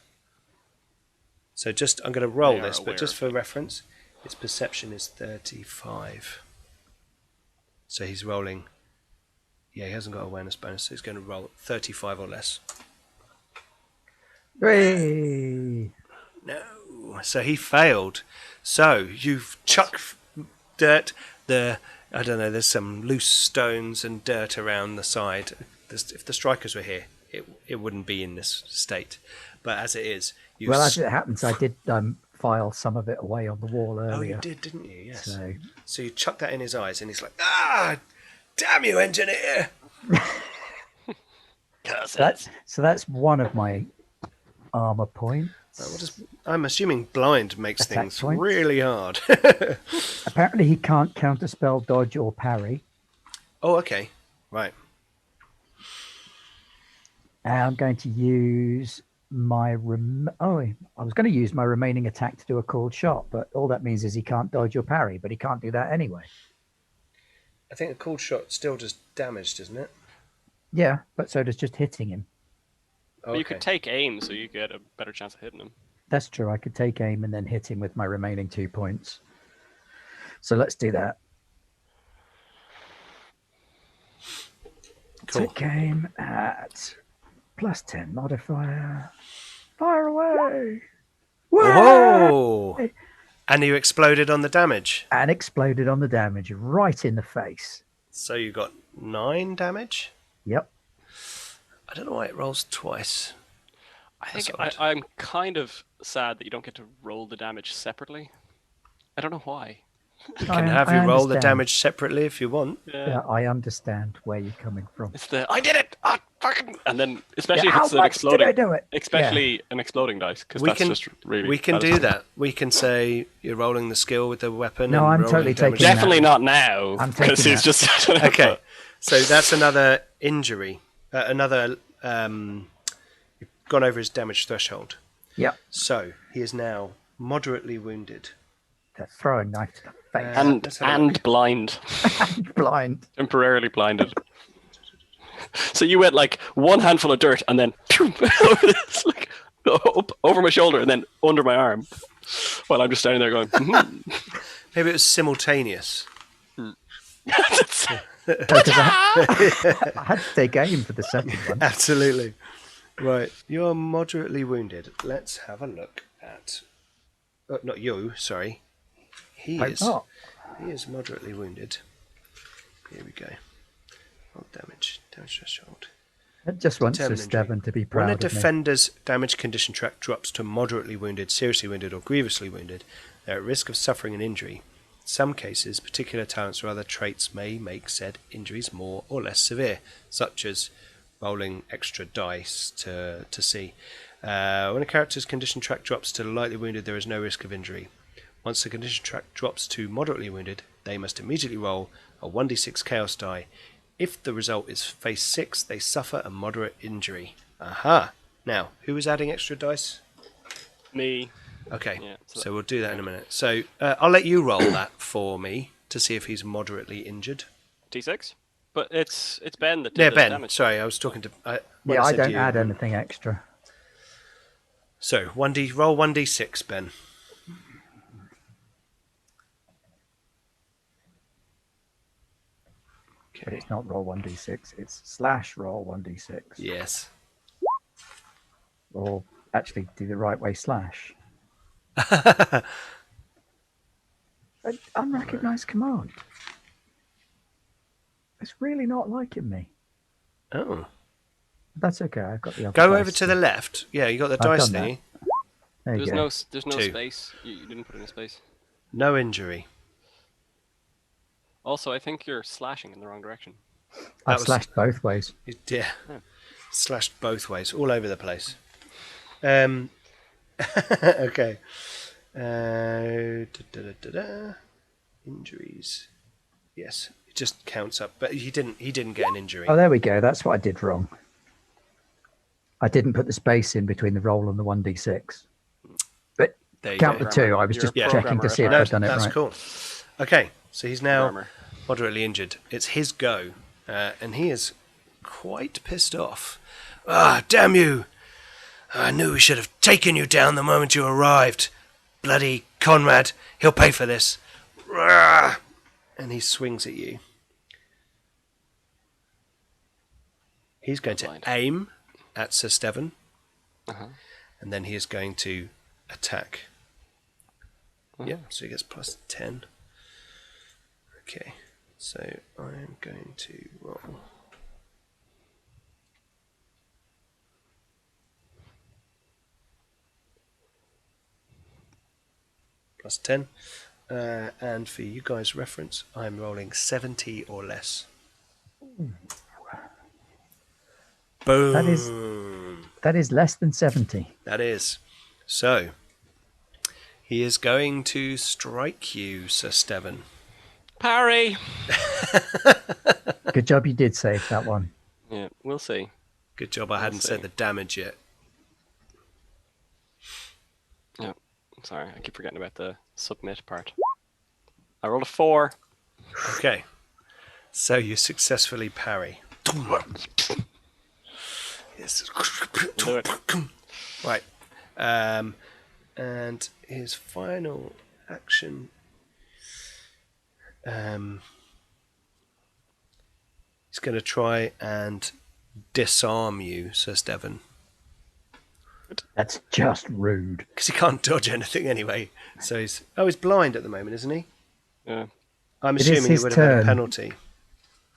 So just, I'm going to roll They are this, but aware just of for reference, its perception is 35. So he's rolling... Yeah, he hasn't got awareness bonus, so he's going to roll 35 or less. Hooray! No. So he failed. So you've chucked dirt, I don't know, there's some loose stones and dirt around the side. If the strikers were here, it wouldn't be in this state. But as it is, you... Well, as it happens, I did file some of it away on the wall earlier. Oh, you did, didn't you? Yes. So you chucked that in his eyes, and he's like, "Ah, damn you, engineer!" that's one of my armor points. I'm assuming blind makes Attack things points. really hard. Apparently, he can't counterspell, dodge, or parry. Oh, okay, right. And I'm going to use my I was going to use my remaining attack to do a called shot, but all that means is he can't dodge or parry, but he can't do that anyway. I think a cold shot still does damage, doesn't it? Yeah, but so does just hitting him. Oh, But you could take aim, so you get a better chance of hitting him. That's true. I could take aim and then hit him with my remaining 2 points. So let's do that. Cool. Take aim at +10 modifier. Fire away! Whoa! And you exploded on the damage. And exploded on the damage right in the face. So you got 9 damage? Yep. I don't know why it rolls twice. I think That's odd. I'm kind of sad that you don't get to roll the damage separately. I don't know why. We can have you I roll the understand. damage separately if you want. Yeah, I understand where you're coming from. It's I did it! Ah, fucking... And then, especially Yeah, if it's how an much did I exploding... do it? Especially an exploding dice, because We that's can- just really... We can that do is- that. We can say you're rolling the skill with the weapon. No, and I'm rolling totally damage. taking that. Definitely not now, I'm taking because he's that. just... Okay, so that's another injury. Another... you've gone over his damage threshold. Yep. So he is now moderately wounded. That throwing knife to the face. Let's have a And blind. Blind. Temporarily blinded. So you went like one handful of dirt and then it's like, up over my shoulder and then under my arm, while I'm just standing there going, Maybe it was simultaneous. Because I had to take aim for the second one. Absolutely. Right, you're moderately wounded. Let's have a look at... not you, sorry. He I'm is. not. He is moderately wounded. Here we go. Roll damage. Damage threshold. I just want Determine Sir Steven to be When proud a of me. defender's damage condition track drops to moderately wounded, seriously wounded, or grievously wounded, they're at risk of suffering an injury. In some cases, particular talents or other traits may make said injuries more or less severe, such as rolling extra dice to see. When a character's condition track drops to lightly wounded, there is no risk of injury. Once the condition track drops to moderately wounded, they must immediately roll a 1d6 chaos die. If the result is face 6, they suffer a moderate injury. Aha! Now, who is adding extra dice? me. Okay, Yeah, so we'll do that in a minute. So I'll let you roll that for me to see if he's moderately injured. T6? But it's Ben that did Yeah, the Ben. damage. Sorry, I was talking to. When Yeah, I said don't you, add anything extra. So roll 1d6, Ben. But it's not roll 1d6. It's slash roll 1d6. Yes. Or actually do the right way slash. An unrecognized command. It's really not liking me. Oh. That's okay. I've got the other Go dice over to still. the left. Yeah, you got the I've dice done thingy. There you There's go. no 2. space. You didn't put in a space. No injury. Also, I think you're slashing in the wrong direction. I've slashed both ways. Yeah. Yeah. Slashed both ways, all over the place. Okay. Injuries. Yes, it just counts up, but he didn't get an injury. Oh, there we go. That's what I did wrong. I didn't put the space in between the roll and the 1d6. But There you count go. the 2. I was You're just a checking to programmer see if at I'd done it that's right. cool. Okay, so he's now Programmer. moderately injured. It's his go, and he is quite pissed off. Ah, damn you! I knew we should have taken you down the moment you arrived. Bloody Conrad, he'll pay for this. Rah! And he swings at you. He's going to Blind. aim at Sir Steven, Uh-huh. and then he is going to attack. Yeah, so he gets plus 10. Okay, so I'm going to roll. Plus 10. And for you guys' reference, I'm rolling 70 or less. Boom. That is less than 70. That is. So, he is going to strike you, Sir Steven. Parry! Good job you did save that one. Yeah, we'll see. Good job I hadn't said the damage yet. Yeah, sorry, I keep forgetting about the submit part. I rolled a 4. Okay. So you successfully parry. Yes. Do it. Right. And his final action. He's going to try and disarm you, Sir Steven. That's just rude. Because he can't dodge anything anyway. So he's blind at the moment, isn't he? Yeah. I'm It is assuming he his would have had a turn. penalty.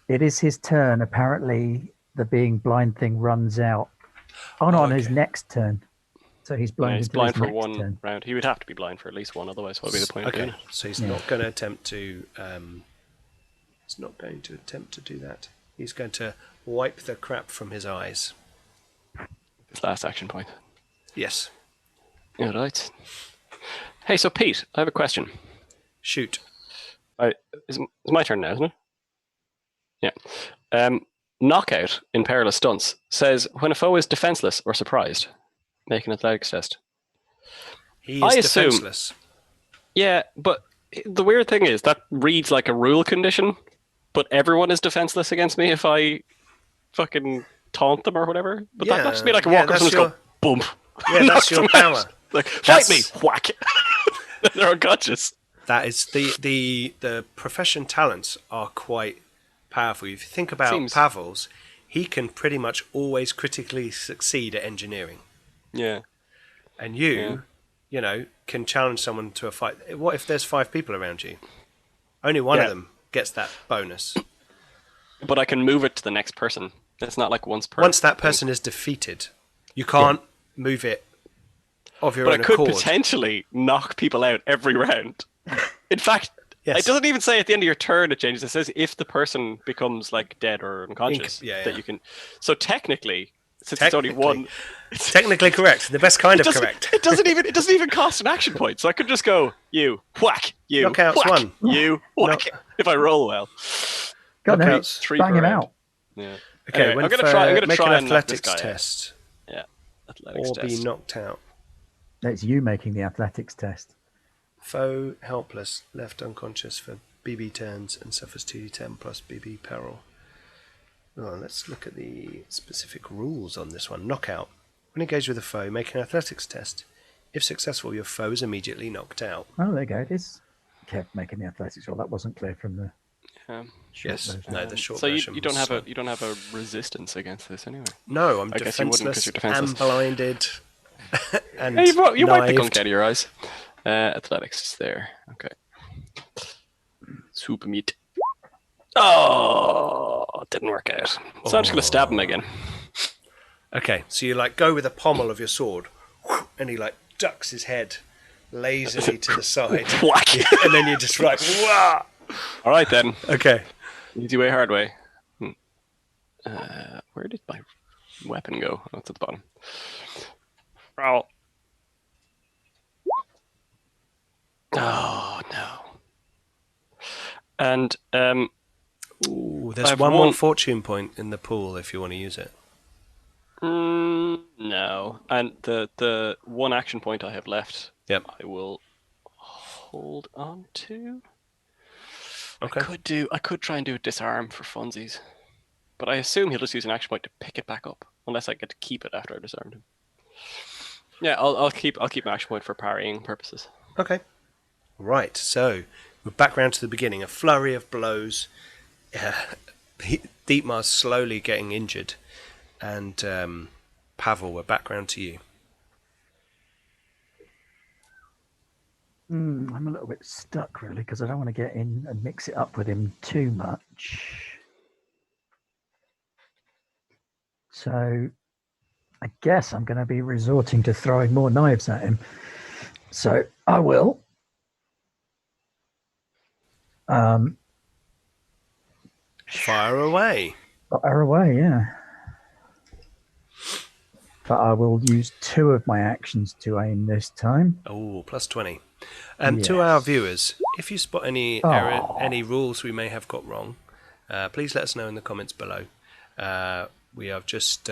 It is his turn. Apparently, the being blind thing runs out. Oh, no, on his okay. next turn. So he's blind Yeah, he's until blind his for next one turn. round. He would have to be blind for at least one, otherwise what would be the point of doing Okay, it? so he's Yeah. not going to attempt to. He's not going to attempt to do that. He's going to wipe the crap from his eyes. His last action point. Yes. Yeah, right. Hey, so Pete, I have a question. Shoot. It's my turn now, isn't it? Yeah. Knockout in Perilous Stunts says when a foe is defenseless or surprised, make an athletics test. He I is assume- defenseless. Yeah, but the weird thing is that reads like a rule condition, but everyone is defenseless against me if I fucking taunt them or whatever. But that just be like a Yeah, walk up and that's just go, boom. Yeah, that's Knock your them out. power. Like, fight me, That's- whack. They're unconscious. That is the profession talents are quite powerful. If you think about Seems- Pavel's, he can pretty much always critically succeed at engineering. Yeah. And you know, can challenge someone to a fight. What if there's 5 people around you? Only one of Yeah. them gets that bonus. But I can move it to the next person. It's not like once per. Once that person is defeated, you can't move it of your But I own could accord. potentially knock people out every round. In fact, Yes. it doesn't even say at the end of your turn it changes. It says if the person becomes like dead or unconscious, Yeah, that yeah. you can. So technically, since it's only one, Technically correct. The best kind of correct. It doesn't even cost an action point. So I could just go you whack you Knockouts whack, one. you whack if I roll well. Go on, then, Knockouts, 3 bang per him round. out. Yeah. Okay, Anyway, I'm gonna try. I'm gonna make try an and knock this athletics guy out. test Yeah, athletics or test. be knocked out. It's you making the athletics test. Foe helpless, left unconscious for BB turns and suffers 2d10 plus BB peril. Oh, let's look at the specific rules on this one. Knockout. When engaged with a foe, make an athletics test. If successful, your foe is immediately knocked out. Oh, there you go. It is kept making the athletics roll. That wasn't clear from the short Yes, version. no, the short So version. you don't have a resistance against this anyway. No, I'm I guess you wouldn't 'cause defenseless you're defenseless. and blinded. And Hey, you wiped the knived. gunk out of your eyes. Athletics is there. Okay. Soup meat. Oh, didn't work out. So I'm just gonna stab him again. Okay, so you like go with the pommel of your sword, and he like ducks his head lazily to the side, Whack. and then you're just like, wah! All right then. Okay. Easy way, hard way. Where did my weapon go? Oh, it's at the bottom. Oh. Oh no. And Ooh, there's I have one more one- fortune point in the pool if you want to use it. no. And the one action point I have left, Yep. I will hold on to. Okay. I could try and do a disarm for funsies, but I assume he'll just use an action point to pick it back up, unless I get to keep it after I disarmed him. Yeah, I'll keep my action point for parrying purposes. Okay. Right, so we're back round to the beginning. A flurry of blows. Dietmar's slowly getting injured. And Pavel, we're back round to you. I'm a little bit stuck, really, because I don't want to get in and mix it up with him too much. So I guess I'm going to be resorting to throwing more knives at him. So I will. Fire away. Fire away, yeah. But I will use 2 of my actions to aim this time. Oh, plus 20. To our Yes. viewers, if you spot any any rules we may have got wrong, please let us know in the comments below. We are just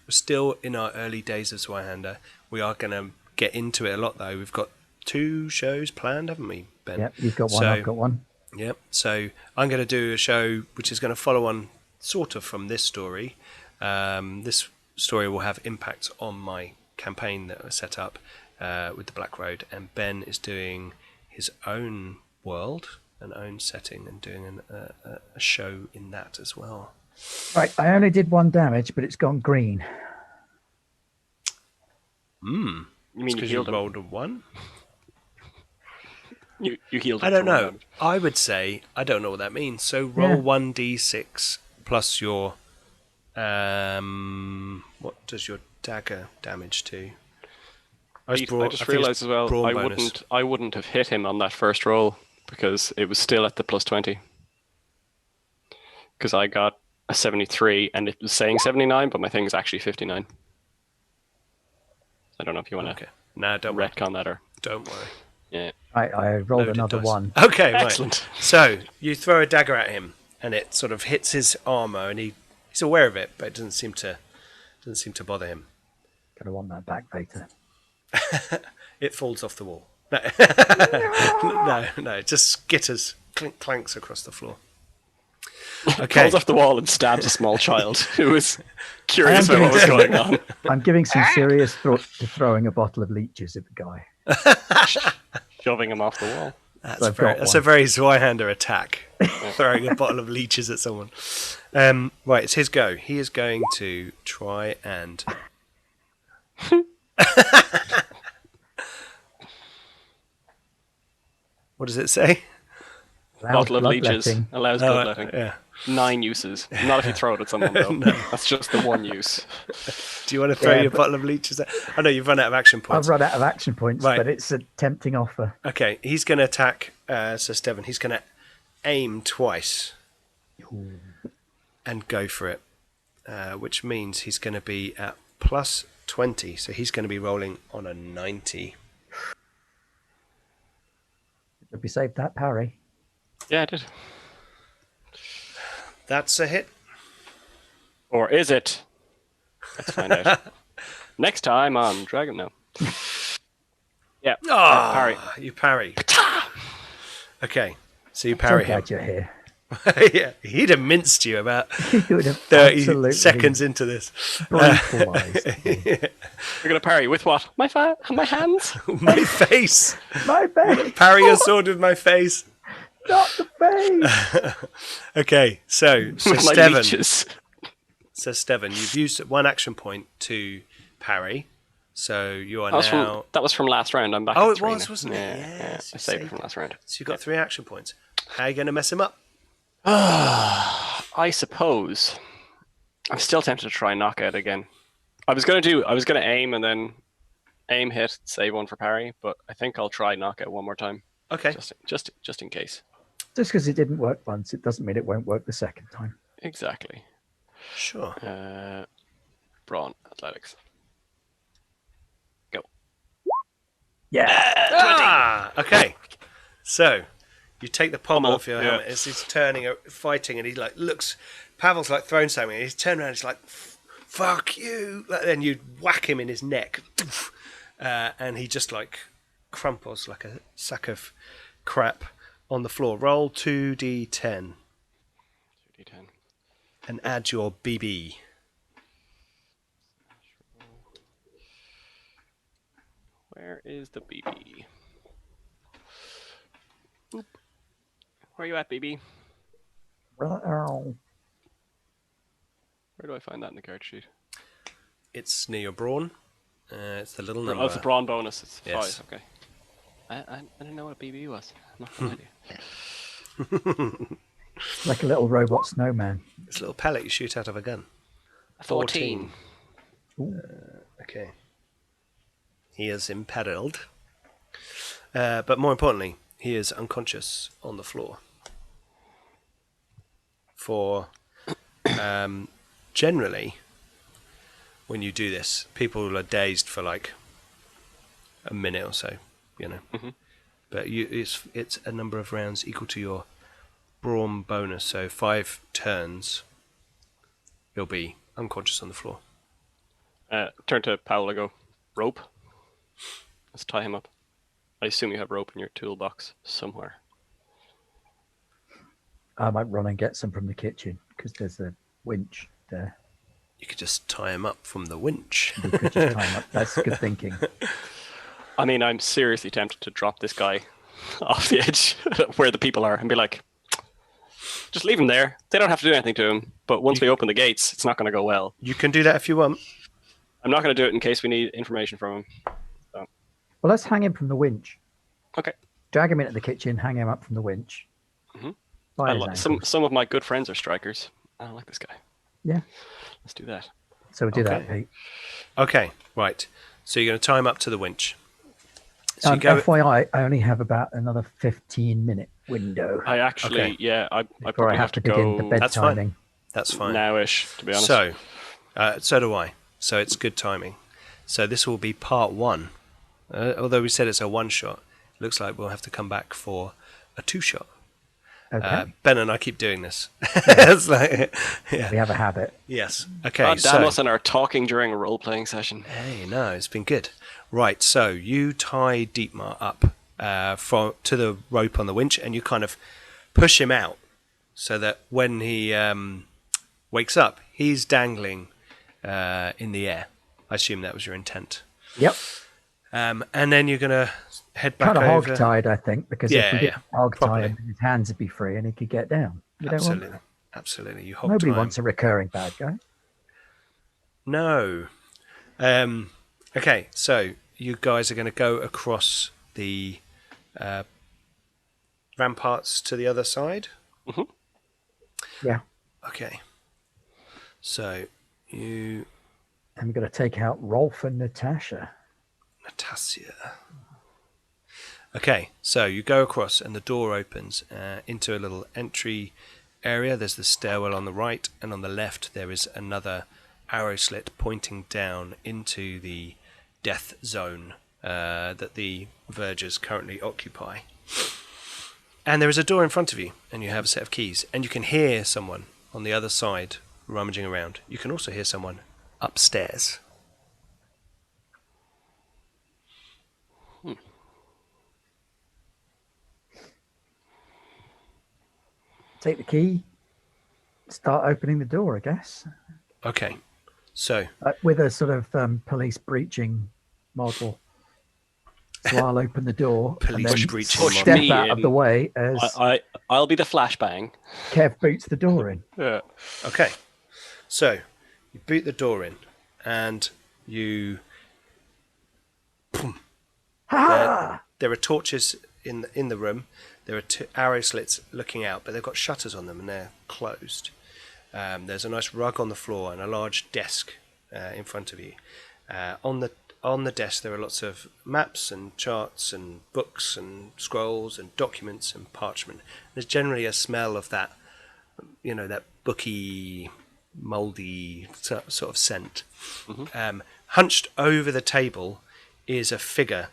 still in our early days of Zweihander. We are going to get into it a lot, though. We've got 2 shows planned, haven't we, Ben? Yep, you've got one, I've got one. Yep. So I'm going to do a show which is going to follow on sort of from this story. This story will have impacts on my campaign that I set up with the Black Road, and Ben is doing his own world, an own setting, and doing a show in that as well. Right, I only did 1 damage, but it's gone green. You mean you because you healed him? rolled a 1? You healed. I him don't for one know. damage. I would say I don't know what that means. So roll 1d6 plus your what does your dagger damage to? I just realised as well. I wouldn't have hit him on that first roll because it was still at the plus 20. Because I got a 73 and it was saying 79, but my thing is actually 59. I don't know if you want to don't worry. retcon that or. Don't worry. Yeah. I rolled Loaded another dice. 1. Okay, Excellent. right. So you throw a dagger at him, and it sort of hits his armor, and he's aware of it, but it doesn't seem to bother him. Gonna want that back later. It falls off the wall. No, no, it just skitters, clanks across the floor. Okay. Falls off the wall and stabs a small child who was curious about what was going on. I'm giving some serious thought to throwing a bottle of leeches at the guy. Shoving him off the wall. That's I've got a one. very Zweihander attack. Throwing a bottle of leeches at someone. Right, it's his go. He is going to try and. What does it say? Loud Bottle of leeches bloodletting. allows bloodletting. Yeah. 9 uses. Not if you throw it at someone, though. That's just the 1 use. Do you want to throw Yeah, your but- bottle of leeches at... I know you've run out of action I've points. run out of action points, Right. but it's a tempting offer. Okay, he's going to attack Sir Steven. He's going to aim twice and go for it, which means he's going to be at plus 20. So he's going to be rolling on a 90. Did we save that parry? Yeah, I did. That's a hit. Or is it? Let's find out. Next time on Dragon. No. Yeah. Ah, Parry. you parry. Okay, so you So parry him. glad you're here. Yeah, he'd have minced you about He would have 30 absolutely seconds into this. brutalized me. You're gonna parry with what? My hands? My face. My face, Parry your sword with my face. not the face. Okay, so With my Steven. leeches. So Steven, you've used one action point to parry. So you are That now. was from last round. I'm back Oh, at it 3 was, now. wasn't it? Yeah, Yes, I you saved it saved from it. last round. So you've got 3 action points. How are you going to mess him up? I suppose. I'm still tempted to try knockout again. I was gonna aim and then aim, hit, save one for parry, but I think I'll try knockout one more time. Okay. Just in case. Just because it didn't work once, it doesn't mean it won't work the second time. Exactly. Sure. Brawn athletics. Go. Yeah. Okay. So you take the pommel Pommel, off your yeah. helmet as he's turning, fighting, and he like looks. Pavel's like throwing something, and he's turned around. He's like, "Fuck you!" Then you whack him in his neck, and he just like crumples like a sack of crap on the floor. Roll 2d10 2d10. and add your BB. Where is the BB? Oop. Where are you at, BB? Oh. Where do I find that in the card sheet? It's near your brawn. It's the little number. Oh, it's a brawn bonus. It's Yes. 5. Okay. I didn't know what a BB was. I'm not gonna lie. Like a little robot snowman. It's a little pellet you shoot out of a gun. 14. Okay. He is impaled. But more importantly, he is unconscious on the floor. For generally, when you do this, people are dazed for like a minute or so, you know. Mm-hmm. But it's a number of rounds equal to your brawn bonus. So 5 turns, he'll be unconscious on the floor. Turn to Paolo. Go. Rope. Let's tie him up. I assume you have rope in your toolbox somewhere. I might run and get some from the kitchen because there's a winch there. You could just tie him up from the winch. We could just tie him up. That's good thinking. I mean, I'm seriously tempted to drop this guy off the edge where the people are and be like, just leave him there. They don't have to do anything to him. But once we open the gates, it's not going to go well. You can do that if you want. I'm not going to do it in case we need information from him. So. Well, let's hang him from the winch. Okay. Drag him into the kitchen, hang him up from the winch. Mm-hmm. By his ankles. Some of my good friends are strikers. I don't like this guy. Yeah. Let's do that. So we'll do that, Okay. Pete. Okay, right. So you're going to tie him up to the winch. So you FYI, I only have about another 15-minute window I actually, Okay. yeah, I before probably I have to begin the go bed That's fine. timing. That's fine. now-ish, to be honest. So do I. So it's good timing. So this will be part 1. Although we said it's a one-shot, it looks like we'll have to come back for a 2-shot. Okay. Ben and I keep doing this. It's like, yeah. We have a habit. Yes. Okay. God so damn us and our talking during a role-playing session. hey, no, it's been good. Right. So you tie Dietmar up to the rope on the winch, and you kind of push him out so that when he wakes up, he's dangling in the air. I assume that was your intent. Yep. And then you're gonna head back Kind of over. hog-tied, I think, because Yeah, if we didn't yeah, hog-tie properly. him, his hands would be free and he could get down. You don't want Absolutely, that. absolutely. You hog Nobody tie wants him. a recurring bad guy. No. Okay, so you guys are going to go across the ramparts to the other side. Mm-hmm. Yeah. Okay. So you, And we're going to take out Rolf and Natasha. Natasha. Okay, so you go across and the door opens into a little entry area. There's the stairwell on the right, and on the left there is another arrow slit pointing down into the death zone that the vergers currently occupy. And there is a door in front of you, and you have a set of keys, and you can hear someone on the other side rummaging around. You can also hear someone upstairs. take the key, start opening the door, I guess, Okay. So with a sort of police breaching model. So I'll open the door and Police then breaching Push model. step me out of in. the way as I'll be the flashbang. Kev boots the door in. Yeah. Okay. So you boot the door in, and you. Ha! There are torches in the room. There are two arrow slits looking out, but they've got shutters on them and they're closed. There's a nice rug on the floor and a large desk in front of you. On the desk there are lots of maps and charts and books and scrolls and documents and parchment. There's generally a smell of that, that booky, mouldy sort of scent. Mm-hmm. Hunched over the table is a figure.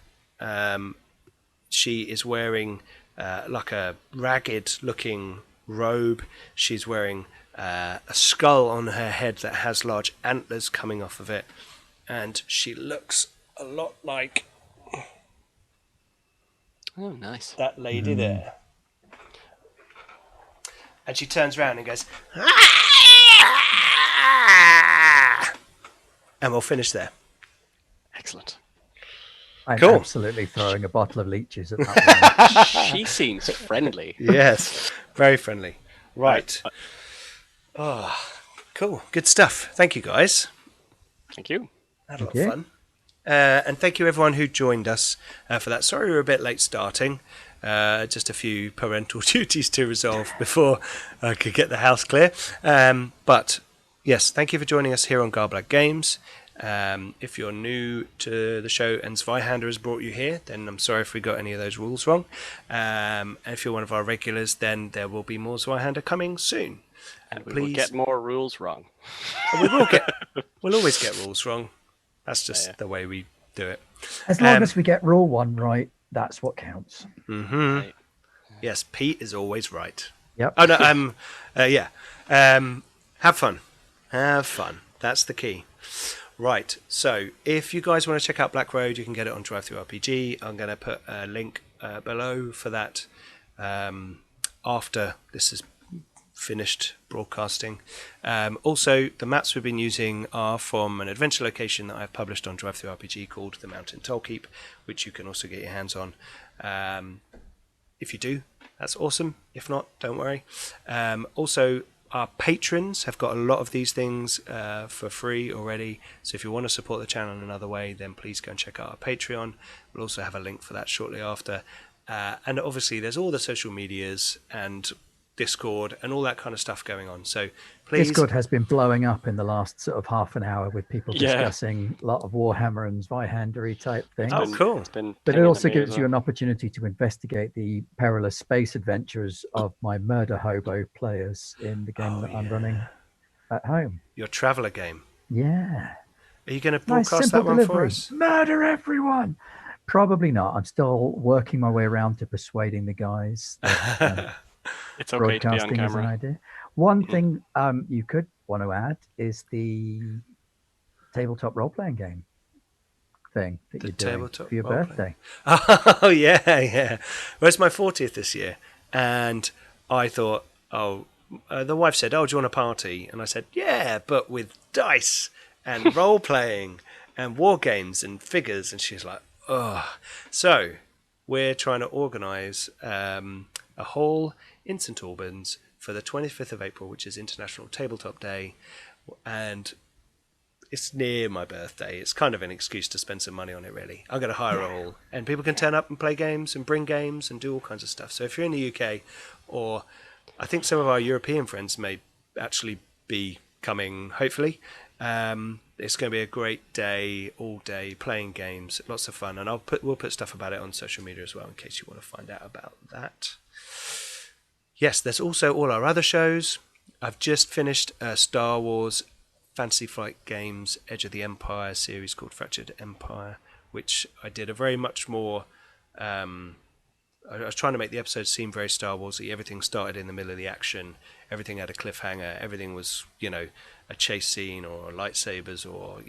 She is wearing like a ragged-looking robe. She's wearing a skull on her head that has large antlers coming off of it. And she looks a lot like nice. that lady there. And she turns around and goes, "Ah!" And we'll finish there. Excellent. I'm Cool. absolutely throwing a bottle of leeches at that one. She seems friendly. Yes, very friendly. Right. Oh, cool. Good stuff. Thank you, guys. Thank you. Had a lot of fun. And thank you, everyone who joined us for that. Sorry we're a bit late starting. Just a few parental duties to resolve before I could get the house clear. But yes, thank you for joining us here on Garblag Games. If you're new to the show and Zweihander has brought you here, then I'm sorry if we got any of those rules wrong. And if you're one of our regulars, then there will be more Zweihander coming soon. And we will get more rules wrong. We'll always get rules wrong. That's just the way we do it. As long as we get rule one right, that's what counts. Mm-hmm. Right. Yes, Pete is always right. Yep. Oh no. Yeah. Have fun. Have fun. That's the key. Right. So if you guys want to check out Black Road, you can get it on DriveThruRPG. I'm going to put a link below for that after this is finished broadcasting. Also, the maps we've been using are from an adventure location that I've published on DriveThruRPG called the Mountain Tollkeep, which you can also get your hands on. If you do, that's awesome. If not, don't worry. Also, our patrons have got a lot of these things for free already. So if you want to support the channel in another way, then please go and check out our Patreon. We'll also have a link for that shortly after. And obviously, there's all the social medias and Discord and all that kind of stuff going on. So please. Discord has been blowing up in the last sort of half an hour with people discussing a lot of Warhammer and Zweihandery type things. Oh, cool. But it also gives you an opportunity to investigate the perilous space adventures of my murder hobo players in the game that I'm running at home. Your traveller game. Yeah. Are you going to broadcast that one for us? Murder everyone! Probably not. I'm still working my way around to persuading the guys that it's okay to be on broadcasting is an camera. idea. One thing you could want to add is the tabletop role-playing game thing that you're doing for your birthday. Oh, yeah. Well, it's my 40th this year. And I thought, the wife said, do you want a party? And I said, yeah, but with dice and role-playing and war games and figures. And she's like, oh. So we're trying to organise a hall in St Albans for the 25th of April, which is International Tabletop Day. And it's near my birthday. It's kind of an excuse to spend some money on it, really. I'm going to hire a hall, and people can turn up and play games and bring games and do all kinds of stuff. So if you're in the UK, or I think some of our European friends may actually be coming, hopefully. It's going to be a great day, all day, playing games, lots of fun. And we'll put stuff about it on social media as well, in case you want to find out about that. Yes, there's also all our other shows. I've just finished a Star Wars Fantasy Flight Games Edge of the Empire series called Fractured Empire, which I did a very much more... I was trying to make the episodes seem very Star Warsy. Everything started in the middle of the action. Everything had a cliffhanger. Everything was, a chase scene or lightsabers or,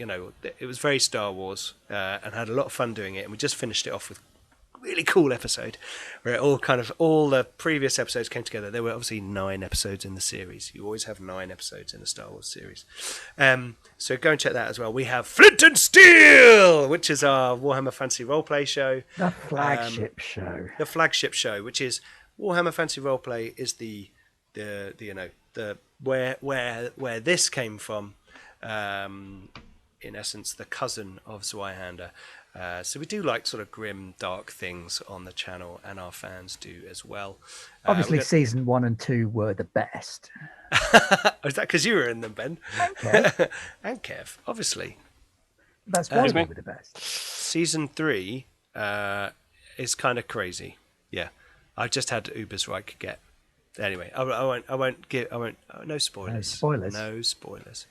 it was very Star Wars and had a lot of fun doing it. And we just finished it off with really cool episode where all the previous episodes came together. There were obviously 9 episodes in the series. You always have 9 episodes in a Star Wars series. So go and check that as well. We have Flint and Steel, which is our Warhammer Fantasy Roleplay show. The flagship show. The flagship show, which is Warhammer Fantasy Roleplay, is the where this came from. In essence, the cousin of Zweihander. So we do like sort of grim, dark things on the channel, and our fans do as well. Obviously, season 1 and 2 were the best. Is that because you were in them, Ben? And Kev. And Kev, obviously. That's why they were the best. Season 3 is kind of crazy. Yeah, I've just had Uber's Reich get. Anyway, I won't. No spoilers. No spoilers.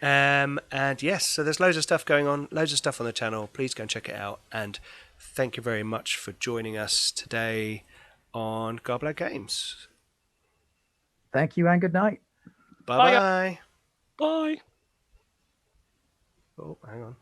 And yes, so there's loads of stuff going on, loads of stuff on the channel. Please go and check it out. And thank you very much for joining us today on Garblag Games. Thank you and good night. Bye-bye. Bye. Oh, hang on.